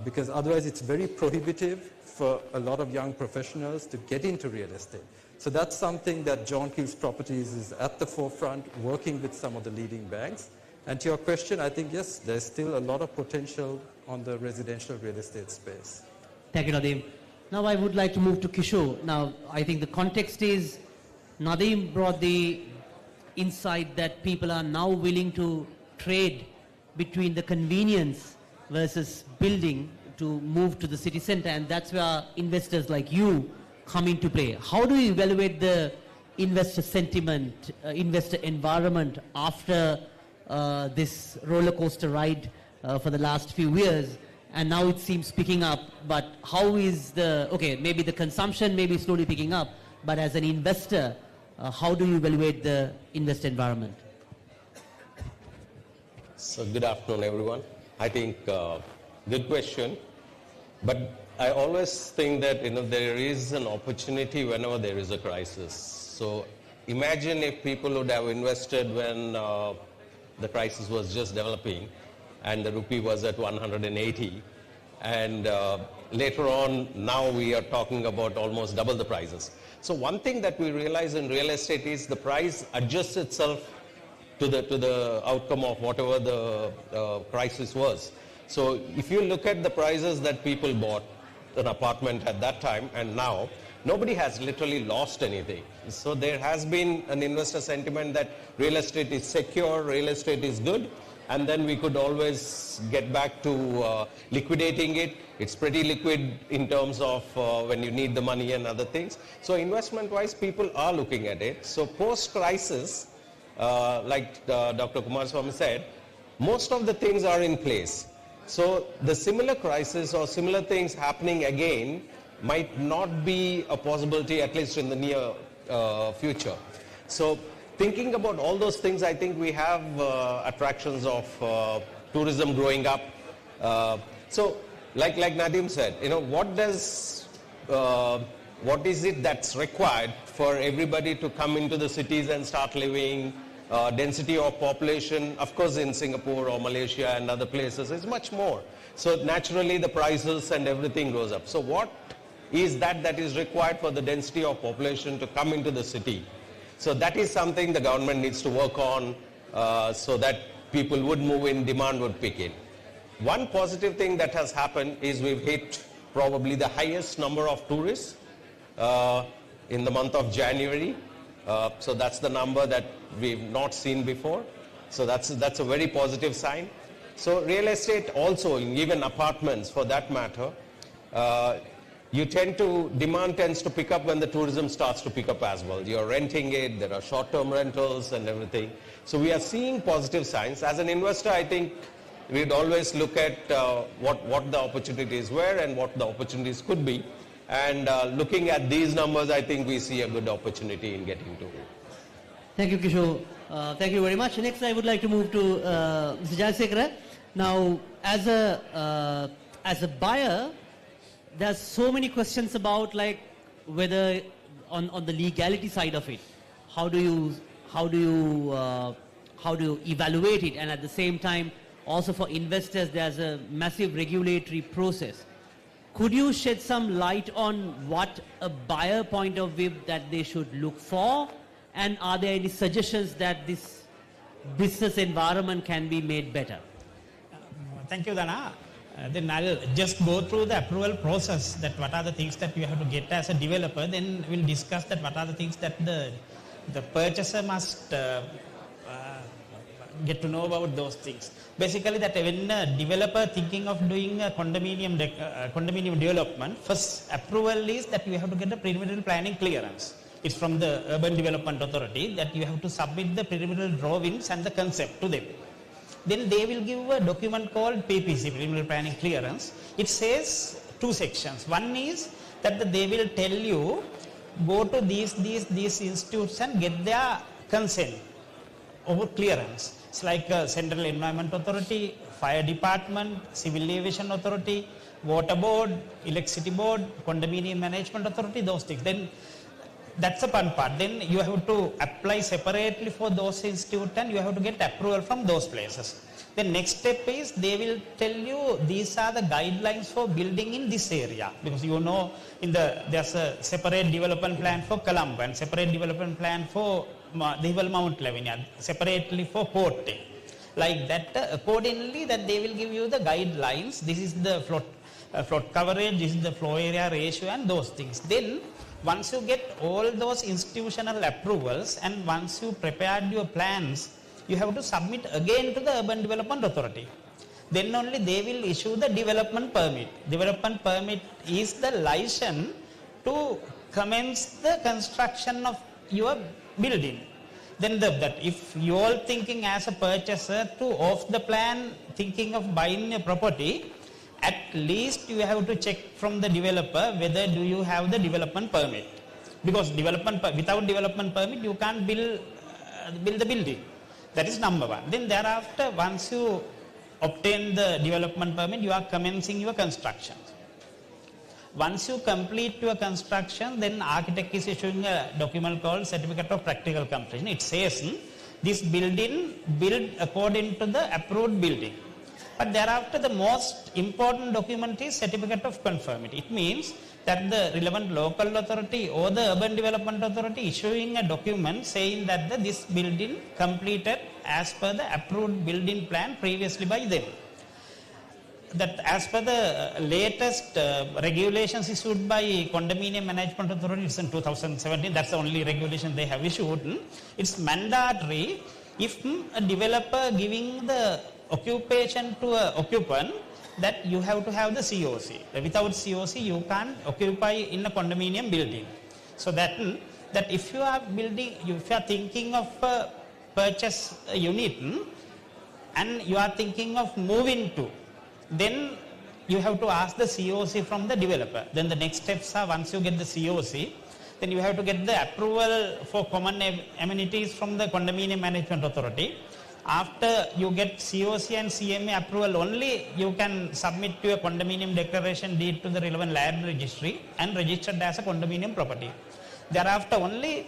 Because otherwise it's very prohibitive for a lot of young professionals to get into real estate. So that's something that John Keells Properties is at the forefront, working with some of the leading banks. And to your question, I think, yes, there's still a lot of potential on the residential real estate space. Thank you, Nadeem. Now I would like to move to Kishore. Now, I think the context is Nadeem brought the insight that people are now willing to trade between the convenience versus building to move to the city center, and that's where investors like you come into play. How do you evaluate the investor sentiment, investor environment after this roller coaster ride for the last few years? And now it seems picking up, but how is maybe the consumption may be slowly picking up, but as an investor, how do you evaluate the investor environment? So good afternoon, everyone. I think good question, but I always think that, you know, there is an opportunity whenever there is a crisis. So imagine if people would have invested when the crisis was just developing and the rupee was at 180, and later on now we are talking about almost double the prices. So one thing that we realize in real estate is the price adjusts itself to the outcome of whatever the crisis was. So if you look at the prices that people bought an apartment at that time and now, nobody has literally lost anything. So there has been an investor sentiment that real estate is secure, real estate is good, and then we could always get back to liquidating it. It's pretty liquid in terms of when you need the money and other things. So investment-wise, people are looking at it. So post-crisis, like Dr. Kumaraswamy said, most of the things are in place. So the similar crisis or similar things happening again might not be a possibility, at least in the near future. So thinking about all those things, I think we have attractions of tourism growing up. So like Nadeem said, you know, what is it that's required for everybody to come into the cities and start living? Density of population, of course, in Singapore or Malaysia and other places is much more. So naturally the prices and everything goes up. So what is that is required for the density of population to come into the city? So that is something the government needs to work on so that people would move in, demand would pick in. One positive thing that has happened is we've hit probably the highest number of tourists in the month of January. So that's the number that we've not seen before. So that's a very positive sign. So real estate also, even apartments for that matter, demand tends to pick up when the tourism starts to pick up as well. You're renting it, there are short-term rentals and everything. So we are seeing positive signs. As an investor, I think we'd always look at what the opportunities were and what the opportunities could be. And looking at these numbers, I think we see a good opportunity in getting to it. Thank you, Kishore. Thank you very much. Next, I would like to move to Mr. Jayasekara. Now, as a buyer, there's so many questions about like whether on the legality side of it, how do you evaluate it, and at the same time, also for investors, there's a massive regulatory process. Could you shed some light on what a buyer point of view that they should look for, and are there any suggestions that this business environment can be made better? Thank you, Dana. Then I'll just go through the approval process, that what are the things that you have to get as a developer. Then we'll discuss that what are the things that the purchaser must get to know about those things. Basically, that when a developer thinking of doing a condominium development, first approval is that you have to get a preliminary planning clearance. It's from the Urban Development Authority that you have to submit the preliminary drawings and the concept to them. Then they will give a document called PPC, Preliminary Planning Clearance. It says two sections. One is that they will tell you, go to these institutes and get their consent over clearance. It's like Central Environment Authority, Fire Department, Civil Aviation Authority, Water Board, Electricity Board, Condominium Management Authority, those things. Then that's the fun part. Then you have to apply separately for those institutes and you have to get approval from those places. The next step is they will tell you these are the guidelines for building in this area, because you know there's a separate development plan for Colombo and separate development plan for Mount Lavinia, separately for Porte. Like that, accordingly that they will give you the guidelines. This is the flood coverage, this is the flow area ratio and those things. Then once you get all those institutional approvals and once you prepared your plans, you have to submit again to the Urban Development Authority. Then only they will issue the development permit. Development permit is the license to commence the construction of your building. Then that if you are thinking as a purchaser to off the plan, thinking of buying a property, at least you have to check from the developer whether do you have the development permit. Because without development permit, you can't build the building. That is number one. Then thereafter, once you obtain the development permit, you are commencing your construction. Once you complete your construction, then architect is issuing a document called Certificate of Practical Completion. It says this building built according to the approved building. But thereafter, the most important document is Certificate of Conformity. It means that the relevant local authority or the Urban Development Authority issuing a document saying that this building completed as per the approved building plan previously by them. That as per the latest regulations issued by Condominium Management Authority, it's in 2017, that's the only regulation they have issued. It's mandatory if a developer giving the occupation to an occupant, that you have to have the COC. Without COC, you can't occupy in a condominium building. So that if you are building, if you are thinking of purchase a unit and you are thinking of moving to, then you have to ask the COC from the developer. Then the next steps are, once you get the COC, then you have to get the approval for common amenities from the Condominium Management Authority. After you get COC and CMA approval only, you can submit your condominium declaration deed to the relevant land registry and registered as a condominium property. Thereafter only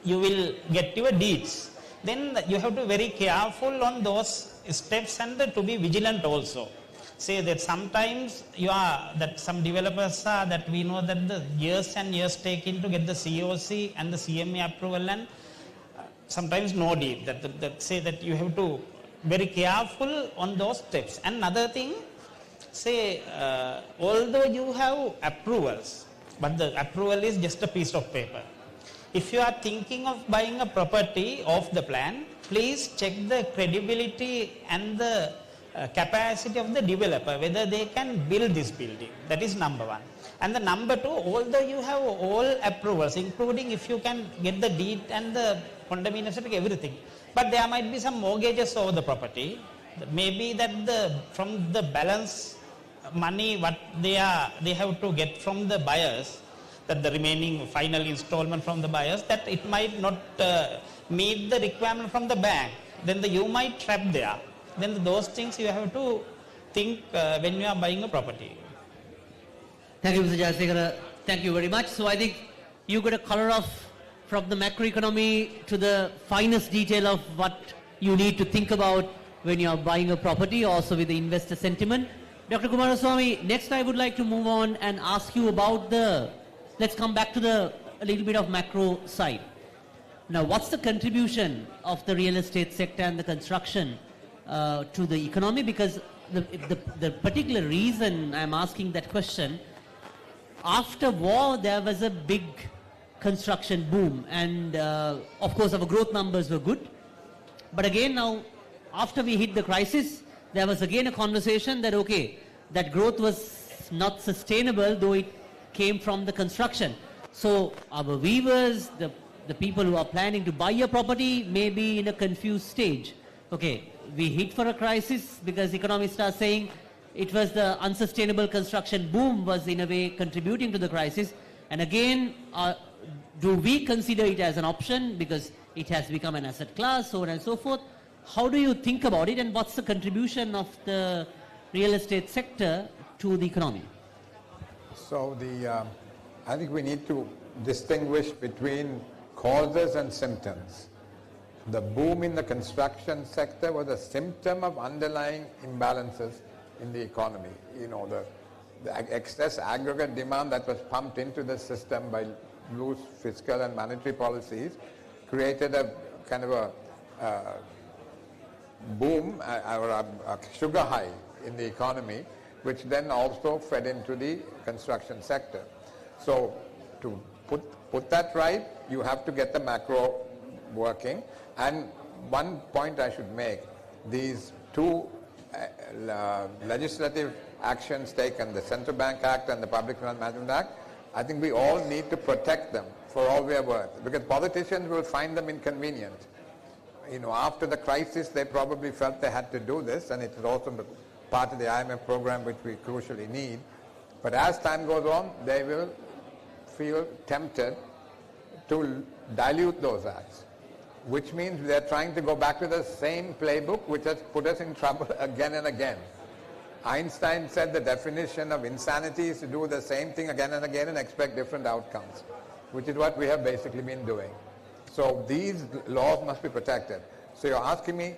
you will get your deeds. Then you have to be very careful on those steps and to be vigilant also. Say that sometimes some developers are that we know that the years and years taken to get the COC and the CMA approval, and sometimes no deed. That say that you have to very careful on those steps. And another thing, say although you have approvals, but the approval is just a piece of paper. if you are thinking of buying a property off the plan, please check the credibility and the capacity of the developer, whether they can build this building. That is number one. And the number two, although you have all approvals, including if you can get the deed and the condominium certificate, everything, but there might be some mortgages over the property. Maybe that from the balance money what they have to get from the buyers, that the remaining final installment from the buyers, that it might not meet the requirement from the bank, then you might trap there. Then those things you have to think when you are buying a property. Thank you, Mr. Jayasekara. Thank you very much. So I think you got a color of from the macroeconomy to the finest detail of what you need to think about when you are buying a property, also with the investor sentiment. Dr. Kumaraswamy, next I would like to move on and ask you about let's come back to a little bit of macro side. Now, what's the contribution of the real estate sector and the construction to the economy? Because the particular reason I'm asking that question, after war there was a big construction boom, and of course our growth numbers were good. But again now, after we hit the crisis, there was again a conversation that okay, that growth was not sustainable, though it came from the construction. So our viewers, the people who are planning to buy a property may be in a confused stage. Okay, we hit for a crisis because economists are saying it was the unsustainable construction boom was in a way contributing to the crisis. And again, do we consider it as an option because it has become an asset class, so on and so forth? How do you think about it, and what's the contribution of the real estate sector to the economy? So I think we need to distinguish between causes and symptoms. The boom in the construction sector was a symptom of underlying imbalances in the economy. You know, the excess aggregate demand that was pumped into the system by loose fiscal and monetary policies created a kind of a boom or a sugar high in the economy, which then also fed into the construction sector. So to put that right, you have to get the macro working. And one point I should make, these two legislative actions taken, the Central Bank Act and the Public Finance Management Act, I think we all need to protect them for all they are worth, because politicians will find them inconvenient. You know, after the crisis, they probably felt they had to do this, and it is also part of the IMF program which we crucially need. But as time goes on, they will feel tempted to dilute those acts, which means they're trying to go back to the same playbook which has put us in trouble again and again. Einstein said the definition of insanity is to do the same thing again and again and expect different outcomes, which is what we have basically been doing. So these laws must be protected. So you're asking me,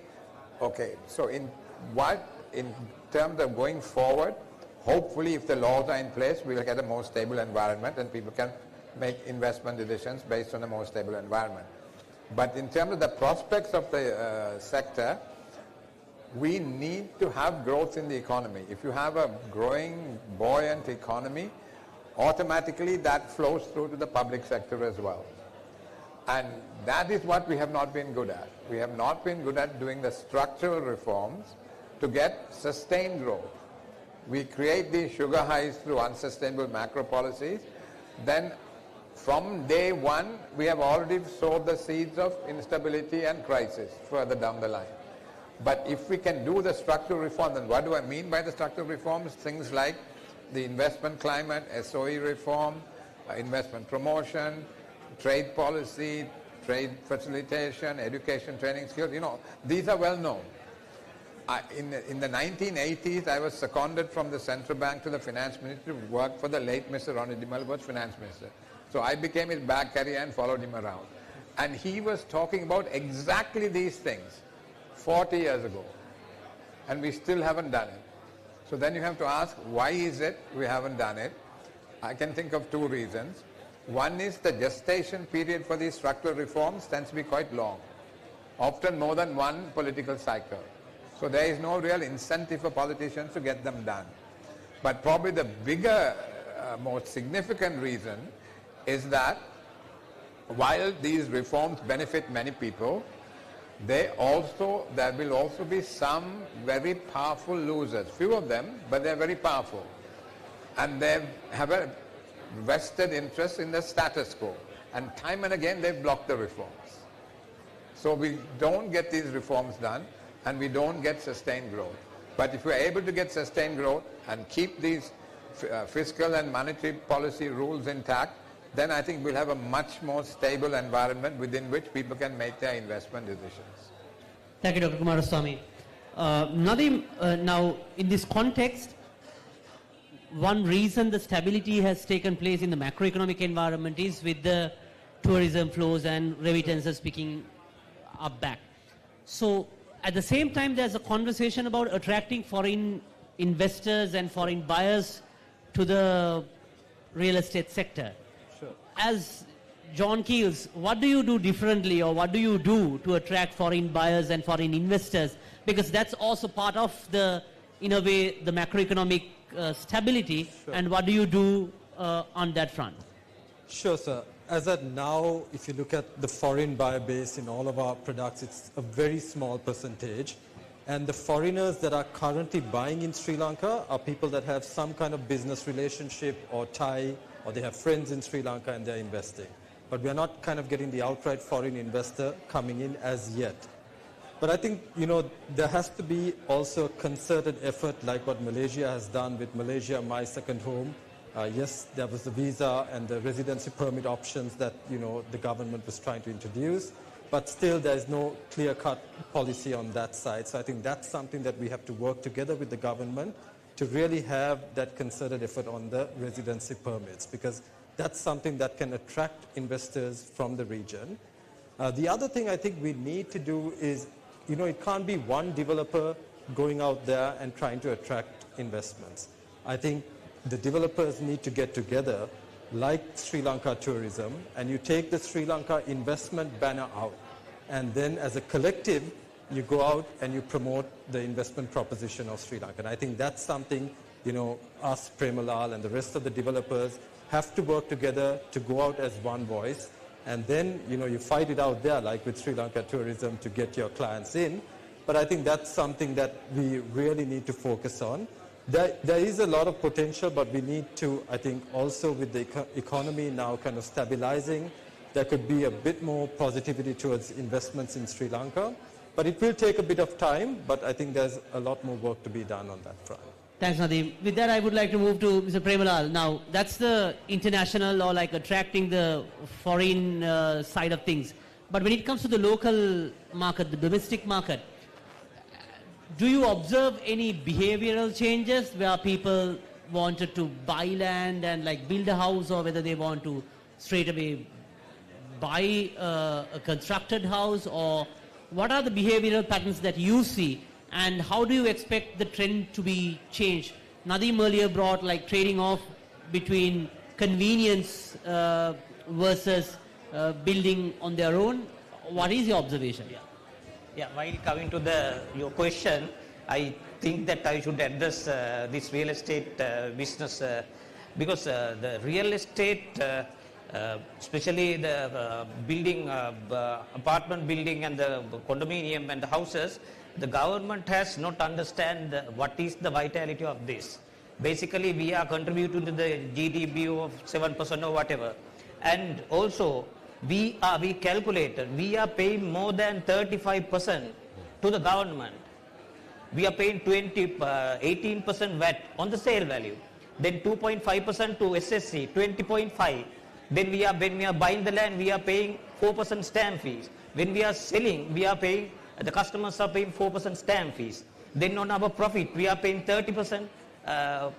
okay, so in terms of going forward, hopefully if the laws are in place, we'll get a more stable environment and people can make investment decisions based on a more stable environment. But in terms of the prospects of the sector, we need to have growth in the economy. If you have a growing, buoyant economy, automatically that flows through to the public sector as well. And that is what we have not been good at. We have not been good at doing the structural reforms to get sustained growth. We create these sugar highs through unsustainable macro policies. Then from day one, we have already sowed the seeds of instability and crisis further down the line. But if we can do the structural reforms, and what do I mean by the structural reforms? Things like the investment climate, SOE reform, investment promotion, trade policy, trade facilitation, education, training skills, you know, these are well known. In the 1980s, I was seconded from the central bank to the finance ministry to work for the late Mr. Ronnie Dimel, was finance minister. So I became his bag carrier and followed him around. And he was talking about exactly these things 40 years ago. And we still haven't done it. So then you have to ask, why is it we haven't done it? I can think of two reasons. One is the gestation period for these structural reforms tends to be quite long, often more than one political cycle. So there is no real incentive for politicians to get them done. But probably the bigger, most significant reason is that while these reforms benefit many people, there will also be some very powerful losers. Few of them, but they're very powerful. And they have a vested interest in the status quo. And time and again, they've blocked the reforms. So we don't get these reforms done, and we don't get sustained growth. But if we're able to get sustained growth and keep these fiscal and monetary policy rules intact, then I think we'll have a much more stable environment within which people can make their investment decisions. Thank you, Dr. Kumaraswamy. Nadeem, now in this context, one reason the stability has taken place in the macroeconomic environment is with the tourism flows and remittances picking up back. So at the same time, there's a conversation about attracting foreign investors and foreign buyers to the real estate sector. Sure. As John Keells, what do you do differently, or what do you do to attract foreign buyers and foreign investors? Because that's also part of the, in a way, the macroeconomic stability. Sure. And what do you do on that front? Sure, sir. As at now, if you look at the foreign buyer base in all of our products, it's a very small percentage. And the foreigners that are currently buying in Sri Lanka are people that have some kind of business relationship or tie, or they have friends in Sri Lanka and they're investing. But we are not kind of getting the outright foreign investor coming in as yet. But I think, there has to be also a concerted effort like what Malaysia has done with Malaysia My Second Home. Yes, there was the visa and the residency permit options that, the government was trying to introduce. But still, there is no clear-cut policy on that side. So I think that's something that we have to work together with the government to really have that concerted effort on the residency permits, because that's something that can attract investors from the region. The other thing I think we need to do is, it can't be one developer going out there and trying to attract investments. I think the developers need to get together, like Sri Lanka Tourism, and you take the Sri Lanka investment banner out. And then as a collective, you go out and you promote the investment proposition of Sri Lanka. And I think that's something, us, Premalal, and the rest of the developers have to work together to go out as one voice. And then, you fight it out there, like with Sri Lanka Tourism, to get your clients in. But I think that's something that we really need to focus on. There is a lot of potential, but we need to, I think, also with the economy now kind of stabilizing, there could be a bit more positivity towards investments in Sri Lanka. But it will take a bit of time, but I think there's a lot more work to be done on that front. Thanks, Nadeem. With that, I would like to move to Mr. Premalal. Now, that's the international or like attracting the foreign side of things. But when it comes to the local market, the domestic market, do you observe any behavioral changes where people wanted to buy land and like build a house, or whether they want to straight away buy a constructed house, or what are the behavioral patterns that you see, and how do you expect the trend to be changed? Nadeem earlier brought like trading off between convenience versus building on their own. What is your observation? Yeah, while coming to your question, I think that I should address this real estate business because the real estate, especially the building, apartment building and the condominium and the houses, the government has not understand what is the vitality of this. Basically, we are contributing to the GDP of 7% or whatever, and also we calculated we are paying more than 35% to the government. We are paying 18% VAT on the sale value, then 2.5% to SSC, 20.5. Then when we are buying the land, we are paying 4% stamp fees. When we are selling, we are paying, the customers are paying 4% stamp fees. Then on our profit, we are paying 30%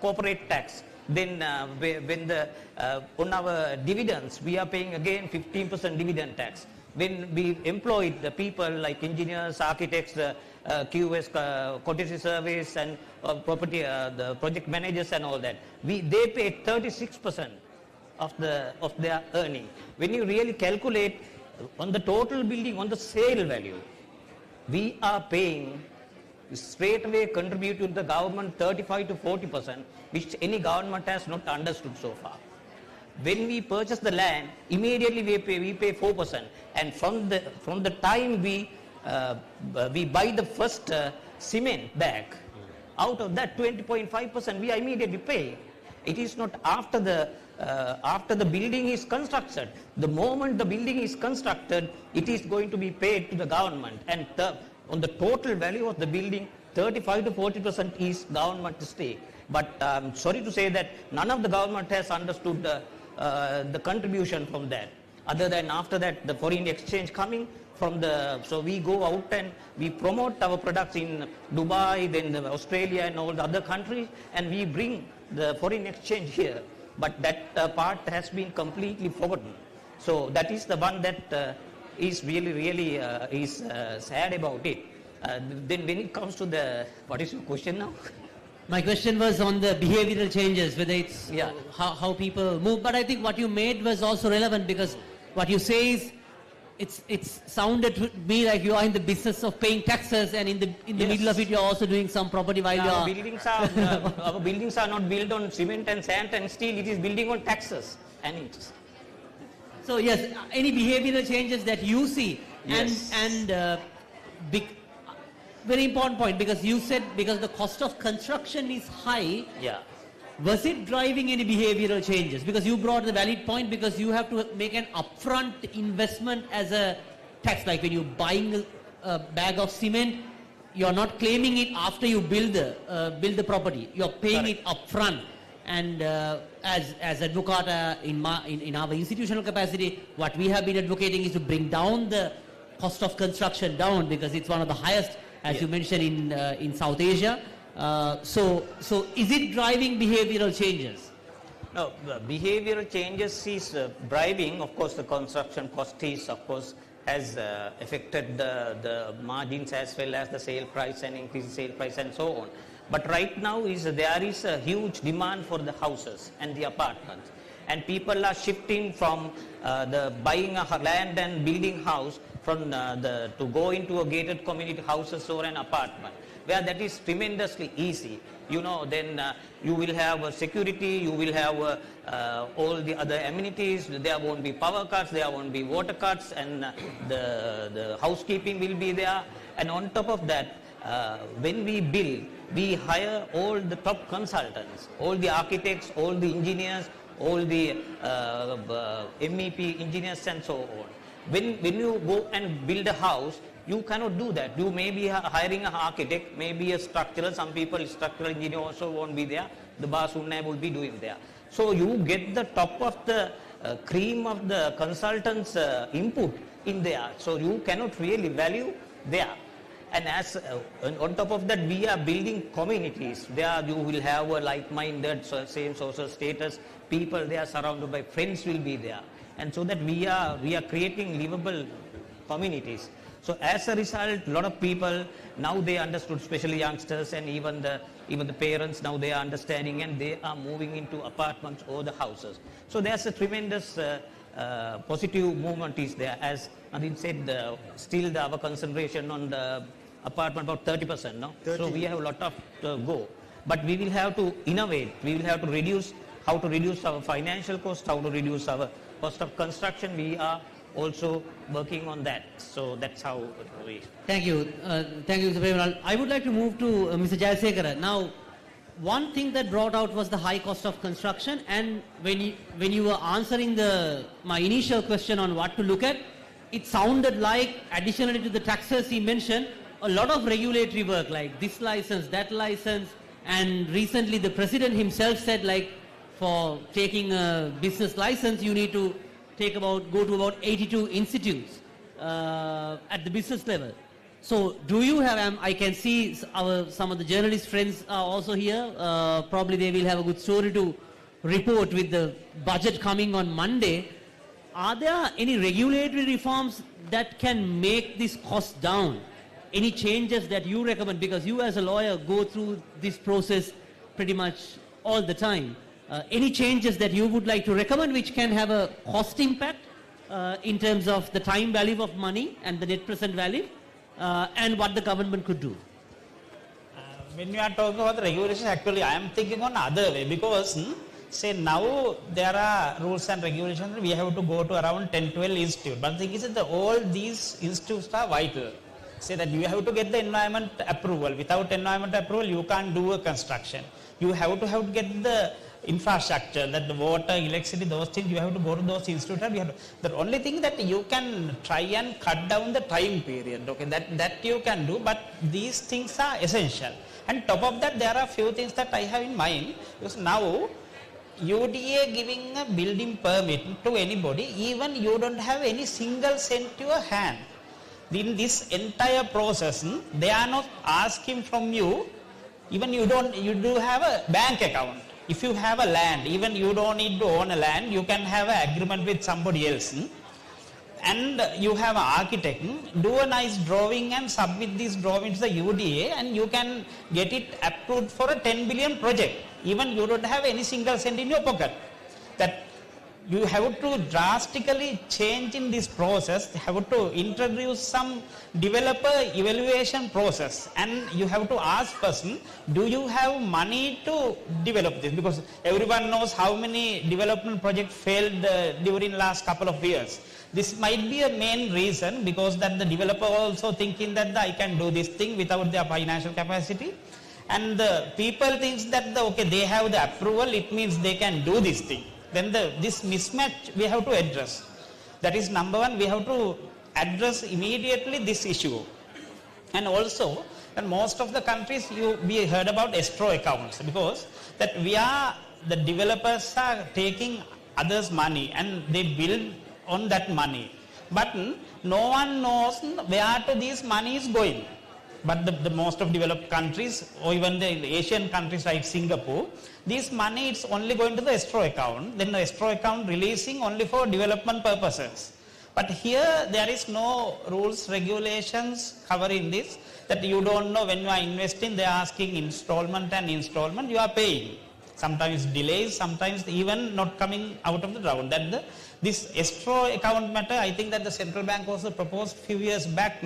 corporate tax. Then on our dividends, we are paying again 15% dividend tax. When we employ the people like engineers, architects, QS, quantity service, and the project managers and all that, they pay 36% of their earning. When you really calculate on the total building, on the sale value, we are paying straight away contribute to the government 35 to 40%, which any government has not understood so far. When we purchase the land, immediately we pay 4%, and from the time we buy the first cement bag, out of that 20.5% we immediately pay. It is not after the building is constructed. The moment the building is constructed, it is going to be paid to the government, and on the total value of the building, 35 to 40% is government stake. But I'm sorry to say that none of the government has understood the contribution from that. Other than after that, the foreign exchange coming from so we go out and we promote our products in Dubai, then Australia and all the other countries, and we bring the foreign exchange here. But that part has been completely forgotten. So that is the one that is really is sad about it. Then when it comes to what is your question now? My question was on the behavioral changes, whether it's how people move. But I think what you made was also relevant, because what you say is it's sounded to me like you are in the business of paying taxes, and in the middle of it you're also doing some property while you are. Our buildings are not built on cement and sand and steel. It is building on taxes and interest. So yes, any behavioral changes that you see, very important point, because you said because the cost of construction is high. Yeah. Was it driving any behavioral changes? Because you brought the valid point, because you have to make an upfront investment as a tax. Like when you're buying a bag of cement, you're not claiming it after you build the property. You're paying it upfront. And as advocate in our institutional capacity, what we have been advocating is to bring down the cost of construction down, because it's one of the highest, as you mentioned, in South Asia. So is it driving behavioral changes? No, the behavioral changes is driving. Of course, the construction cost is, of course, has affected the margins as well as the sale price and increased sale price and so on. But right now there is a huge demand for the houses and the apartments, and people are shifting from the buying a land and building house to go into a gated community houses or an apartment, where that is tremendously easy. Then you will have security, you will have all the other amenities. There won't be power cuts, there won't be water cuts, and the housekeeping will be there. And on top of that, when we build, we hire all the top consultants, all the architects, all the engineers, all the MEP engineers and so on. When you go and build a house, you cannot do that. You may be hiring an architect, maybe a structural, some people, structural engineer also won't be there. The Basunna will be doing there. So you get the top of the cream of the consultant's input in there. So you cannot really value there. And as on top of that, we are building communities. There you will have a like-minded, same social status people. They are surrounded by friends will be there, and so that we are creating livable communities. So as a result, a lot of people now they understood, especially youngsters and even the parents now they are understanding, and they are moving into apartments or the houses. So there's a tremendous positive movement is there. As Nadine said, still our concentration on the apartment about 30%, no? 30. So we have a lot of go. But we will have to innovate. We will have to reduce our financial cost, how to reduce our cost of construction. We are also working on that. So that's how we... Thank you. Thank you, Mr. Balmoral. I would like to move to Mr. Jayasekara. Now, one thing that brought out was the high cost of construction, and when you were answering my initial question on what to look at, it sounded like, additionally to the taxes he mentioned, a lot of regulatory work like this license, that license, and recently the president himself said, like, for taking a business license you need to go to about 82 institutes at the business level. So do you have, I can see some of the journalist friends are also here, probably they will have a good story to report with the budget coming on Monday. Are there any regulatory reforms that can make this cost down? Any changes that you recommend? Because you as a lawyer go through this process pretty much all the time. Any changes that you would like to recommend which can have a cost impact in terms of the time value of money and the net present value, and what the government could do? When we are talking about the regulation, actually I am thinking on other way, because say now there are rules and regulations, we have to go to around 10-12 institutes. But the thing is that all these institutes are vital. Say that you have to get the environment approval. Without environment approval, you can't do a construction. You have to get the infrastructure, that the water, electricity, those things, you have to go to those institutes. The only thing that you can try and cut down the time period, okay, that you can do, but these things are essential. And top of that, there are few things that I have in mind, because now UDA giving a building permit to anybody, even you don't have any single cent to your hand. In this entire process, they are not asking from you, even you do have a bank account. If you have a land, even you don't need to own a land, you can have an agreement with somebody else. And you have an architect, do a nice drawing and submit this drawing to the UDA, and you can get it approved for a 10 billion project. Even you don't have any single cent in your pocket. That you have to drastically change in this process, have to introduce some developer evaluation process, and you have to ask person, do you have money to develop this? Because everyone knows how many development projects failed during last couple of years. This might be a main reason, because that the developer also thinking that I can do this thing without their financial capacity, and the people thinks that okay, they have the approval, it means they can do this thing. Then this mismatch we have to address. That is number one, we have to address immediately this issue. And also, in most of the countries we heard about escrow accounts, because that the developers are taking others' money and they build on that money. But no one knows where to this money is going. But the most of developed countries, or even the Asian countries like Singapore, this money is only going to the escrow account, then the escrow account releasing only for development purposes. But here there is no rules, regulations covering this, that you don't know when you are investing, they are asking installment and installment, you are paying. Sometimes delays, sometimes even not coming out of the ground. This escrow account matter, I think that the central bank also proposed few years back,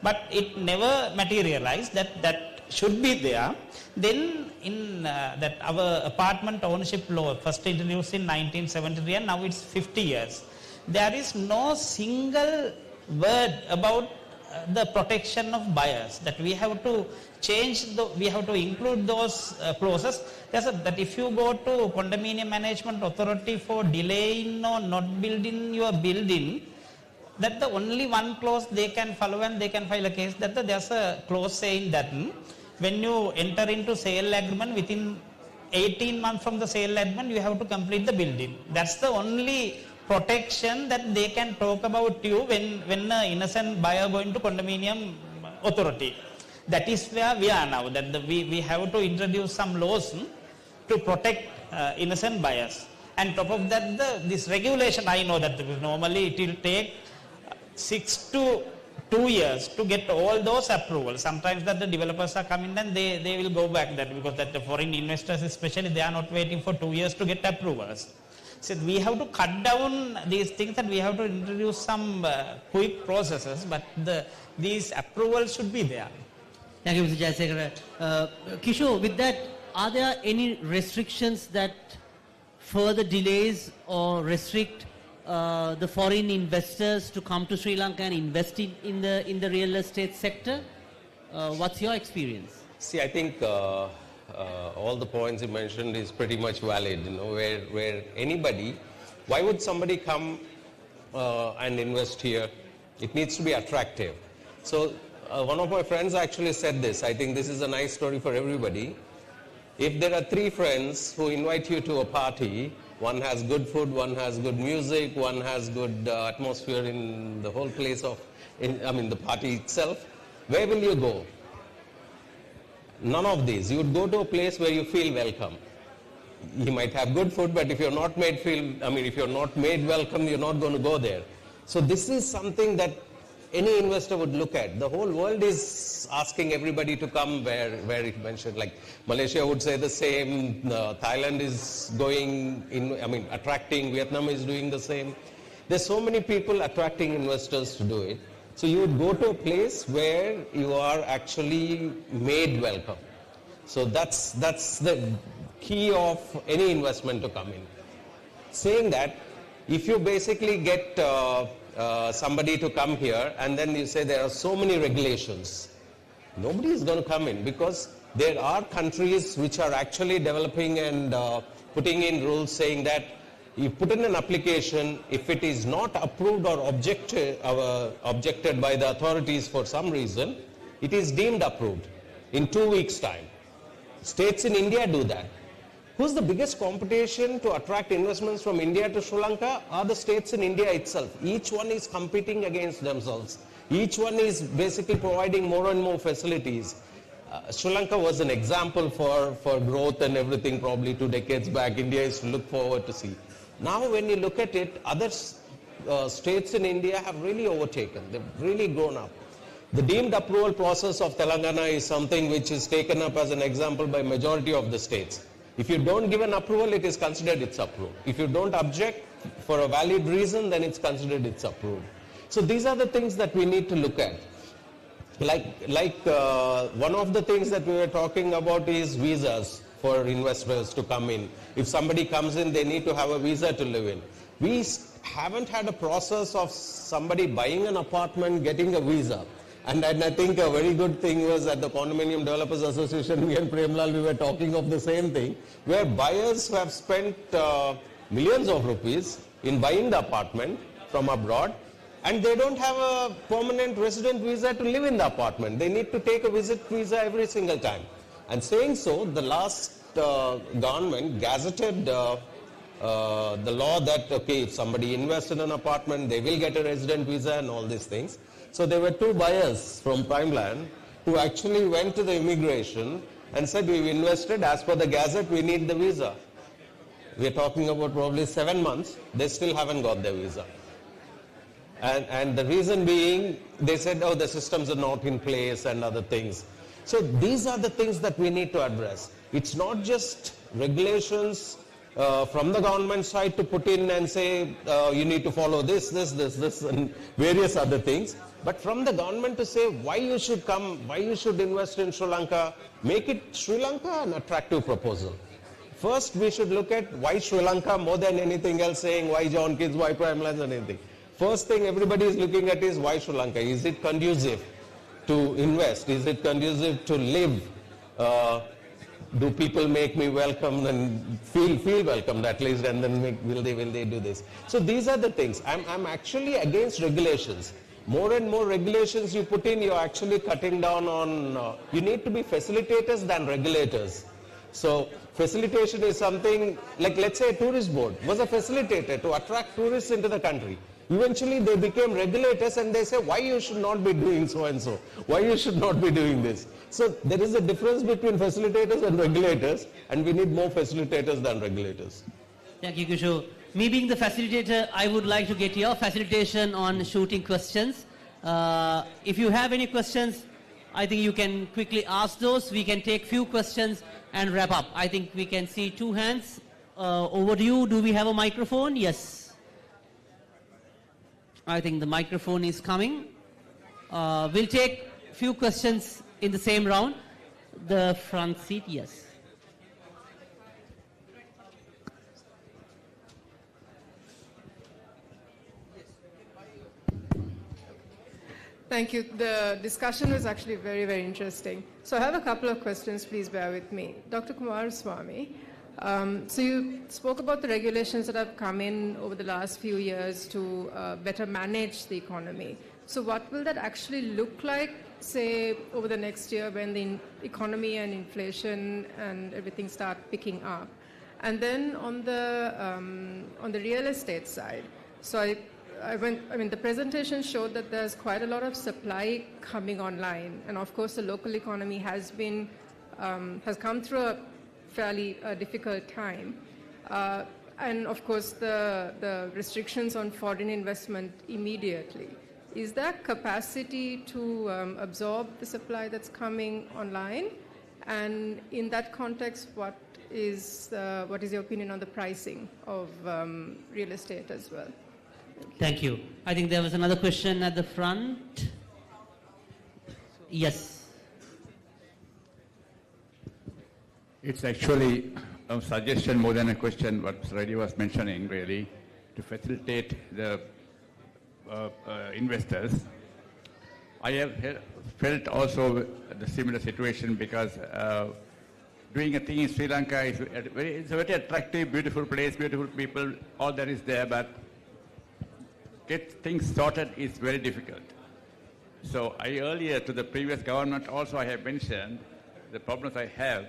but it never materialized. That should be there. Then in that our apartment ownership law, first introduced in 1973, and now it's 50 years. There is no single word about the protection of buyers, that we have to change, we have to include those clauses. That if you go to condominium management authority for delaying or not building your building, that the only one clause they can follow and they can file a case, that there's a clause saying that when you enter into sale agreement, within 18 months from the sale agreement, you have to complete the building. That's the only protection that they can talk about you when an innocent buyer going to condominium authority. That is where we are now, that we have to introduce some laws to protect innocent buyers. And top of that, this regulation, I know that normally it will take 6 to 2 years to get all those approvals. Sometimes that the developers are coming and they will go back that, because that the foreign investors especially, they are not waiting for 2 years to get approvals. So we have to cut down these things, and we have to introduce some quick processes, but these approvals should be there. Thank you, Mr. Jayasekara. Kishore, with that, are there any restrictions that further delays or restrict the foreign investors to come to Sri Lanka and invest in the real estate sector? What's your experience? See, I think all the points you mentioned is pretty much valid, where anybody, why would somebody come and invest here? It needs to be attractive. So one of my friends actually said this. I think this is a nice story for everybody. If there are 3 friends who invite you to a party, one has good food, one has good music, one has good atmosphere in the whole place the party itself, where will you go? None of these. You would go to a place where you feel welcome. You might have good food, but if you're not made welcome, you're not going to go there. So this is something that any investor would look at. The whole world is asking everybody to come where it mentioned, like Malaysia would say the same, Thailand is going in, attracting, Vietnam is doing the same. There's so many people attracting investors to do it. So you would go to a place where you are actually made welcome. So that's the key of any investment to come in. Saying that, if you basically get somebody to come here and then you say there are so many regulations, nobody is going to come in, because there are countries which are actually developing and putting in rules saying that you put in an application, if it is not approved or objected by the authorities for some reason, it is deemed approved in 2 weeks' time. States in India do that. Who's the biggest competition to attract investments from India to Sri Lanka? Are the states in India itself. Each one is competing against themselves. Each one is basically providing more and more facilities. Sri Lanka was an example for growth and everything probably 2 decades back. India is to look forward to see. Now when you look at it, other states in India have really overtaken. They've really grown up. The deemed approval process of Telangana is something which is taken up as an example by majority of the states. If you don't give an approval, it is considered it's approved. If you don't object for a valid reason, then it's considered it's approved. So these are the things that we need to look at. One of the things that we were talking about is visas for investors to come in. If somebody comes in, they need to have a visa to live in. We haven't had a process of somebody buying an apartment, getting a visa. And I think a very good thing was at the Condominium Developers Association, me and Premlal, we were talking of the same thing, where buyers who have spent millions of rupees in buying the apartment from abroad, and they don't have a permanent resident visa to live in the apartment. They need to take a visit visa every single time. And saying so, the last government gazetted the law that, okay, if somebody invests in an apartment, they will get a resident visa and all these things. So there were 2 buyers from Prime Land who actually went to the immigration and said, we've invested, as per the gazette, we need the visa. We're talking about probably 7 months, they still haven't got their visa. And the reason being, they said, oh, the systems are not in place and other things. So these are the things that we need to address. It's not just regulations from the government side to put in and say, you need to follow this, and various other things. But from the government to say why you should come, why you should invest in Sri Lanka, make it Sri Lanka an attractive proposal. First, we should look at why Sri Lanka more than anything else, saying why John Kids, why Prime Lands and anything. First thing everybody is looking at is why Sri Lanka. Is it conducive to invest? Is it conducive to live? Do people make me welcome and feel welcomed at least, and then will they do this? So these are the things. I'm actually against regulations. More and more regulations you put in, you're actually cutting down on, you need to be facilitators than regulators. So facilitation is something, like let's say a tourist board was a facilitator to attract tourists into the country. Eventually they became regulators and they say why you should not be doing so and so, why you should not be doing this. So there is a difference between facilitators and regulators, and we need more facilitators than regulators. Thank you, Kishore. Me being the facilitator, I would like to get your facilitation on shooting questions. If you have any questions, I think you can quickly ask those. We can take few questions and wrap up. I think we can see 2 hands. Over to you. Do we have a microphone? Yes. I think the microphone is coming. We'll take few questions in the same round. The front seat, yes. Thank you. The discussion was actually very, very interesting. So I have a couple of questions, please bear with me. Dr. Kumaraswamy, so you spoke about the regulations that have come in over the last few years to better manage the economy. So what will that actually look like, say, over the next year when the economy and inflation and everything start picking up? And then on the real estate side, so the presentation showed that there's quite a lot of supply coming online, and of course the local economy has come through a fairly difficult time, and of course the restrictions on foreign investment immediately. Is there capacity to absorb the supply that's coming online? And in that context, what is your opinion on the pricing of real estate as well? Thank you. I think there was another question at the front. Yes. It's actually a suggestion more than a question, what Reddy was mentioning, really, to facilitate the investors. I have felt also the similar situation because doing a thing in Sri Lanka is it's a very attractive, beautiful place, beautiful people, all that is there, but get things sorted is very difficult. So earlier to the previous government also I have mentioned the problems I have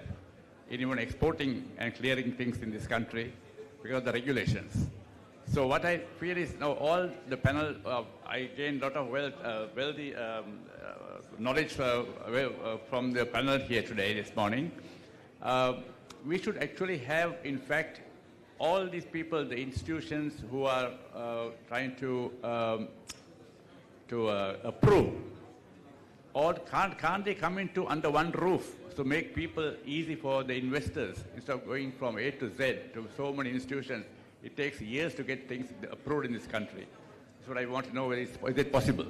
in even exporting and clearing things in this country because of the regulations. So what I feel is now all the panel, I gained a lot of wealthy knowledge from the panel here today, this morning. We should actually have, in fact, all these people, the institutions who are trying to approve, or can't they come into under one roof to make people easy for the investors instead of going from A to Z to so many institutions? It takes years to get things approved in this country. That's what I want to know, is it possible?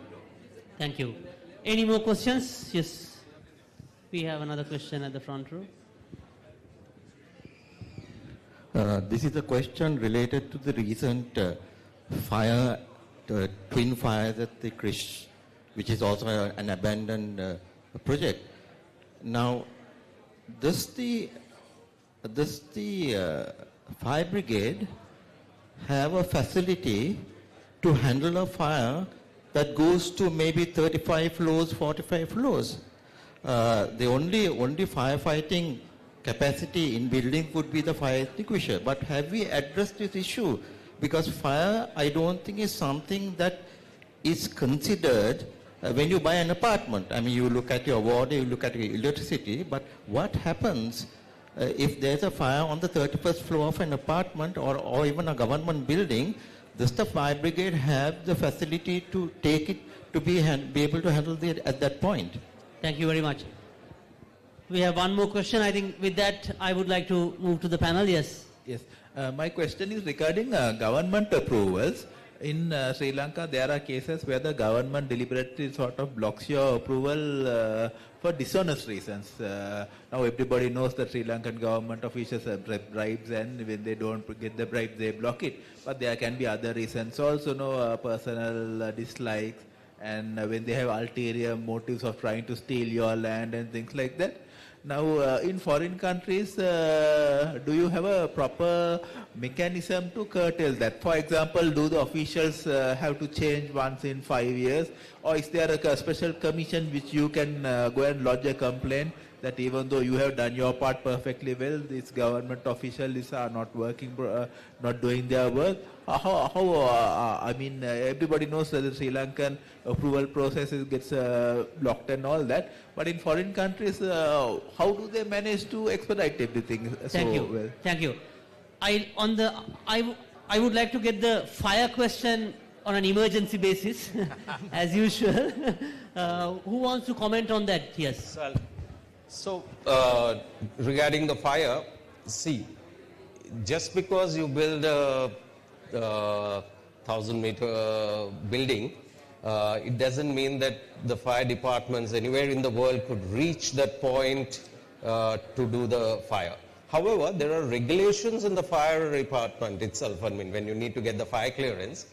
Thank you. Any more questions? Yes. We have another question at the front row. This is a question related to the recent fire, twin fires at the Krish, which is also an abandoned project. Now, does the fire brigade have a facility to handle a fire that goes to maybe 35 floors, 45 floors? The only firefighting capacity in building would be the fire extinguisher. But have we addressed this issue? Because fire, I don't think, is something that is considered when you buy an apartment. I mean, you look at your water, you look at your electricity, but what happens if there's a fire on the 31st floor of an apartment or even a government building? Does the fire brigade have the facility to take it, to be able to handle it at that point? Thank you very much. We have one more question. I think with that, I would like to move to the panel. Yes. Yes. My question is regarding government approvals. In Sri Lanka, there are cases where the government deliberately sort of blocks your approval for dishonest reasons. Now everybody knows that Sri Lankan government officials have bribes, and when they don't get the bribe, they block it. But there can be other reasons also, personal dislikes, and when they have ulterior motives of trying to steal your land and things like that. Now, in foreign countries, do you have a proper mechanism to curtail that? For example, do the officials have to change once in 5 years? Or is there a special commission which you can go and lodge a complaint that even though you have done your part perfectly well, these government officials are not working, not doing their work? I mean, everybody knows that the Sri Lankan approval process gets blocked and all that. But in foreign countries, how do they manage to expedite everything Thank you. well? Thank you. I would like to get the fire question on an emergency basis, as usual. Who wants to comment on that? Yes. So, regarding the fire, see, just because you build a 1,000-meter building, it doesn't mean that the fire departments anywhere in the world could reach that point to do the fire. However, there are regulations in the fire department itself. I mean, when you need to get the fire clearance,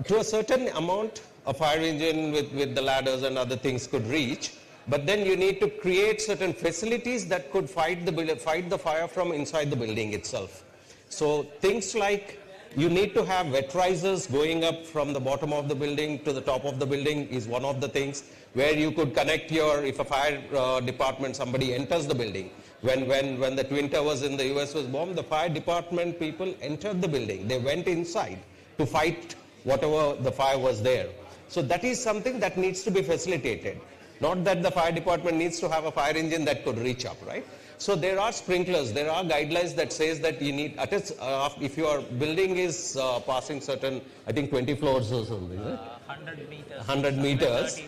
to a certain amount, a fire engine with the ladders and other things could reach. But then you need to create certain facilities that could fight the fire from inside the building itself. So things like you need to have wet risers going up from the bottom of the building to the top of the building is one of the things where you could connect if a fire department, somebody enters the building. When the Twin Towers in the US was bombed, the fire department people entered the building. They went inside to fight whatever the fire was there. So that is something that needs to be facilitated. Not that the fire department needs to have a fire engine that could reach up, right? So there are sprinklers, there are guidelines that says that you need, if your building is passing certain, I think 20 floors or something, right? 100 meters. 100 meters.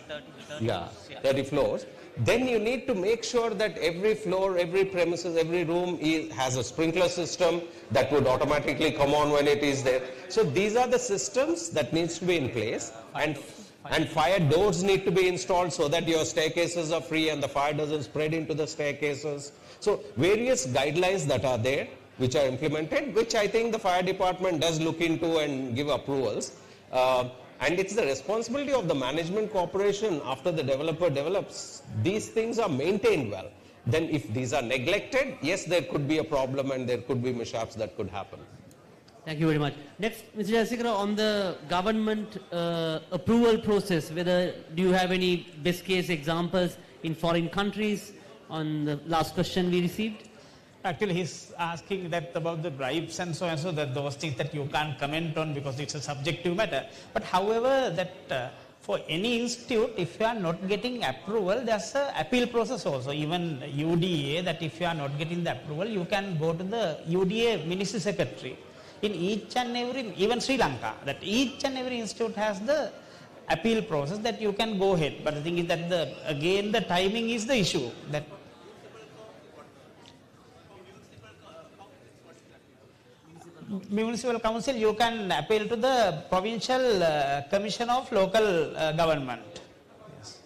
30 floors. Then you need to make sure that every floor, every premises, every room has a sprinkler system that would automatically come on when it is there. So these are the systems that needs to be in place. And fire doors need to be installed so that your staircases are free and the fire doesn't spread into the staircases. So various guidelines that are there, which are implemented, which I think the fire department does look into and give approvals. And it's the responsibility of the management corporation after the developer develops. These things are maintained well. Then if these are neglected, yes, there could be a problem and there could be mishaps that could happen. Thank you very much. Next, Mr. Jayasekara, on the government approval process, do you have any best case examples in foreign countries on the last question we received? Actually, he's asking that about the bribes and so, that those things that you can't comment on because it's a subjective matter. But however, that for any institute, if you are not getting approval, there's an appeal process also. Even UDA, that if you are not getting the approval, you can go to the UDA Ministry Secretary. In each and every, even Sri Lanka, that each and every institute has the appeal process that you can go ahead. But the thing is that again the timing is the issue. That municipal council, you can appeal to the provincial commission of local government. Yes.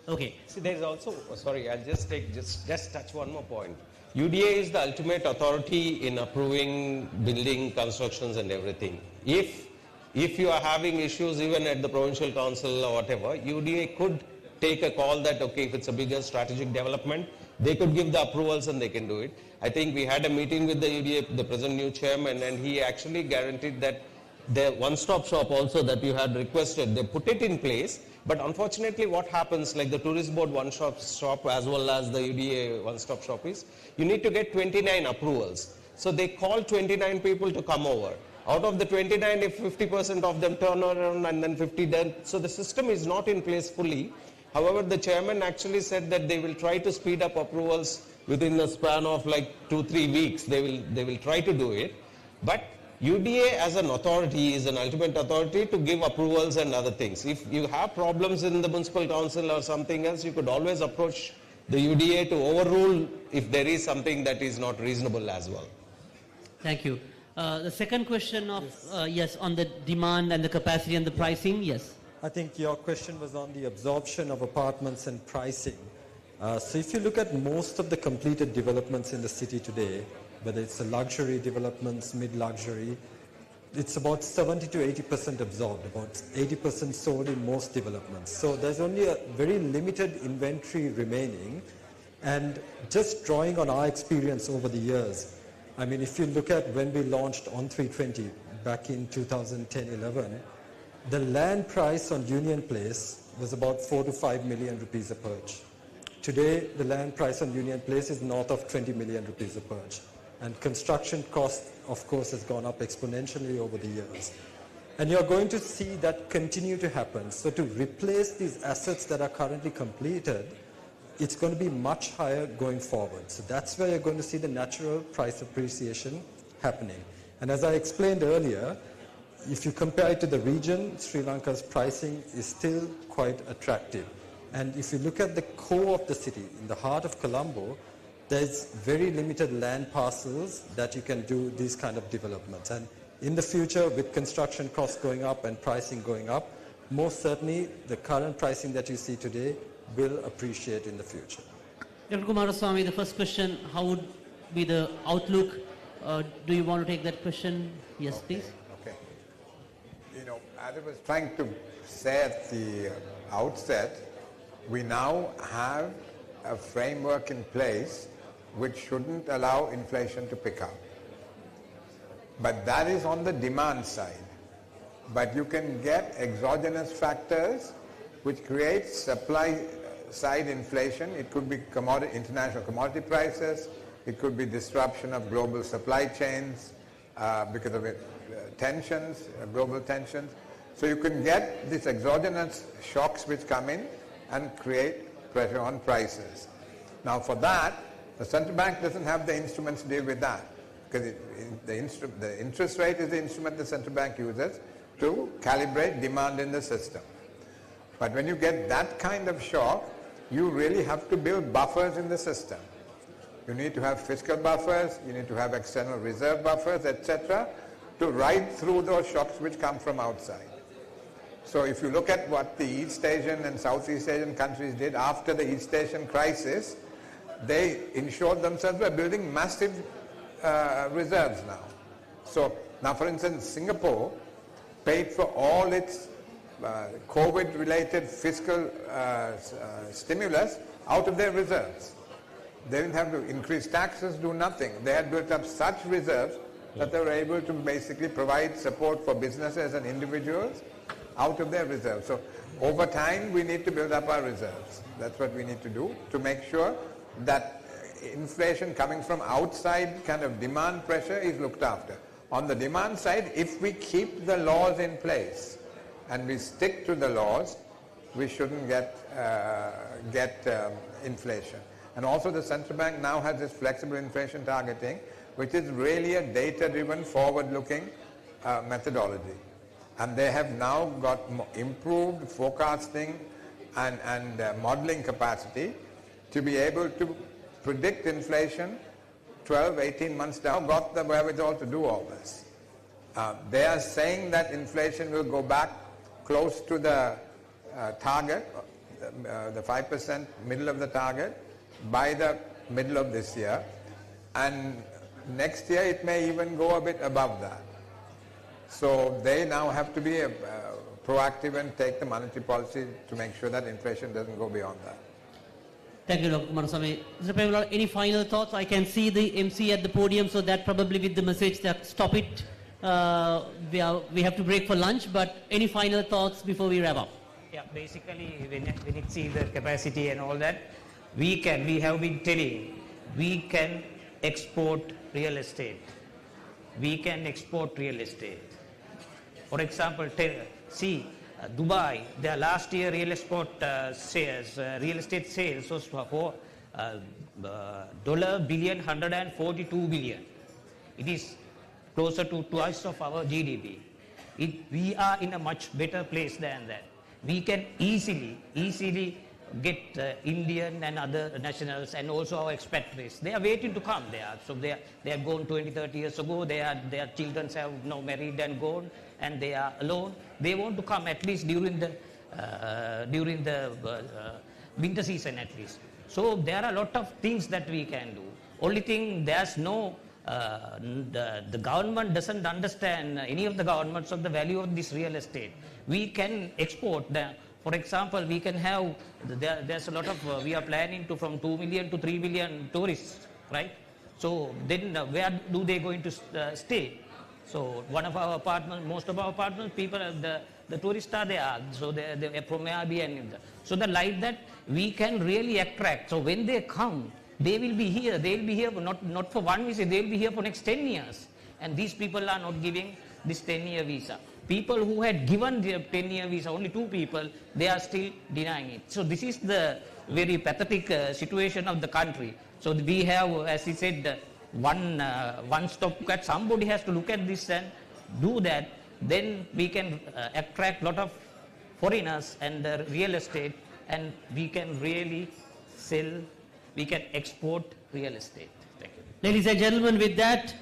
Okay. See, there is also, sorry, I'll just touch one more point. UDA is the ultimate authority in approving building constructions and everything. If you are having issues even at the provincial council or whatever, UDA could take a call that, okay, if it's a bigger strategic development, they could give the approvals and they can do it. I think we had a meeting with the UDA, the present new chairman, and he actually guaranteed that the one-stop shop also that you had requested, they put it in place. But unfortunately, what happens, like the tourist board one-stop shop as well as the UDA one-stop shop is, you need to get 29 approvals. So they call 29 people to come over. Out of the 29, if 50% of them turn around and then 50 then, so the system is not in place fully. However, the chairman actually said that they will try to speed up approvals within the span of like 2-3 weeks. They will try to do it. But UDA as an authority is an ultimate authority to give approvals and other things. If you have problems in the municipal council or something else, you could always approach the UDA to overrule if there is something that is not reasonable as well. Thank you. The second question of, yes, on the demand and the capacity and the pricing, yes. I think your question was on the absorption of apartments and pricing. So if you look at most of the completed developments in the city today, whether it's the luxury developments, mid-luxury, it's about 70 to 80% absorbed, about 80% sold in most developments. So there's only a very limited inventory remaining. And just drawing on our experience over the years, I mean, if you look at when we launched on 320 back in 2010-11, the land price on Union Place was about 4 to 5 million rupees a perch. Today, the land price on Union Place is north of 20 million rupees a perch. And construction cost, of course, has gone up exponentially over the years. And you're going to see that continue to happen. So to replace these assets that are currently completed, it's going to be much higher going forward. So that's where you're going to see the natural price appreciation happening. And as I explained earlier, if you compare it to the region, Sri Lanka's pricing is still quite attractive. And if you look at the core of the city, in the heart of Colombo, there's very limited land parcels that you can do these kind of developments. And in the future, with construction costs going up and pricing going up, most certainly the current pricing that you see today will appreciate in the future. Dr. Kumaraswamy, the first question, how would be the outlook? Do you want to take that question? Yes, please. Okay. You know, as I was trying to say at the outset, we now have a framework in place which shouldn't allow inflation to pick up. But that is on the demand side. But you can get exogenous factors which create supply side inflation. It could be international commodity prices. It could be disruption of global supply chains because of tensions, global tensions. So you can get these exogenous shocks which come in and create pressure on prices. Now for that, the central bank doesn't have the instruments to deal with that, because the interest rate is the instrument the central bank uses to calibrate demand in the system. But when you get that kind of shock, you really have to build buffers in the system. You need to have fiscal buffers, you need to have external reserve buffers, etc., to ride through those shocks which come from outside. So if you look at what the East Asian and Southeast Asian countries did after the East Asian crisis, they ensured themselves by building massive reserves now. So now, for instance, Singapore paid for all its COVID-related fiscal stimulus out of their reserves. They didn't have to increase taxes, do nothing. They had built up such reserves that they were able to basically provide support for businesses and individuals out of their reserves. So over time, we need to build up our reserves. That's what we need to do to make sure that inflation coming from outside kind of demand pressure is looked after. On the demand side, if we keep the laws in place and we stick to the laws, we shouldn't get inflation. And also the central bank now has this flexible inflation targeting, which is really a data-driven, forward-looking methodology. And they have now got improved forecasting and modeling capacity to be able to predict inflation 12, 18 months down, got the wherewithal to do all this. They are saying that inflation will go back close to the target, the 5% middle of the target, by the middle of this year. And next year it may even go a bit above that. So they now have to be proactive and take the monetary policy to make sure that inflation doesn't go beyond that. Thank you, Dr. Kumaraswamy. Mr. Premlal, any final thoughts? I can see the MC at the podium, so that probably with the message that stop it, we have to break for lunch, but any final thoughts before we wrap up? Yeah, basically, when it see the capacity and all that, we have been telling, we can export real estate. We can export real estate. For example, see, Dubai, their last year real estate sales was for $142 billion. It is closer to twice of our GDP. We are in a much better place than that. We can easily get Indian and other nationals and also our expatriates. They are waiting to come there. So they have gone 20, 30 years ago. Their children have now married and gone, and they are alone. They want to come at least during the winter season at least. So there are a lot of things that we can do. Only thing, there's no the government doesn't understand, any of the governments, of the value of this real estate. We can export them. For example, we can have, there's a lot of, we are planning to from 2 million to 3 million tourists, right? So then where do they going to stay? So one of our apartments, most of our apartments, people, the tourists are there. So they're from Airbnb and so that like that we can really attract. So when they come, they will be here. They will be here not for one visit. They will be here for next 10 years. And these people are not giving this 10-year visa. People who had given their 10-year visa, only 2 people, they are still denying it. So this is the very pathetic situation of the country. So we have, as he said, one stop look at. Somebody has to look at this and do that. Then we can attract a lot of foreigners and real estate, and we can really sell, we can export real estate. Thank you. Ladies and gentlemen, with that,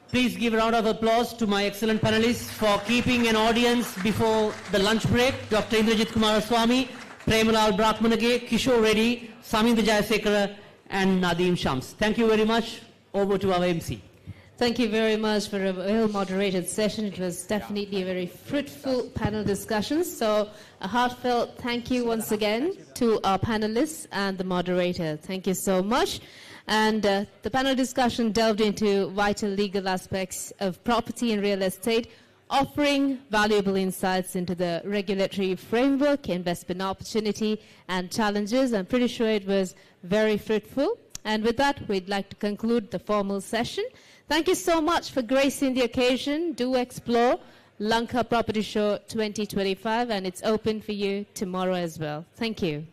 please give a round of applause to my excellent panelists for keeping an audience before the lunch break. Dr. Indrajit Kumaraswamy, Premalal Brahmanage, Kishore Reddy, Saminda Jayasekara, and Nadeem Shams. Thank you very much. Over to our MC. Thank you very much for a well-moderated session. It was definitely a very fruitful panel discussion. So a heartfelt thank you once again to our panelists and the moderator. Thank you so much. And the panel discussion delved into vital legal aspects of property and real estate, offering valuable insights into the regulatory framework, investment opportunity, and challenges. I'm pretty sure it was very fruitful. And with that, we'd like to conclude the formal session. Thank you so much for gracing the occasion. Do explore Lanka Property Show 2025, and it's open for you tomorrow as well. Thank you.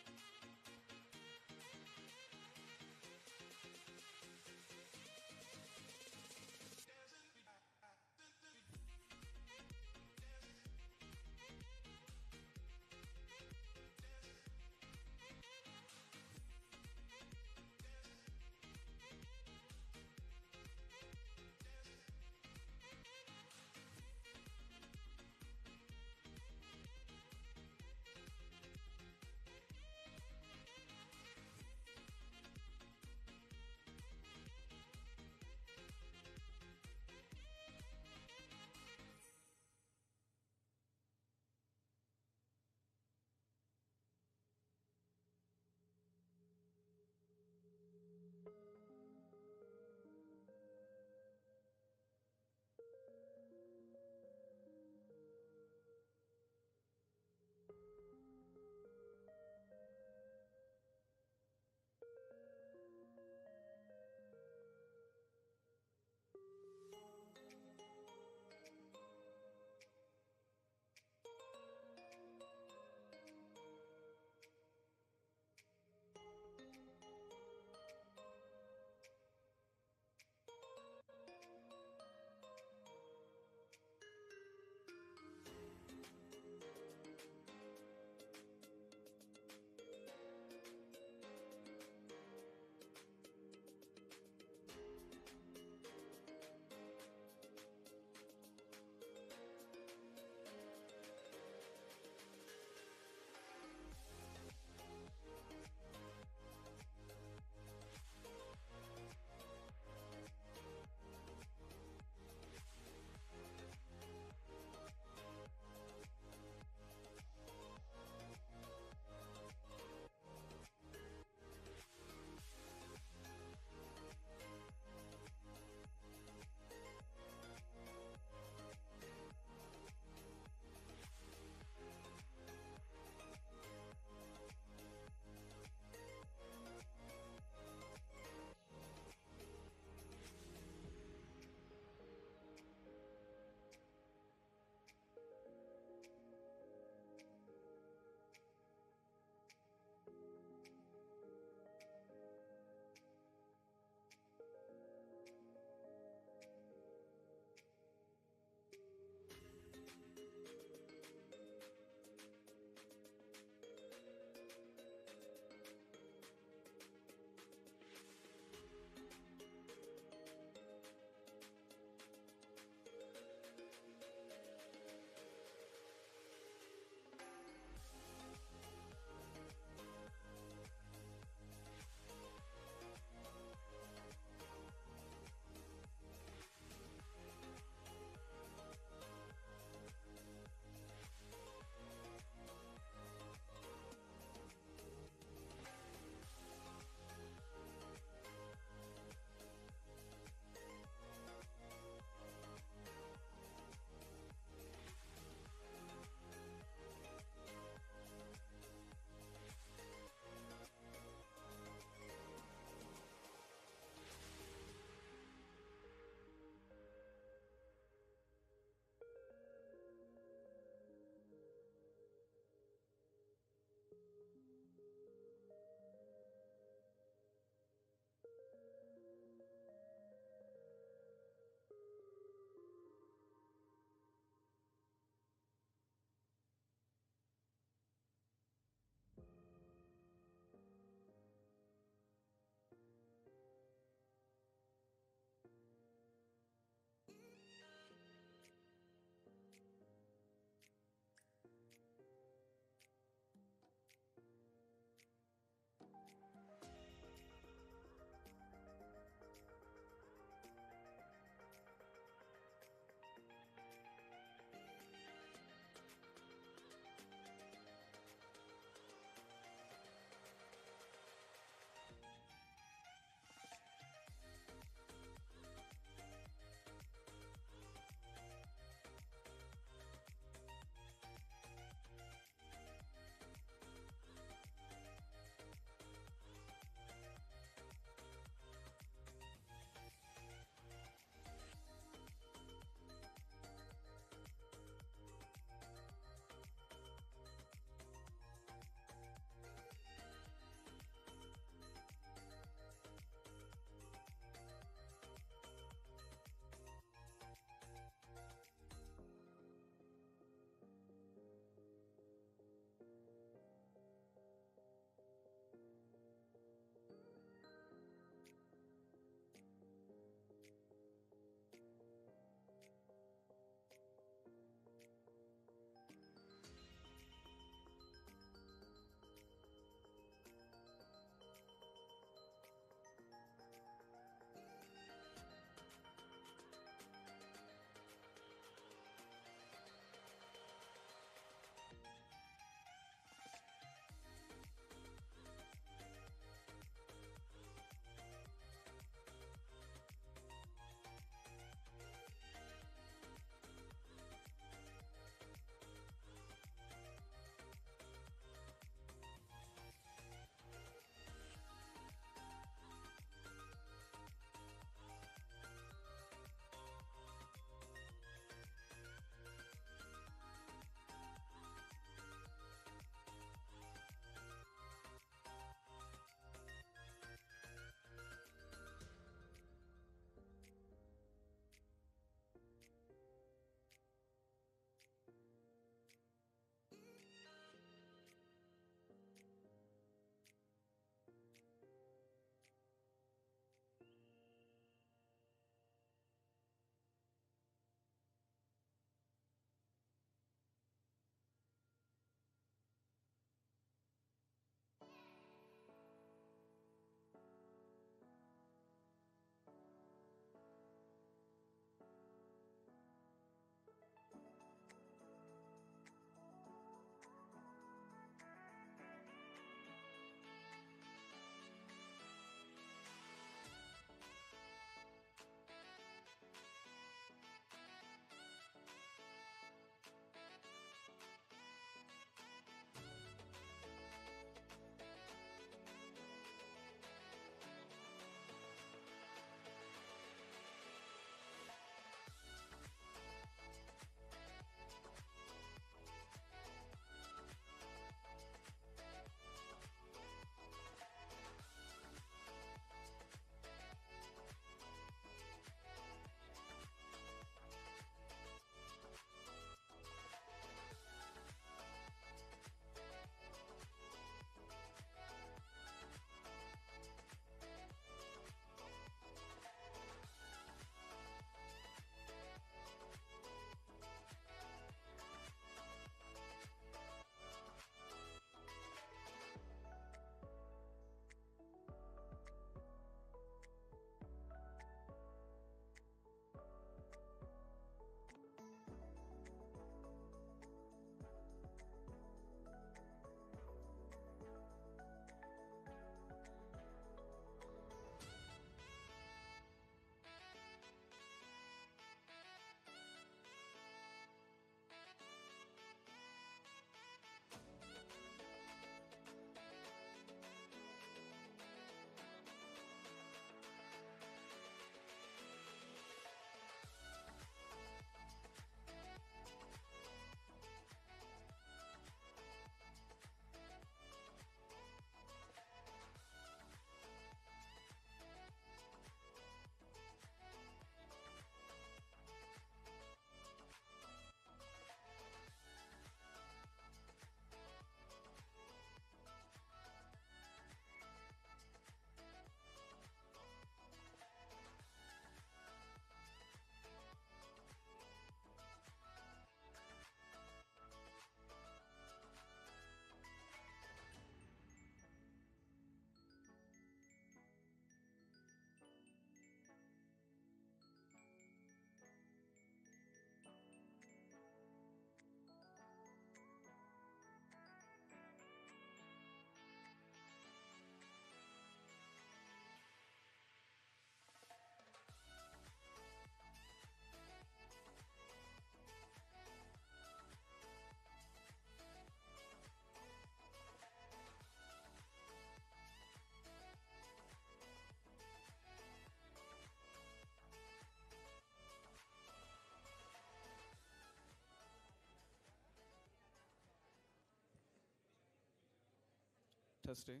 Testing.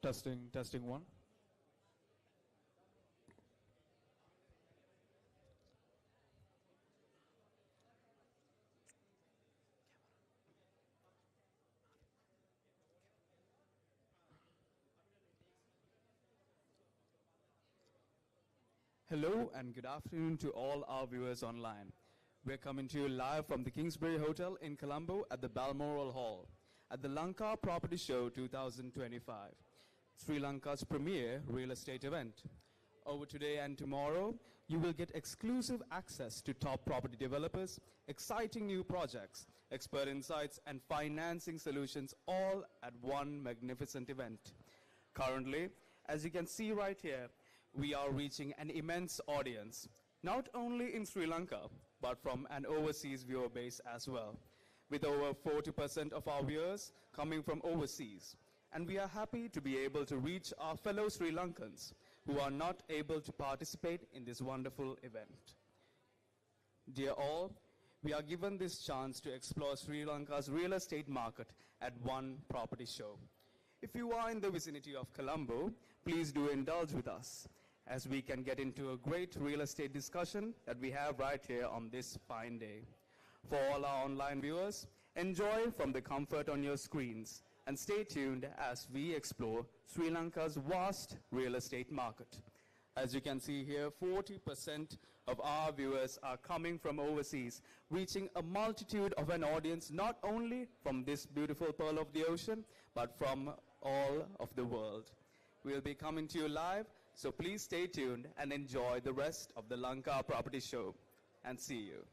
Testing, testing one. Hello and good afternoon to all our viewers online. We're coming to you live from the Kingsbury Hotel in Colombo at the Balmoral Hall at the Lanka Property Show 2025, Sri Lanka's premier real estate event. Over today and tomorrow, you will get exclusive access to top property developers, exciting new projects, expert insights, and financing solutions all at one magnificent event. Currently, as you can see right here, we are reaching an immense audience, not only in Sri Lanka, but from an overseas viewer base as well, with over 40% of our viewers coming from overseas. And we are happy to be able to reach our fellow Sri Lankans who are not able to participate in this wonderful event. Dear all, we are given this chance to explore Sri Lanka's real estate market at one property show. If you are in the vicinity of Colombo, please do indulge with us, as we can get into a great real estate discussion that we have right here on this fine day. For all our online viewers, enjoy from the comfort on your screens and stay tuned as we explore Sri Lanka's vast real estate market. As you can see here, 40% of our viewers are coming from overseas, reaching a multitude of an audience not only from this beautiful pearl of the ocean, but from all of the world. We'll be coming to you live, so please stay tuned and enjoy the rest of the Lanka Property Show. And see you.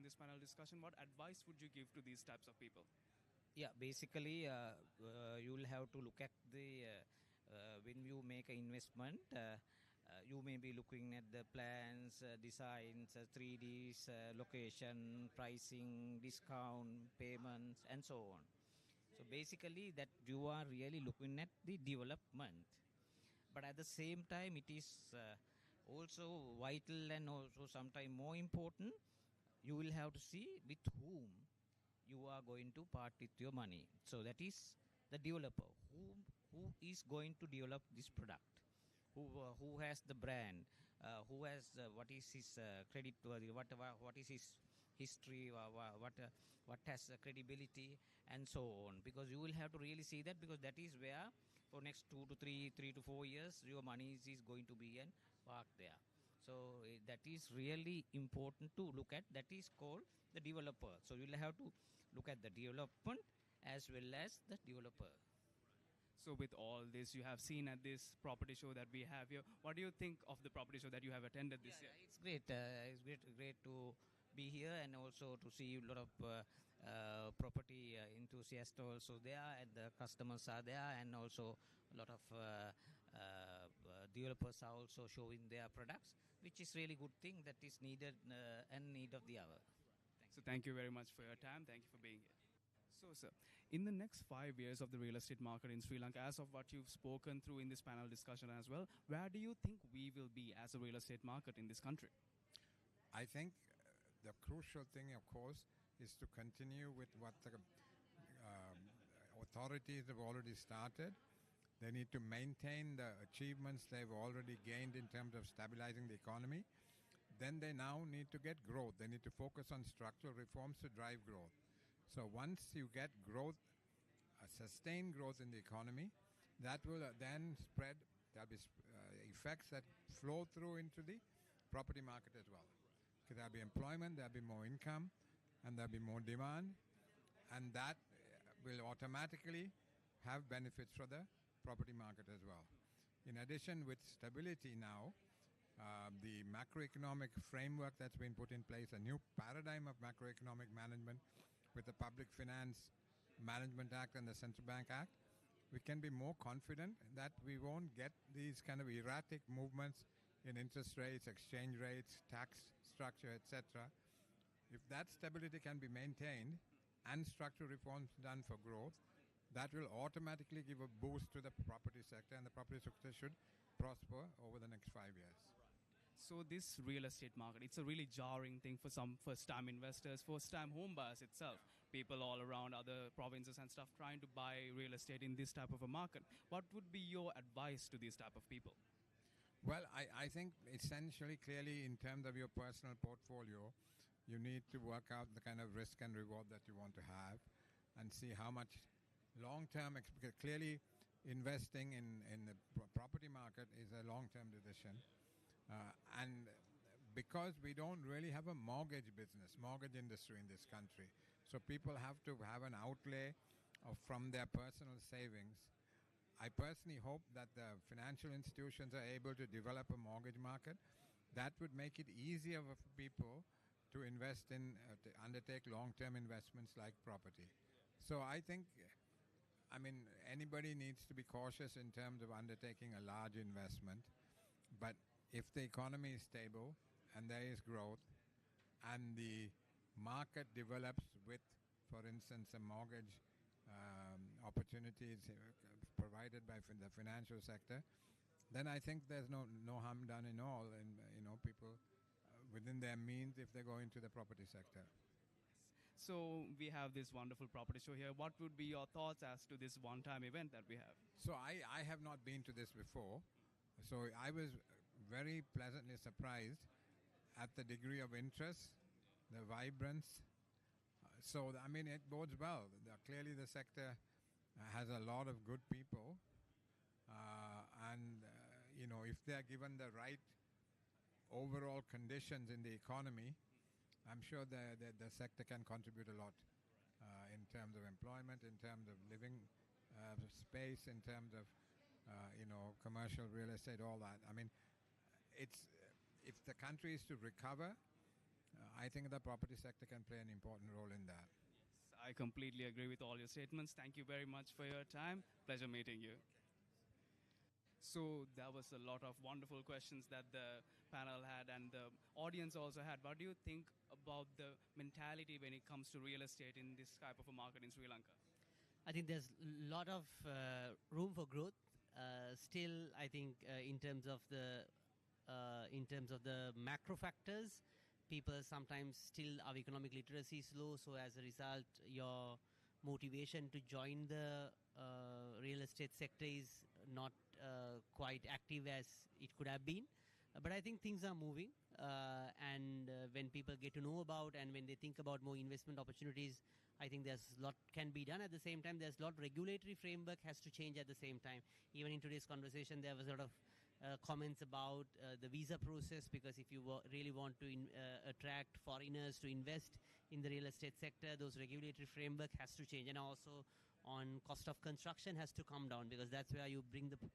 this panel discussion. What advice would you give to these types of people? Yeah, basically, you'll have to look at the when you make an investment. You may be looking at the plans, designs, 3Ds, location, pricing, discount, payments, and so on. So basically, that you are really looking at the development. But at the same time, it is also vital and also sometimes more important. You will have to see with whom you are going to part with your money. So that is the developer. Who is going to develop this product? Who has the brand? Who has what is his credit worthy? What is his history? What has credibility and so on? Because you will have to really see that, because that is where for next 2 to 3 to 4 years your money is going to be parked there. So that is really important to look at. That is called the developer. So you will have to look at the development as well as the developer. So with all this you have seen at this property show that we have here, what do you think of the property show that you have attended this year? It's great. It's great to be here, and also to see a lot of property enthusiasts also there, and the customers are there, and also a lot of developers are also showing their products, which is really good thing that is needed and need of the hour. So thank you very much for your time. Thank you for being here. So, sir, in the next 5 years of the real estate market in Sri Lanka, as of what you've spoken through in this panel discussion as well, where do you think we will be as a real estate market in this country? I think the crucial thing, of course, is to continue with what the authorities have already started. They need to maintain the achievements they've already gained in terms of stabilizing the economy. Then they now need to get growth. They need to focus on structural reforms to drive growth. So once you get growth, sustained growth in the economy, that will then spread. There'll be effects that flow through into the property market as well. Because there'll be employment, there'll be more income, and there'll be more demand, and that will automatically have benefits for the property market as well. In addition, with stability now, the macroeconomic framework that's been put in place, a new paradigm of macroeconomic management with the Public Finance Management Act and the Central Bank Act, we can be more confident that we won't get these kind of erratic movements in interest rates, exchange rates, tax structure, etc. If that stability can be maintained and structural reforms done for growth, that will automatically give a boost to the property sector, and the property sector should prosper over the next 5 years. So this real estate market, it's a really jarring thing for some first-time investors, first-time home buyers itself, people all around other provinces and stuff trying to buy real estate in this type of a market. What would be your advice to these type of people? Well, I think essentially, clearly, in terms of your personal portfolio, you need to work out the kind of risk and reward that you want to have and see how much long-term, clearly investing in the property market is a long-term decision. And because we don't really have a mortgage industry in this country, so people have to have an outlay from their personal savings. I personally hope that the financial institutions are able to develop a mortgage market that would make it easier for people to invest in, to undertake long-term investments like property. So I think, anybody needs to be cautious in terms of undertaking a large investment, but if the economy is stable and there is growth and the market develops with, for instance, a mortgage opportunities provided by the financial sector, then I think there's no harm done in all, and people within their means if they go into the property sector. So we have this wonderful property show here. What would be your thoughts as to this one-time event that we have? So I have not been to this before, so I was very pleasantly surprised at the degree of interest, the vibrance. So, it bodes well. Clearly the sector has a lot of good people, and if they are given the right overall conditions in the economy, I'm sure the sector can contribute a lot in terms of employment, in terms of living space, in terms of commercial real estate, all that. If the country is to recover, I think the property sector can play an important role in that. I completely agree with all your statements. Thank you very much for your time. Pleasure meeting you. So there was a lot of wonderful questions that the panel had and the audience also had. What do you think about the mentality when it comes to real estate in this type of a market in Sri Lanka? I think there's a lot of room for growth. Still, I think in terms of the macro factors, people sometimes still our economic literacy is low. So as a result, your motivation to join the real estate sector is not quite active as it could have been. But I think things are moving, and when people get to know about and when they think about more investment opportunities, I think there's a lot can be done. At the same time, there's a lot regulatory framework has to change at the same time. Even in today's conversation, there was a lot of comments about the visa process, because if you really want to attract foreigners to invest in the real estate sector, those regulatory framework has to change. And also on cost of construction has to come down, because that's where you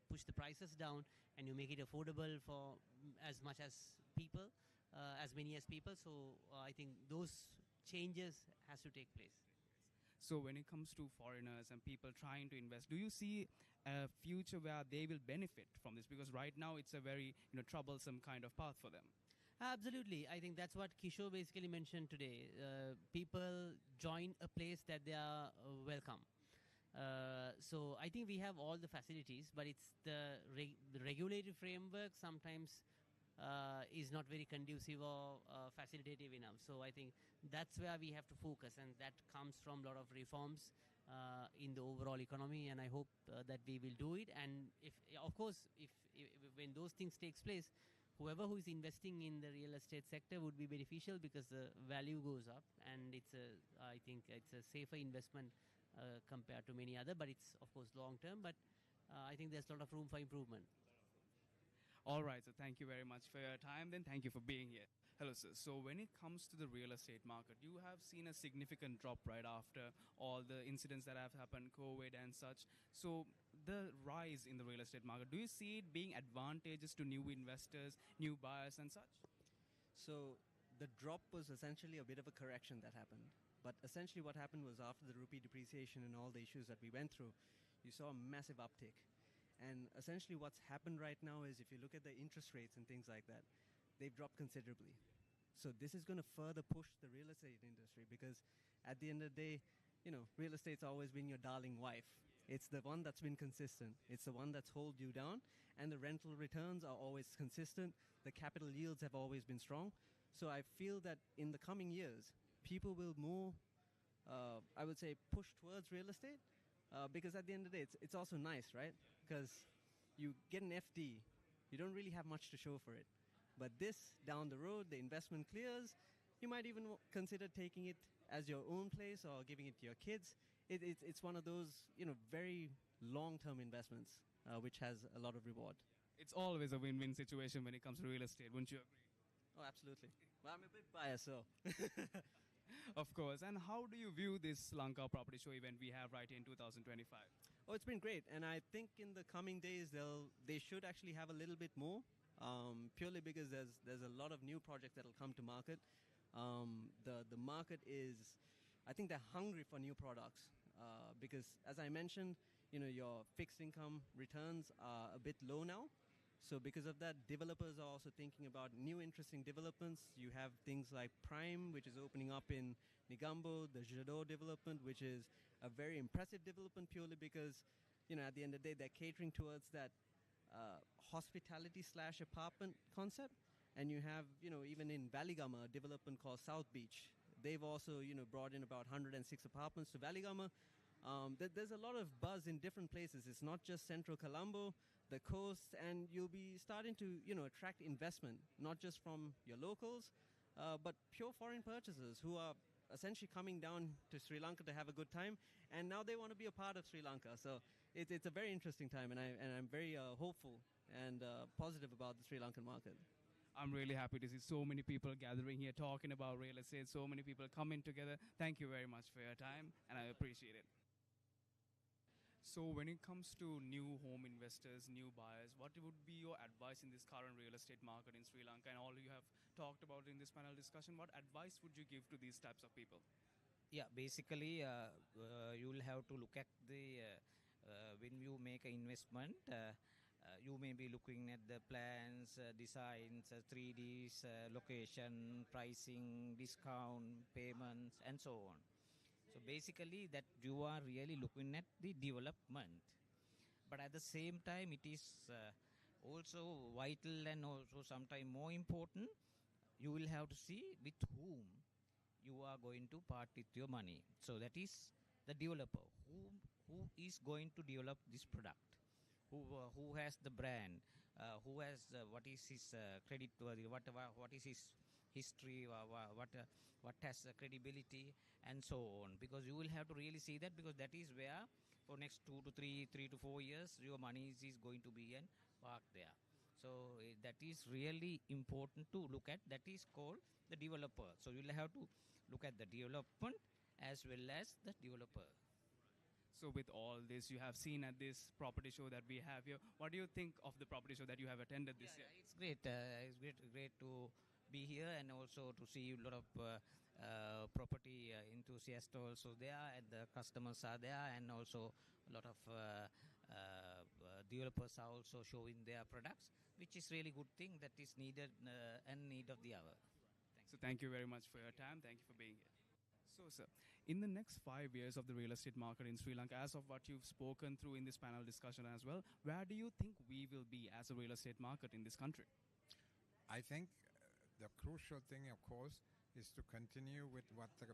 push the prices down and you make it affordable for as many as people. So I think those changes has to take place. So when it comes to foreigners and people trying to invest, do you see a future where they will benefit from this? Because right now it's a very troublesome kind of path for them. Absolutely. I think that's what Kishore basically mentioned today. People join a place that they are welcome. So I think we have all the facilities, but it's the regulatory framework sometimes is not very conducive or facilitative enough. So I think that's where we have to focus, and that comes from a lot of reforms in the overall economy, and I hope that we will do it. And if when those things takes place, whoever who is investing in the real estate sector would be beneficial, because the value goes up, and I think it's a safer investment compared to many other, but it's of course long term, but I think there's a lot of room for improvement. All right, so thank you very much for your time. Then thank you for being here. Hello, sir. So when it comes to the real estate market, you have seen a significant drop right after all the incidents that have happened, COVID and such. So the rise in the real estate market, do you see it being advantageous to new investors, new buyers and such? So the drop was essentially a bit of a correction that happened. But essentially what happened was, after the rupee depreciation and all the issues that we went through, you saw a massive uptick. And essentially what's happened right now is, if you look at the interest rates and things like that, they've dropped considerably. So this is going to further push the real estate industry, because at the end of the day, real estate's always been your darling wife. It's the one that's been consistent. It's the one that's held you down, and the rental returns are always consistent. The capital yields have always been strong. So I feel that in the coming years, people will more, I would say, push towards real estate, because at the end of the day, it's also nice, right? Because you get an FD, you don't really have much to show for it. But this, down the road, the investment clears, you might even consider taking it as your own place or giving it to your kids. It's one of those, very long-term investments, which has a lot of reward. It's always a win-win situation when it comes to real estate, wouldn't you agree? Oh, absolutely. Well, I'm a bit biased, so. Of course. And how do you view this Lanka property show event we have right here in 2025? Oh, it's been great. And I think in the coming days, they should actually have a little bit more, purely because there's a lot of new projects that will come to market. The market is, I think they're hungry for new products, because, as I mentioned, your fixed income returns are a bit low now. So because of that, developers are also thinking about new interesting developments. You have things like Prime, which is opening up in Negombo, the Jadot development, which is a very impressive development, purely because, at the end of the day, they're catering towards that hospitality/apartment concept. And you have, even in Valigama, a development called South Beach. They've also, brought in about 106 apartments to Valigama. There's a lot of buzz in different places. It's not just central Colombo, the coast, and you'll be starting to, attract investment, not just from your locals, but pure foreign purchasers who are essentially coming down to Sri Lanka to have a good time, and now they want to be a part of Sri Lanka. So it's a very interesting time, and I'm very hopeful and positive about the Sri Lankan market. I'm really happy to see so many people gathering here talking about real estate, so many people coming together. Thank you very much for your time, and I appreciate it. So when it comes to new home investors, new buyers, what would be your advice in this current real estate market in Sri Lanka and all you have talked about in this panel discussion? What advice would you give to these types of people? Yeah, basically, you will have to look at the when you make an investment. You may be looking at the plans, designs, 3Ds, location, pricing, discount, payments, and so on. So basically, that you are really looking at the development. But at the same time, it is also vital and also sometimes more important. You will have to see with whom you are going to part with your money. So that is the developer. Who is going to develop this product? Who has the brand? Who has what is his credit worthy? What is his history? What has credibility and so on? Because you will have to really see that, because that is where for next 2 to 3 to 4 years your money is going to be parked there. So that is really important to look at. That is called the developer. So you will have to look at the development as well as the developer. So with all this you have seen at this property show that we have here, what do you think of the property show that you have attended this year? It's great. It's great to be here and also to see a lot of property enthusiasts also there, and the customers are there, and also a lot of developers are also showing their products, which is really good thing that is needed and need of the hour. So thank you very much for your time. Thank you for being here. So, sir, in the next 5 years of the real estate market in Sri Lanka, as of what you've spoken through in this panel discussion as well, where do you think we will be as a real estate market in this country? I think the crucial thing, of course, is to continue with what the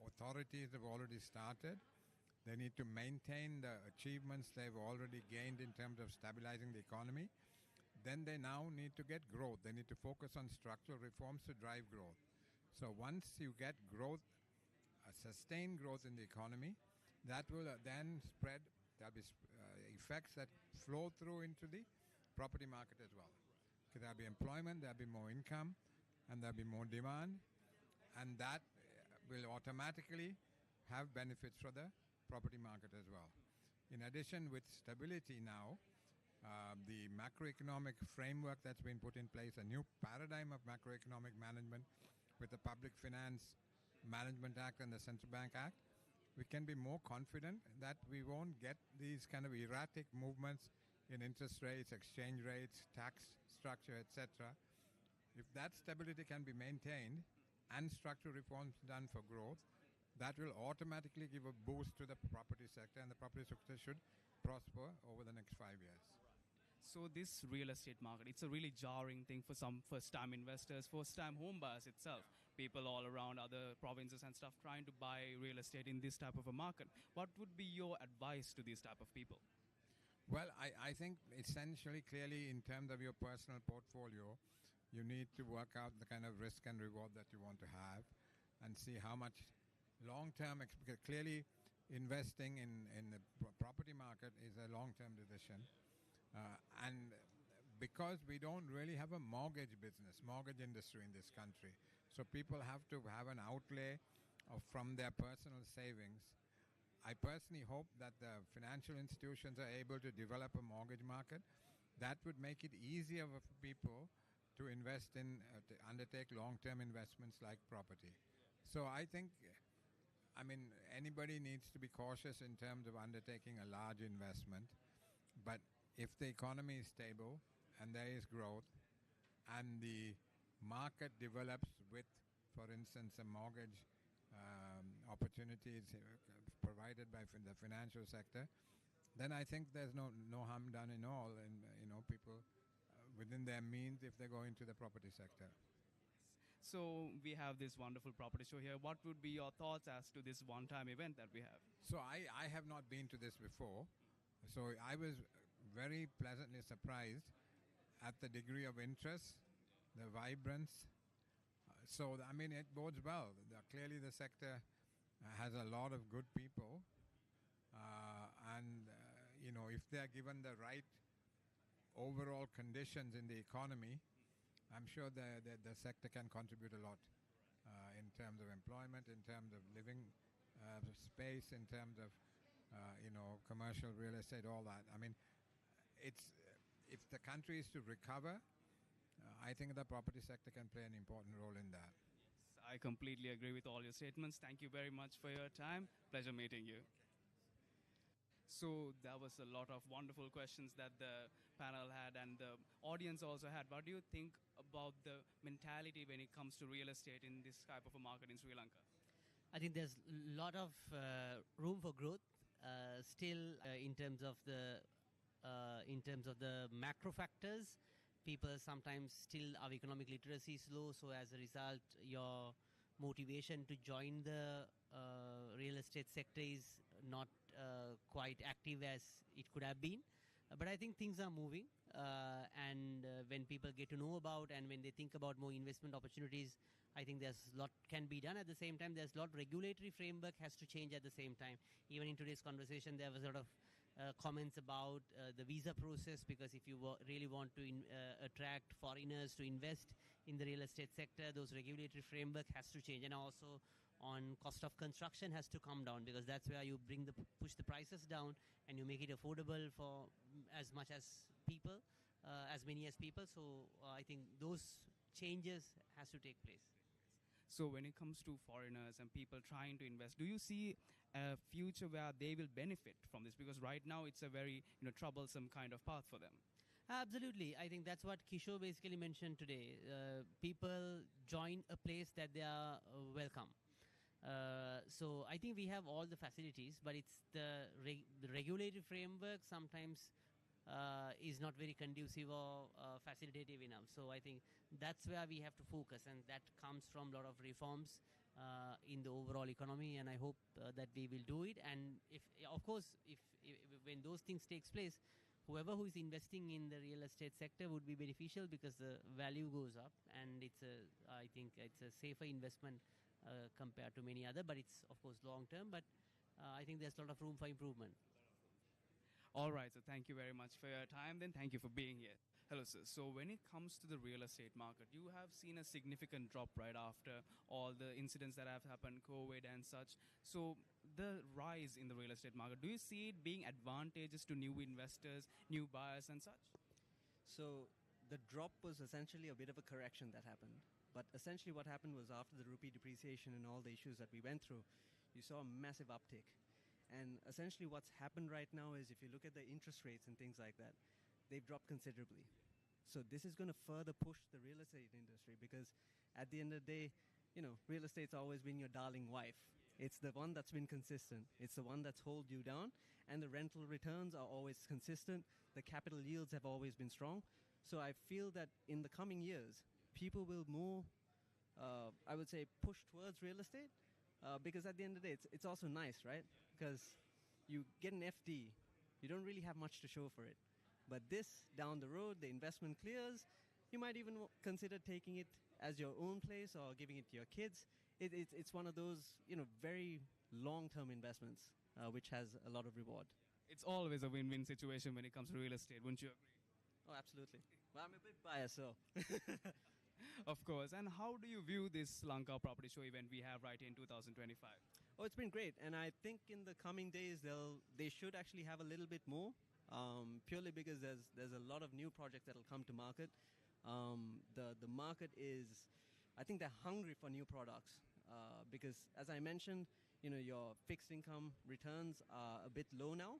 authorities have already started. They need to maintain the achievements they've already gained in terms of stabilizing the economy. Then they now need to get growth. They need to focus on structural reforms to drive growth. So once you get growth, a sustained growth in the economy, that will then spread. There'll be effects that flow through into the property market as well. Because there'll be employment, there'll be more income, and there'll be more demand, and that will automatically have benefits for the property market as well. In addition, with stability now, the macroeconomic framework that's been put in place, a new paradigm of macroeconomic management with the Public Finance Management Act and the Central Bank Act, we can be more confident that we won't get these kind of erratic movements in interest rates, exchange rates, tax structure, etc. If that stability can be maintained and structural reforms done for growth, that will automatically give a boost to the property sector, and the property sector should prosper over the next 5 years. So this real estate market, it's a really jarring thing for some first-time investors, first-time home buyers itself. People all around other provinces and stuff trying to buy real estate in this type of a market. What would be your advice to these type of people? Well, I think essentially, clearly, in terms of your personal portfolio, you need to work out the kind of risk and reward that you want to have and see how much long-term, clearly investing in the property market is a long-term decision. And because we don't really have a mortgage industry in this country, so people have to have an outlay from their personal savings. I personally hope that the financial institutions are able to develop a mortgage market that would make it easier for people to invest in, to undertake long-term investments like property. So I think, anybody needs to be cautious in terms of undertaking a large investment, but if the economy is stable and there is growth and the market develops with, for instance, a mortgage opportunities provided by the financial sector, then I think there's no harm done in all, and people within their means if they go into the property sector. So we have this wonderful property show here. What would be your thoughts as to this one-time event that we have? So I have not been to this before, so I was very pleasantly surprised at the degree of interest, the vibrance. So, it bodes well. Clearly the sector has a lot of good people, and if they are given the right overall conditions in the economy, I'm sure the sector can contribute a lot in terms of employment, in terms of living space, in terms of commercial real estate, all that. I mean, it's if the country is to recover, I think the property sector can play an important role in that. I completely agree with all your statements. Thank you very much for your time. Pleasure meeting you. So that was a lot of wonderful questions that the panel had and the audience also had. What do you think about the mentality when it comes to real estate in this type of a market in Sri Lanka? I think there's a lot of room for growth still in terms of the macro factors. People sometimes still our economic literacy is low, so as a result, your motivation to join the real estate sector is not quite active as it could have been. But I think things are moving, and when people get to know about and when they think about more investment opportunities, I think there's a lot can be done. At the same time, there's a lot regulatory framework has to change at the same time. Even in today's conversation, there was a lot of comments about the visa process, because if you really want to attract foreigners to invest in the real estate sector, those regulatory framework has to change. And also on cost of construction has to come down, because that's where you push the prices down and you make it affordable for as much as people, as many as people. So I think those changes has to take place. So when it comes to foreigners and people trying to invest, do you see a future where they will benefit from this? Because right now it's a very troublesome kind of path for them. Absolutely. I think that's what Kishore basically mentioned today. People join a place that they are welcome. So I think we have all the facilities, but it's the regulatory framework sometimes is not very conducive or facilitative enough. So I think that's where we have to focus, and that comes from a lot of reforms in the overall economy, and I hope that we will do it. And if when those things takes place, whoever who is investing in the real estate sector would be beneficial, because the value goes up, and I think it's a safer investment compared to many other, but it's of course long term, but I think there's a lot of room for improvement. All right, so thank you very much for your time. Then thank you for being here. Hello, sir. So when it comes to the real estate market, you have seen a significant drop right after all the incidents that have happened, COVID and such. So the rise in the real estate market, do you see it being advantageous to new investors, new buyers and such? So the drop was essentially a bit of a correction that happened. But essentially what happened was, after the rupee depreciation and all the issues that we went through, you saw a massive uptick. And essentially what's happened right now is, if you look at the interest rates and things like that, they've dropped considerably. So this is going to further push the real estate industry, because at the end of the day, real estate's always been your darling wife. It's the one that's been consistent. It's the one that's held you down, and the rental returns are always consistent. The capital yields have always been strong. So I feel that in the coming years, people will more, I would say, push towards real estate. Because at the end of the day, it's also nice, right? Because you get an FD, you don't really have much to show for it. But this, down the road, the investment clears, you might even consider taking it as your own place or giving it to your kids. It's one of those, very long-term investments, which has a lot of reward. It's always a win-win situation when it comes to real estate, wouldn't you agree? Oh, absolutely. Well, I'm a bit biased, so... Of course. And how do you view this Lanka property show event we have right in 2025? Oh, it's been great. And I think in the coming days, they should actually have a little bit more, purely because there's a lot of new projects that will come to market. The market is, I think they're hungry for new products, because, as I mentioned, your fixed income returns are a bit low now.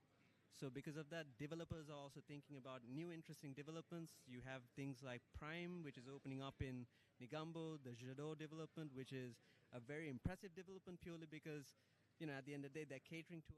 So because of that, developers are also thinking about new interesting developments. You have things like Prime, which is opening up in Negombo, the Jadot development, which is a very impressive development, purely because, at the end of the day, they're catering to...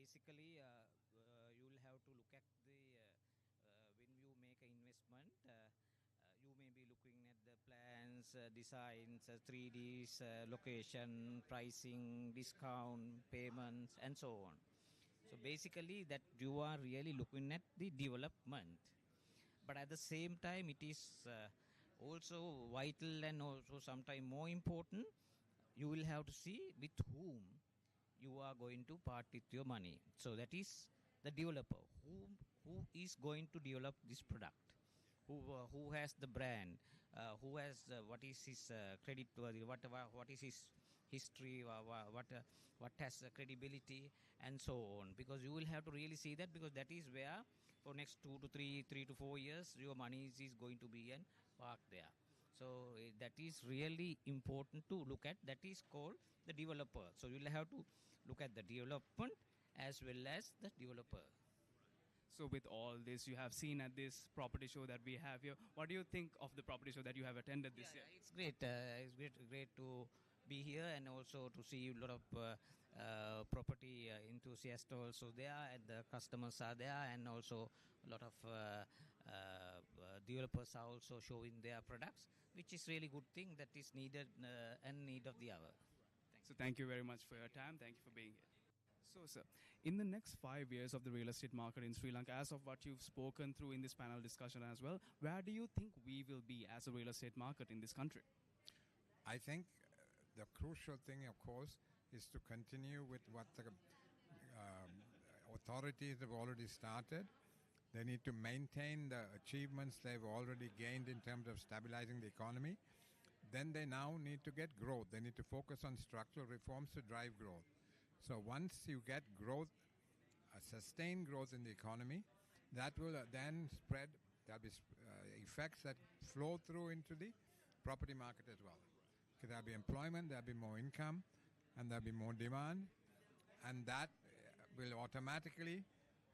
basically, you will have to look at the when you make an investment. You may be looking at the plans, designs, 3Ds, location, pricing, discount, payments, and so on. So basically, that you are really looking at the development. But at the same time, it is also vital and also sometimes more important. You will have to see with whom you are going to part with your money. So that is the developer. Who is going to develop this product? Who has the brand? Who has what is his credit worthy? What is his history? What has credibility and so on? Because you will have to really see that, because that is where for next 2 to 3 to 4 years your money is going to be and parked there. So that is really important to look at. That is called the developer. So you will have to look at the development as well as the developer. So with all this you have seen at this property show that we have here, what do you think of the property show that you have attended this year? It's great. It's great to be here, and also to see a lot of property enthusiasts also there, and the customers are there, and also a lot of developers are also showing their products, which is really good thing that is needed and need of the hour. So thank you very much for your time. Thank you for being here. So, sir, in the next 5 years of the real estate market in Sri Lanka, as of what you've spoken through in this panel discussion as well, where do you think we will be as a real estate market in this country? I think the crucial thing, of course, is to continue with what the authorities have already started. They need to maintain the achievements they've already gained in terms of stabilizing the economy. Then they now need to get growth. They need to focus on structural reforms to drive growth. So once you get growth, sustained growth in the economy, that will then spread. There'll be effects that flow through into the property market as well. Because there'll be employment, there'll be more income, and there'll be more demand, and that will automatically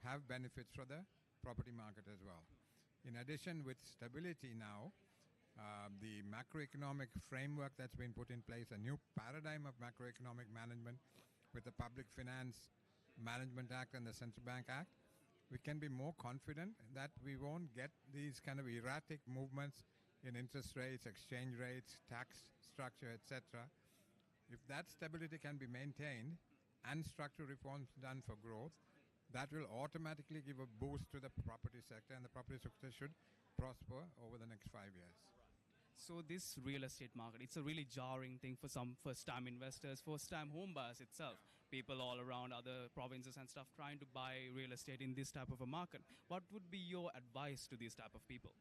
have benefits for the property market as well. In addition, with stability now, the macroeconomic framework that's been put in place, a new paradigm of macroeconomic management, with the Public Finance Management Act and the Central Bank Act, we can be more confident that we won't get these kind of erratic movements in interest rates, exchange rates, tax structure, etc. If that stability can be maintained and structural reforms done for growth, that will automatically give a boost to the property sector, and the property sector should prosper over the next 5 years. So this real estate market, it's a really jarring thing for some first-time investors, first-time home buyers itself. People all around other provinces and stuff trying to buy real estate in this type of a market. What would be your advice to these type of people?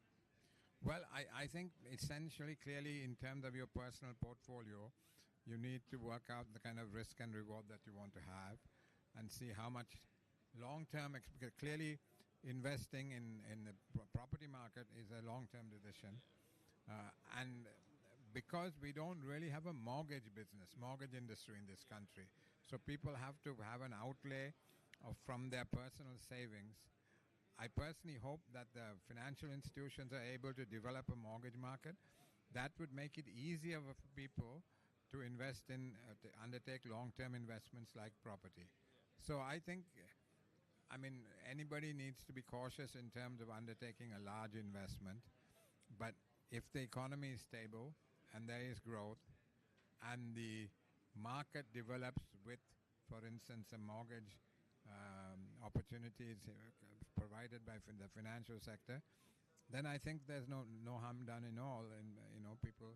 Well, I think essentially, clearly, in terms of your personal portfolio, you need to work out the kind of risk and reward that you want to have and see how much long-term, clearly investing in the property market is a long-term decision. And because we don't really have a mortgage industry in this country, so people have to have an outlay from their personal savings. I personally hope that the financial institutions are able to develop a mortgage market that would make it easier for people to invest in, to undertake long-term investments like property. So I think, anybody needs to be cautious in terms of undertaking a large investment, but if the economy is stable and there is growth and the market develops with, for instance, a mortgage opportunities provided by the financial sector, then I think there's no harm done in all, and people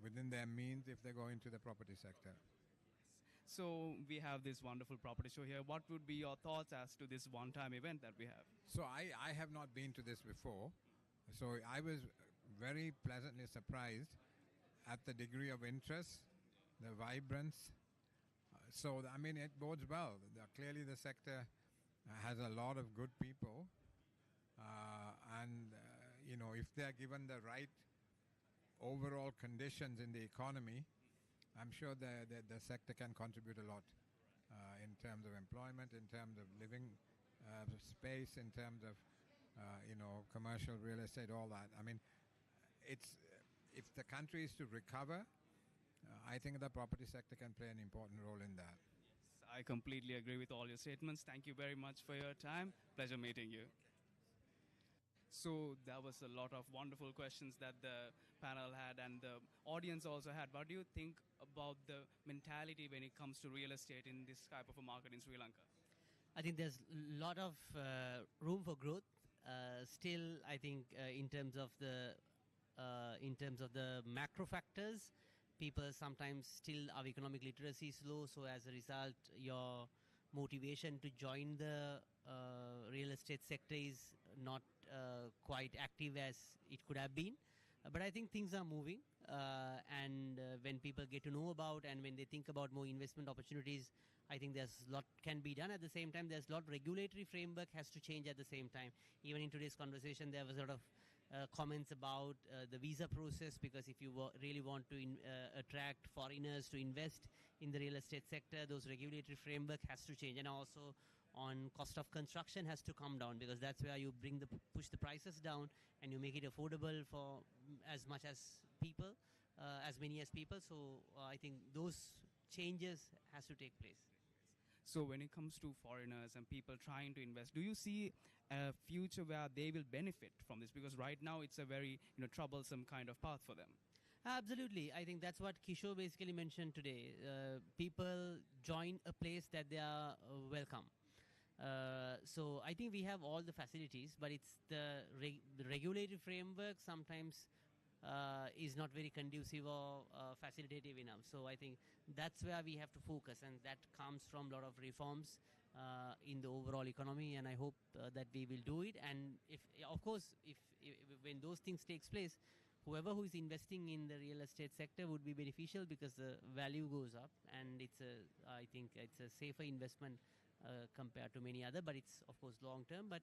within their means if they go into the property sector. So we have this wonderful property show here. What would be your thoughts as to this one-time event that we have? So I have not been to this before, so I was very pleasantly surprised at the degree of interest, the vibrance. So, it bodes well. Clearly the sector has a lot of good people, and if they're given the right overall conditions in the economy, I'm sure the sector can contribute a lot in terms of employment, in terms of living space, in terms of commercial real estate, all that. If the country is to recover, I think the property sector can play an important role in that. I completely agree with all your statements. Thank you very much for your time. Pleasure meeting you. So there was a lot of wonderful questions that the panel had and the audience also had. What do you think about the mentality when it comes to real estate in this type of a market in Sri Lanka? I think there's a lot of room for growth. Still, I think in terms of the macro factors, people sometimes still our economic literacy is low. So as a result, your motivation to join the real estate sector is not quite active as it could have been. But I think things are moving, and when people get to know about and when they think about more investment opportunities, I think there's a lot can be done. At the same time, there's a lot of regulatory framework has to change at the same time. Even in today's conversation, there was a lot of comments about the visa process, because if you really want to attract foreigners to invest in the real estate sector, those regulatory framework has to change. And also on cost of construction has to come down, because that's where you push the prices down and you make it affordable for as many as people. So I think those changes has to take place. So when it comes to foreigners and people trying to invest, do you see a future where they will benefit from this? Because right now it's a very troublesome kind of path for them. Absolutely. I think that's what Kishore basically mentioned today. People join a place that they are welcome. So I think we have all the facilities, but it's the regulatory framework sometimes is not very conducive or facilitative enough. So I think that's where we have to focus, and that comes from a lot of reforms in the overall economy, and I hope that we will do it. And if when those things takes place, whoever who is investing in the real estate sector would be beneficial, because the value goes up, and I think it's a safer investment compared to many other, but it's of course long term, but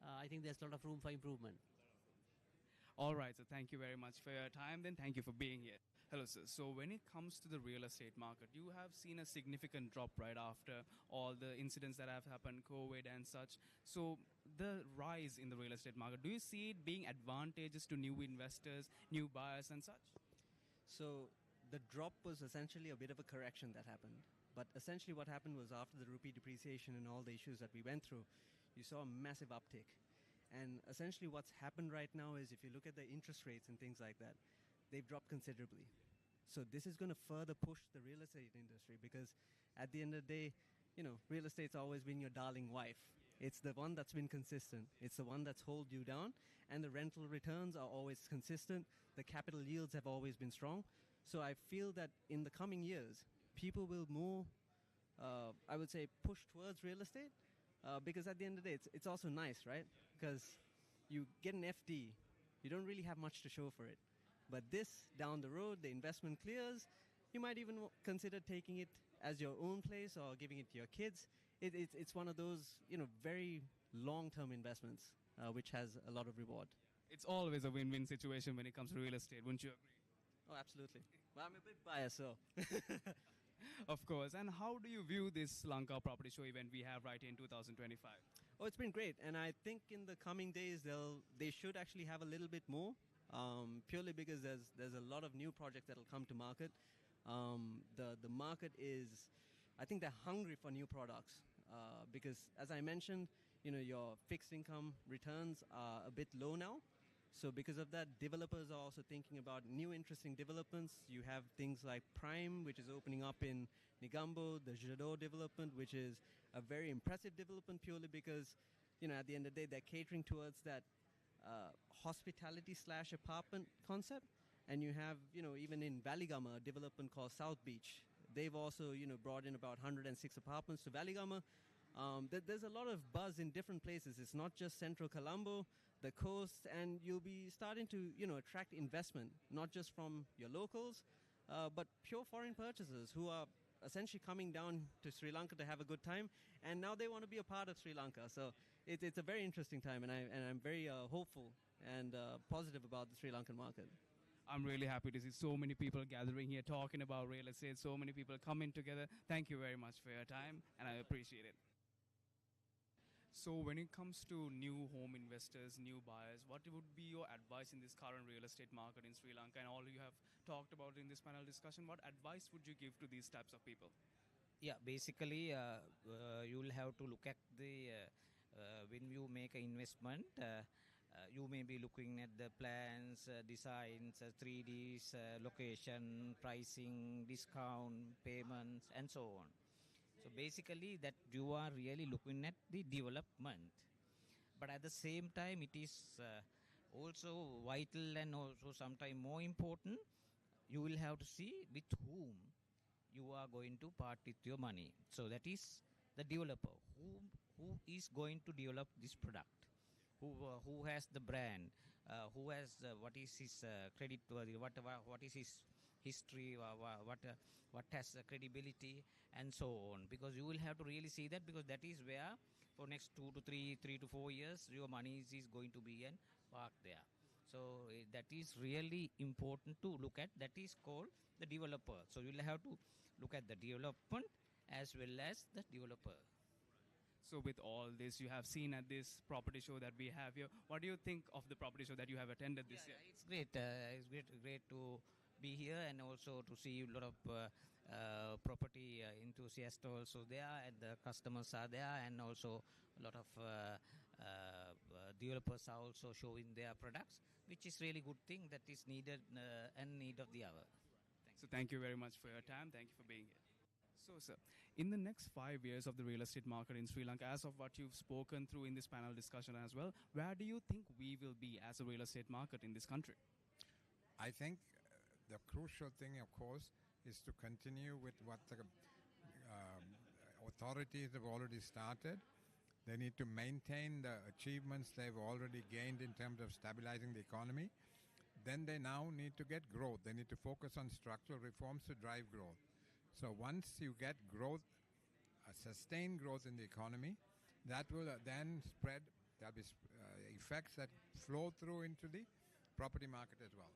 I think there's a lot of room for improvement. All right, so thank you very much for your time. Then thank you for being here. Hello, sir. So when it comes to the real estate market, you have seen a significant drop right after all the incidents that have happened, COVID and such. So the rise in the real estate market, do you see it being advantageous to new investors, new buyers and such? So the drop was essentially a bit of a correction that happened. But essentially what happened was, after the rupee depreciation and all the issues that we went through, you saw a massive uptick. And essentially what's happened right now is, if you look at the interest rates and things like that, they've dropped considerably. So this is going to further push the real estate industry, because at the end of the day, real estate's always been your darling wife. It's the one that's been consistent. It's the one that's held you down, and the rental returns are always consistent. The capital yields have always been strong. So I feel that in the coming years, people will more, I would say, push towards real estate. Because at the end of the day, it's also nice, right? Because you get an FD, you don't really have much to show for it. But this, down the road, the investment clears, you might even consider taking it as your own place or giving it to your kids. It's one of those, very long-term investments, which has a lot of reward. It's always a win-win situation when it comes to real estate, wouldn't you agree? Oh, absolutely. Well, I'm a bit biased, so... Of course. And how do you view this Lanka property show event we have right in 2025? Oh, it's been great. And I think in the coming days, they should actually have a little bit more, purely because there's a lot of new projects that will come to market. The market is, I think they're hungry for new products, because, as I mentioned, your fixed income returns are a bit low now. So because of that, developers are also thinking about new interesting developments. You have things like Prime, which is opening up in Negombo, the Jadot development, which is a very impressive development, purely because, at the end of the day, they're catering towards that hospitality/apartment concept. And you have, even in Valigama, a development called South Beach. They've also, brought in about 106 apartments to Valigama. There's a lot of buzz in different places. It's not just central Colombo, the coast, and you'll be starting to, attract investment, not just from your locals, but pure foreign purchasers who are essentially coming down to Sri Lanka to have a good time, and now they want to be a part of Sri Lanka. So it's a very interesting time, and I'm very hopeful and positive about the Sri Lankan market. I'm really happy to see so many people gathering here talking about real estate, so many people coming together. Thank you very much for your time, and I appreciate it. So when it comes to new home investors, new buyers, what would be your advice in this current real estate market in Sri Lanka, and all you have talked about in this panel discussion? What advice would you give to these types of people? Yeah, basically, you will have to look at the when you make an investment. You may be looking at the plans, designs, 3Ds, location, pricing, discount, payments, and so on. So basically, that you are really looking at the development. But at the same time, it is also vital and also sometimes more important. You will have to see with whom you are going to part with your money. So that is the developer. Who is going to develop this product? Who has the brand? Who has what is his credit worthy? What is his history? What has credibility and so on? Because you will have to really see that, because that is where for next 2 to 3 to 4 years your money is going to be and parked there. So that is really important to look at. That is called the developer. So you will have to look at the development as well as the developer. So with all this you have seen at this property show that we have here, what do you think of the property show that you have attended this year? It's great. It's great to be here, and also to see a lot of property enthusiasts also there, and the customers are there, and also a lot of developers are also showing their products, which is really good thing that is needed and need of the hour. So thank you very much for your time. Thank you for being here. So, sir, in the next 5 years of the real estate market in Sri Lanka, as of what you've spoken through in this panel discussion as well, where do you think we will be as a real estate market in this country? I think the crucial thing, of course, is to continue with what the authorities have already started. They need to maintain the achievements they've already gained in terms of stabilizing the economy. Then they now need to get growth. They need to focus on structural reforms to drive growth. So once you get growth, sustained growth in the economy, that will then spread. There'll be effects that flow through into the property market as well.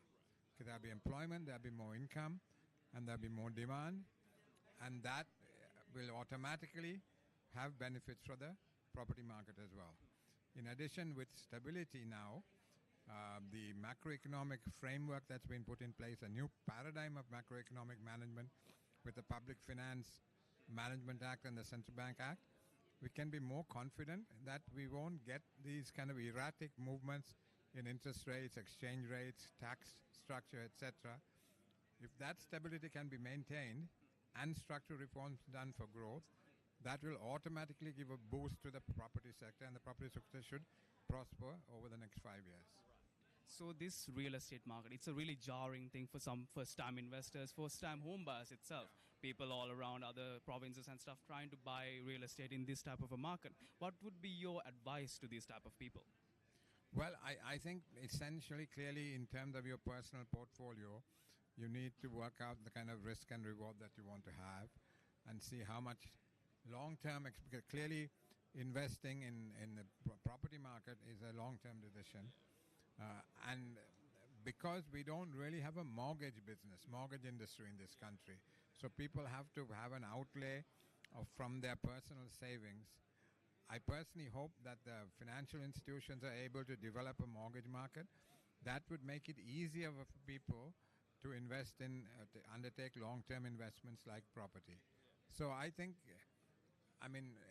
Because there'll be employment, there'll be more income, and there'll be more demand, and that will automatically have benefits for the property market as well. In addition, with stability now, the macroeconomic framework that's been put in place, a new paradigm of macroeconomic management with the Public Finance Management Act and the Central Bank Act, we can be more confident that we won't get these kind of erratic movements in interest rates, exchange rates, tax structure, etc. If that stability can be maintained and structural reforms done for growth, that will automatically give a boost to the property sector, and the property sector should prosper over the next 5 years. So this real estate market, it's a really jarring thing for some first-time investors, first-time home buyers itself. People all around other provinces and stuff trying to buy real estate in this type of a market. What would be your advice to these type of people? Well, I think essentially, clearly, in terms of your personal portfolio, you need to work out the kind of risk and reward that you want to have and see how much long-term, clearly investing in the property market is a long-term decision. And because we don't really have a mortgage industry in this country, so people have to have an outlay from their personal savings. I personally hope that the financial institutions are able to develop a mortgage market that would make it easier for people to invest in, to undertake long-term investments like property. So I think,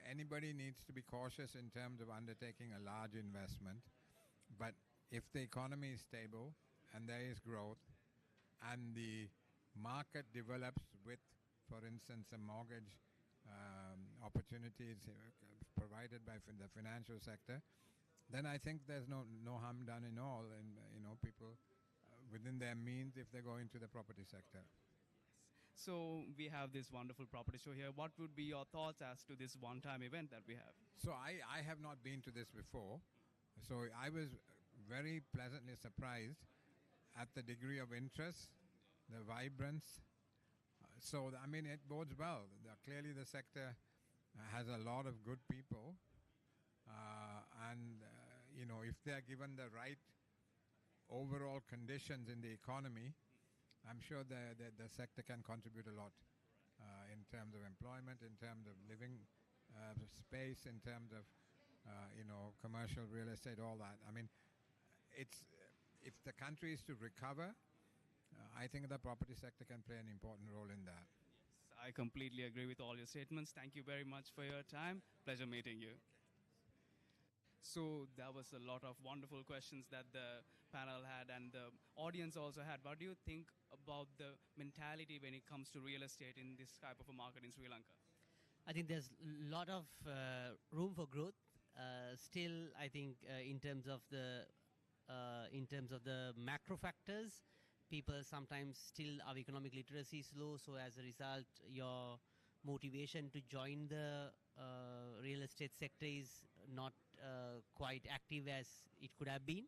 anybody needs to be cautious in terms of undertaking a large investment, but if the economy is stable and there is growth and the market develops with, for instance, a mortgage opportunities provided by the financial sector, then I think there's no harm done in all, and people within their means if they go into the property sector. So we have this wonderful property show here. What would be your thoughts as to this one-time event that we have? So I have not been to this before, so I was very pleasantly surprised at the degree of interest, the vibrance. So, it bodes well. Clearly the sector has a lot of good people, and if they are given the right overall conditions in the economy, I'm sure the sector can contribute a lot in terms of employment, in terms of living space, in terms of commercial real estate, all that. If the country is to recover, I think the property sector can play an important role in that. Yes, I completely agree with all your statements. Thank you very much for your time. Pleasure meeting you. So that was a lot of wonderful questions that the panel had and the audience also had. What do you think about the mentality when it comes to real estate in this type of a market in Sri Lanka? I think there's a lot of room for growth. Still, I think in terms of the macro factors, people sometimes still our economic literacy is low. So as a result, your motivation to join the real estate sector is not quite active as it could have been.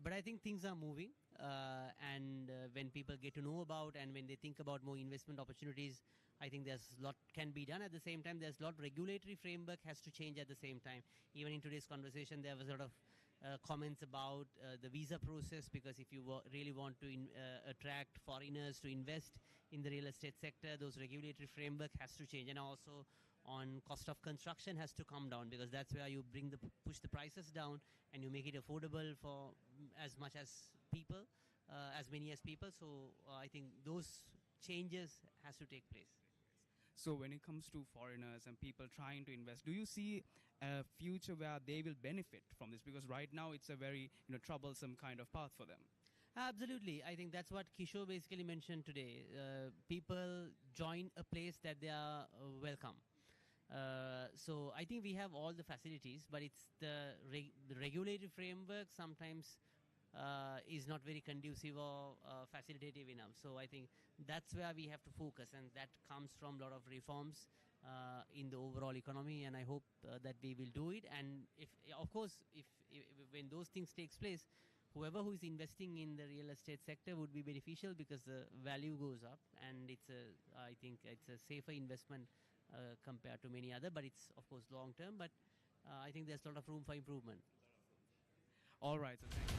But I think things are moving, and when people get to know about and when they think about more investment opportunities, I think there's a lot can be done. At the same time, there's a lot regulatory framework has to change at the same time. Even in today's conversation, there was a lot of comments about the visa process, because if you really want to attract foreigners to invest in the real estate sector, those regulatory framework has to change. And also on cost of construction has to come down, because that's where you push the prices down and you make it affordable for as many as people. So I think those changes has to take place. So when it comes to foreigners and people trying to invest, do you see a future where they will benefit from this? Because right now it's a very troublesome kind of path for them. Absolutely. I think that's what Kishore basically mentioned today. People join a place that they are welcome. So I think we have all the facilities, but it's the regulatory framework sometimes is not very conducive or facilitative enough. So I think that's where we have to focus, and that comes from a lot of reforms in the overall economy, and I hope that we will do it. And if when those things takes place, whoever who is investing in the real estate sector would be beneficial, because the value goes up, and I think it's a safer investment compared to many other, but it's of course long term, but I think there's a lot of room for improvement. All right, so thank you.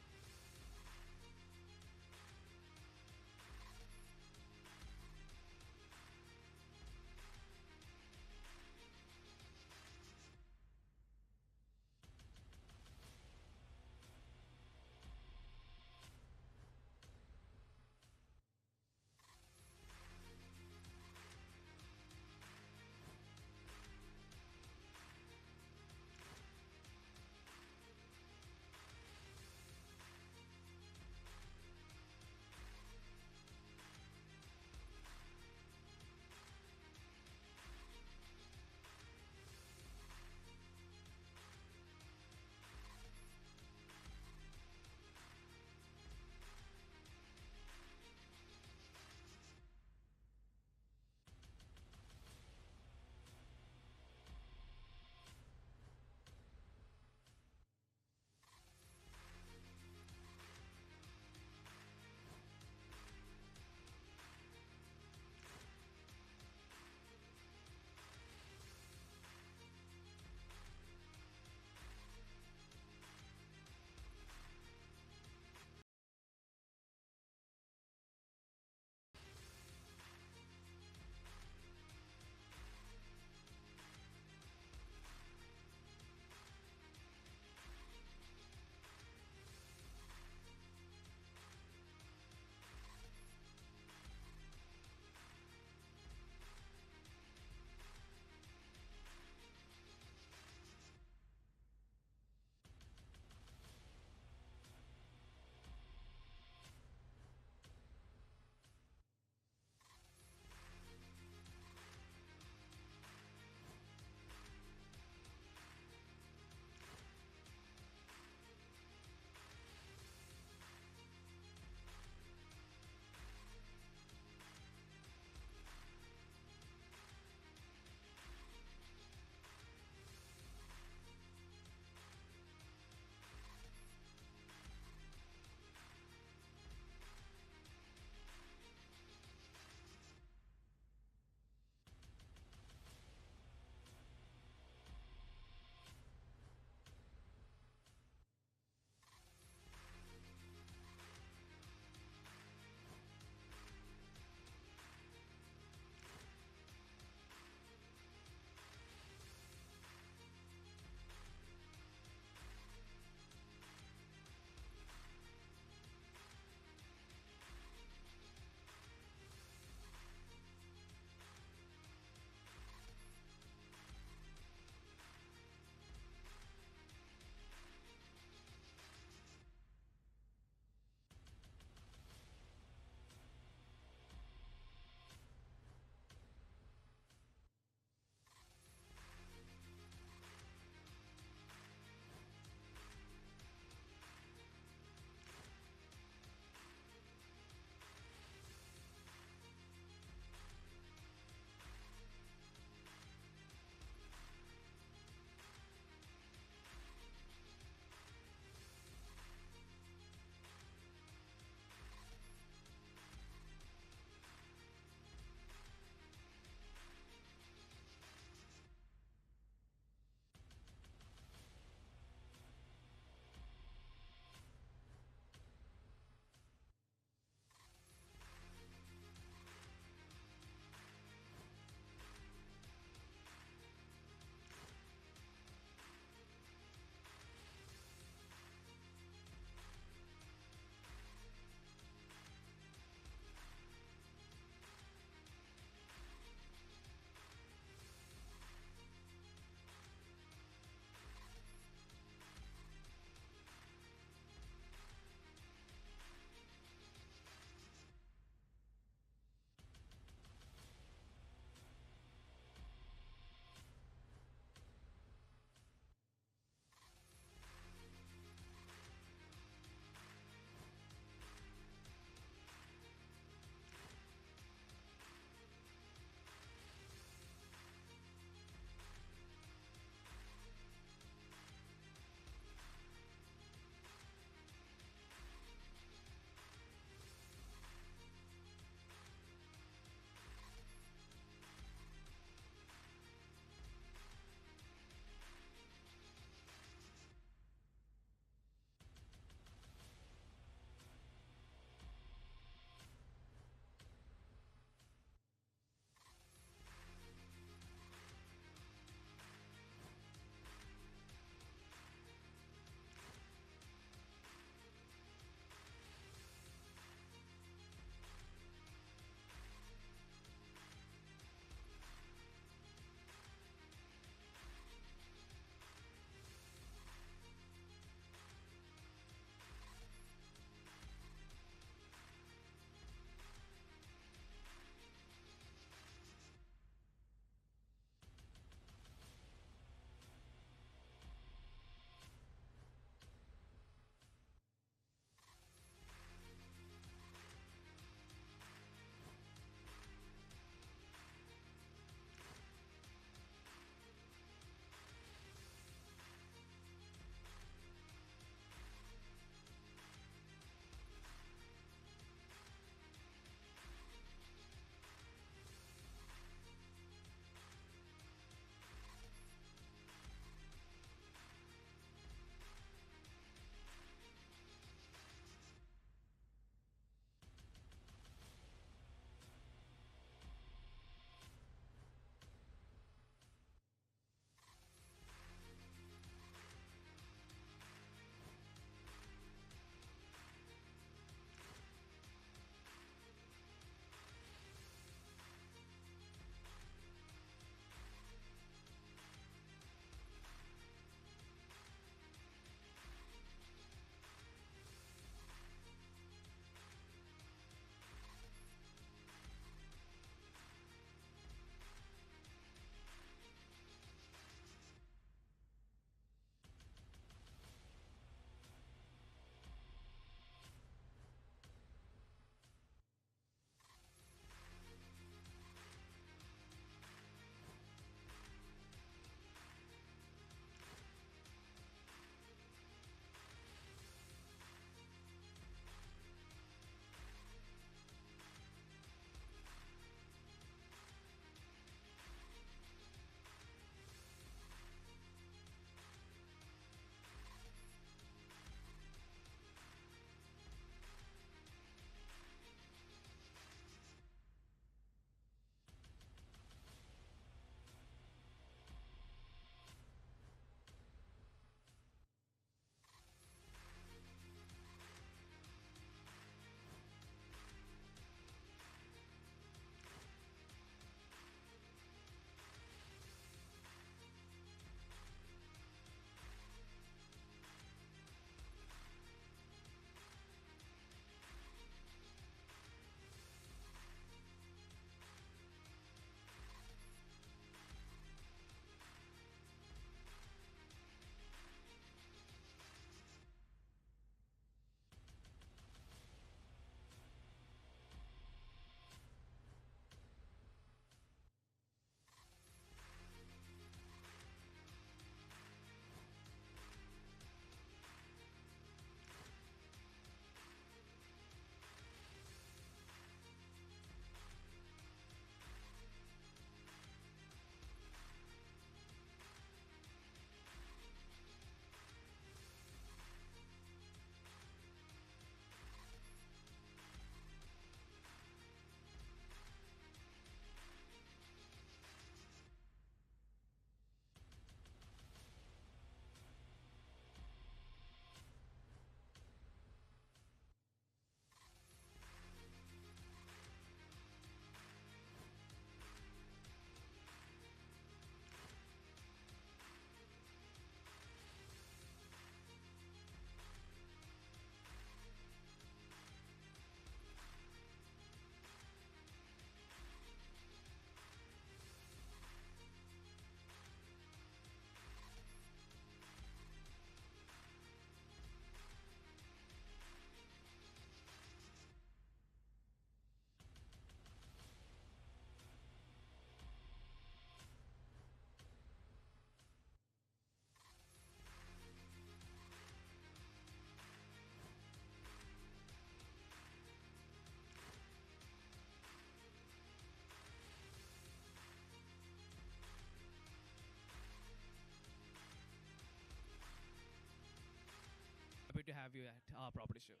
have you at our property show.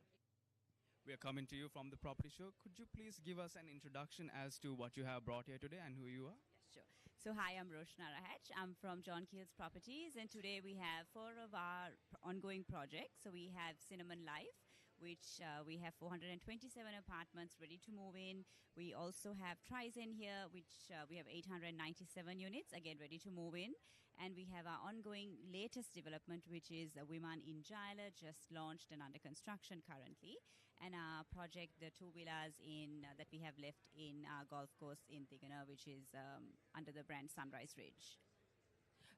We are coming to you from the property show. Could you please give us an introduction as to what you have brought here today and who you are? Yes, sure. So hi, I'm Roshna Rahach. I'm from John Keells Properties, and today we have 4 of our ongoing projects. So we have Cinnamon Life, which we have 427 apartments ready to move in. We also have Trizen here, which we have 897 units, again ready to move in. And we have our ongoing latest development, which is Wiman in Jaila, just launched and under construction currently. And our project, the 2 villas in that we have left in our golf course in Tigana, which is under the brand Sunrise Ridge.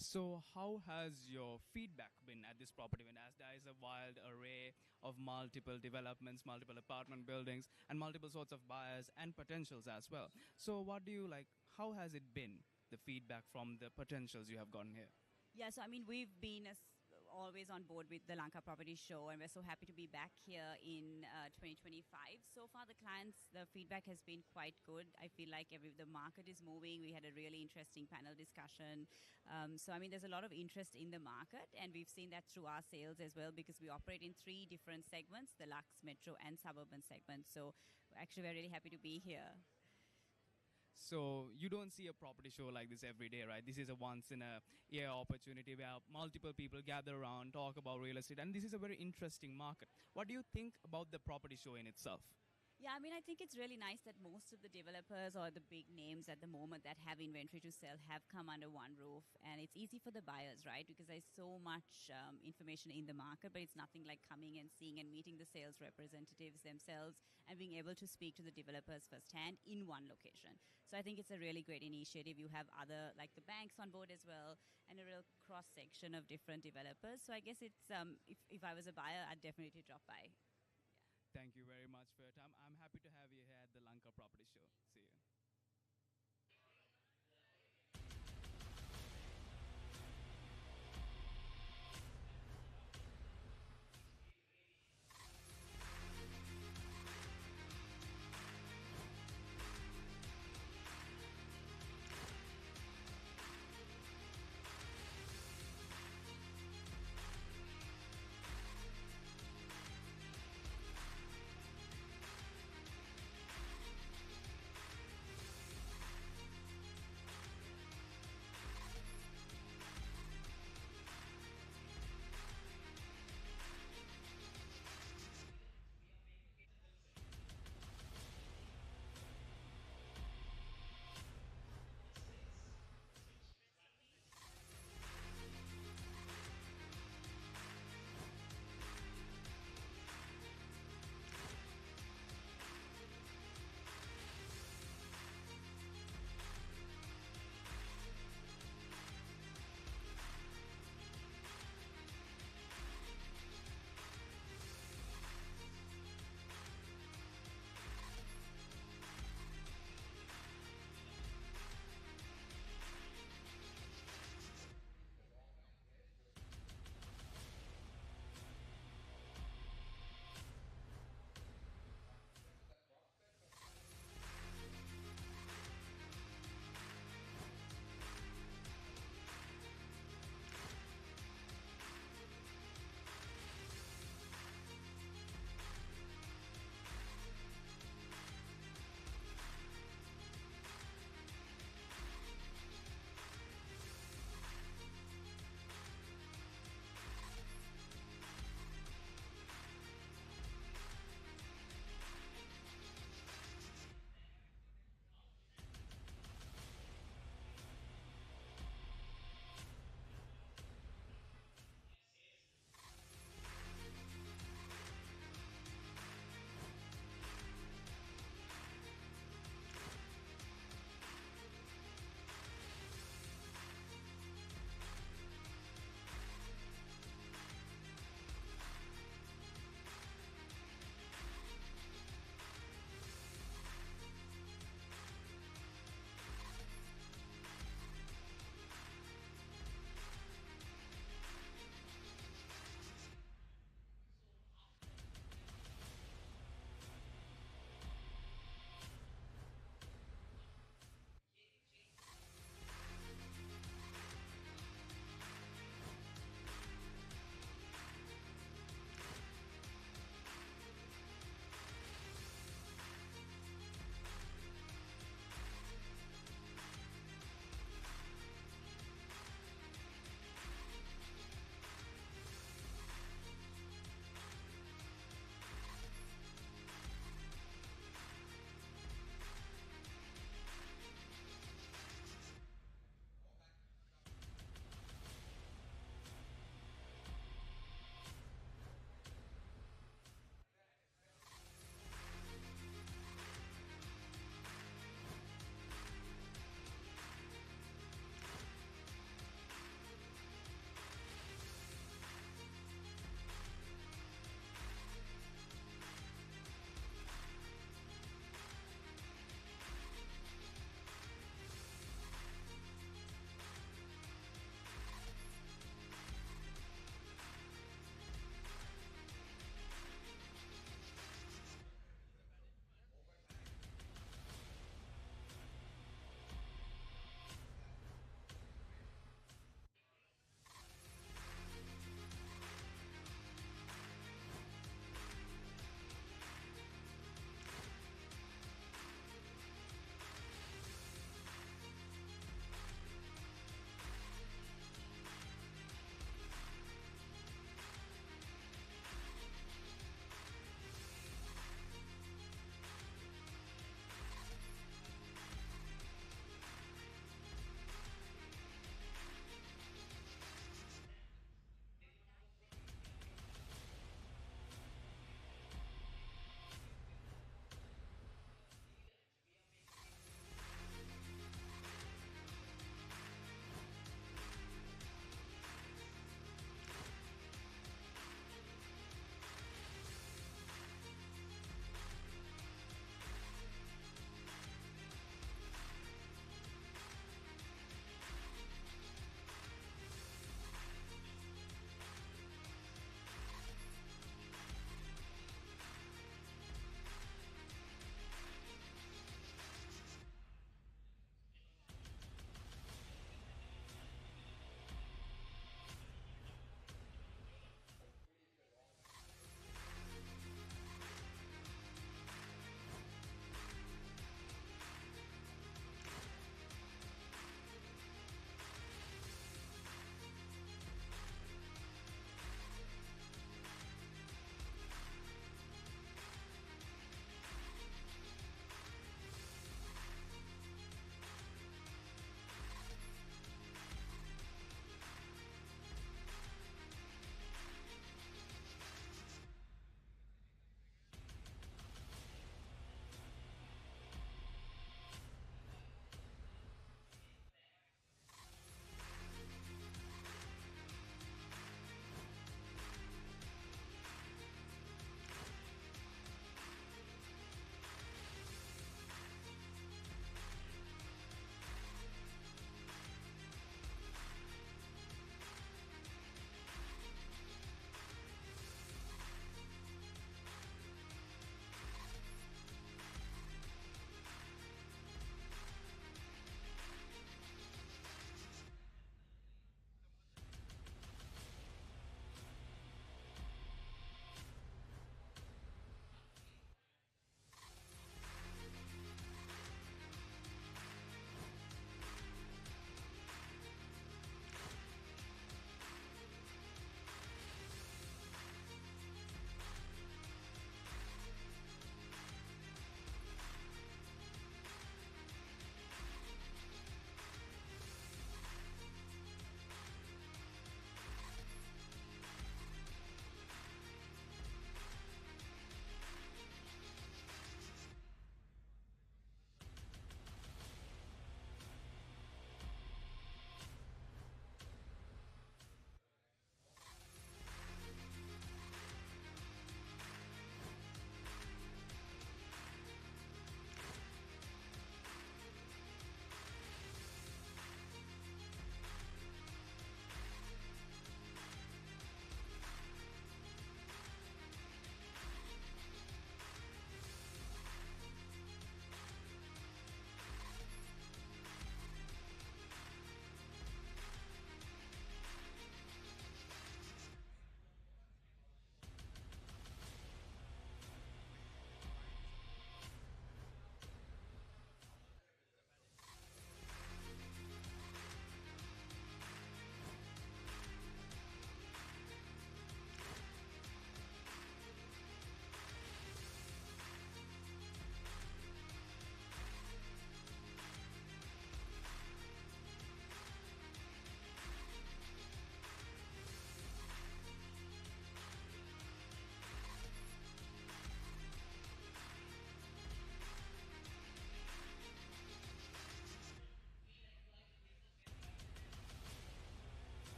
So how has your feedback been at this property? When as there is a wild array of multiple developments, multiple apartment buildings, and multiple sorts of buyers and potentials as well. So what do you like? How has it been, the feedback from the potentials you have gotten here? Yeah, so I mean, we've been always on board with the Lanka Property Show, and we're so happy to be back here in 2025. So far, the feedback has been quite good. I feel like the market is moving. We had a really interesting panel discussion. So, I mean, there's a lot of interest in the market, and we've seen that through our sales as well, because we operate in 3 different segments, the Lux, Metro, and Suburban segments. So, actually, we're really happy to be here. So you don't see a property show like this every day, right? This is a once-in-a-year opportunity where multiple people gather around, talk about real estate, and this is a very interesting market. What do you think about the property show in itself? Yeah, I mean, I think it's really nice that most of the developers or the big names at the moment that have inventory to sell have come under one roof. And it's easy for the buyers, right? Because there's so much information in the market, but it's nothing like coming and seeing and meeting the sales representatives themselves and being able to speak to the developers firsthand in one location. So I think it's a really great initiative. You have other, like the banks on board as well, and a real cross-section of different developers. So I guess it's, if I was a buyer, I'd definitely drop by. Thank you very much for your time. I'm happy to have you here at the Lanka Property Show. See you.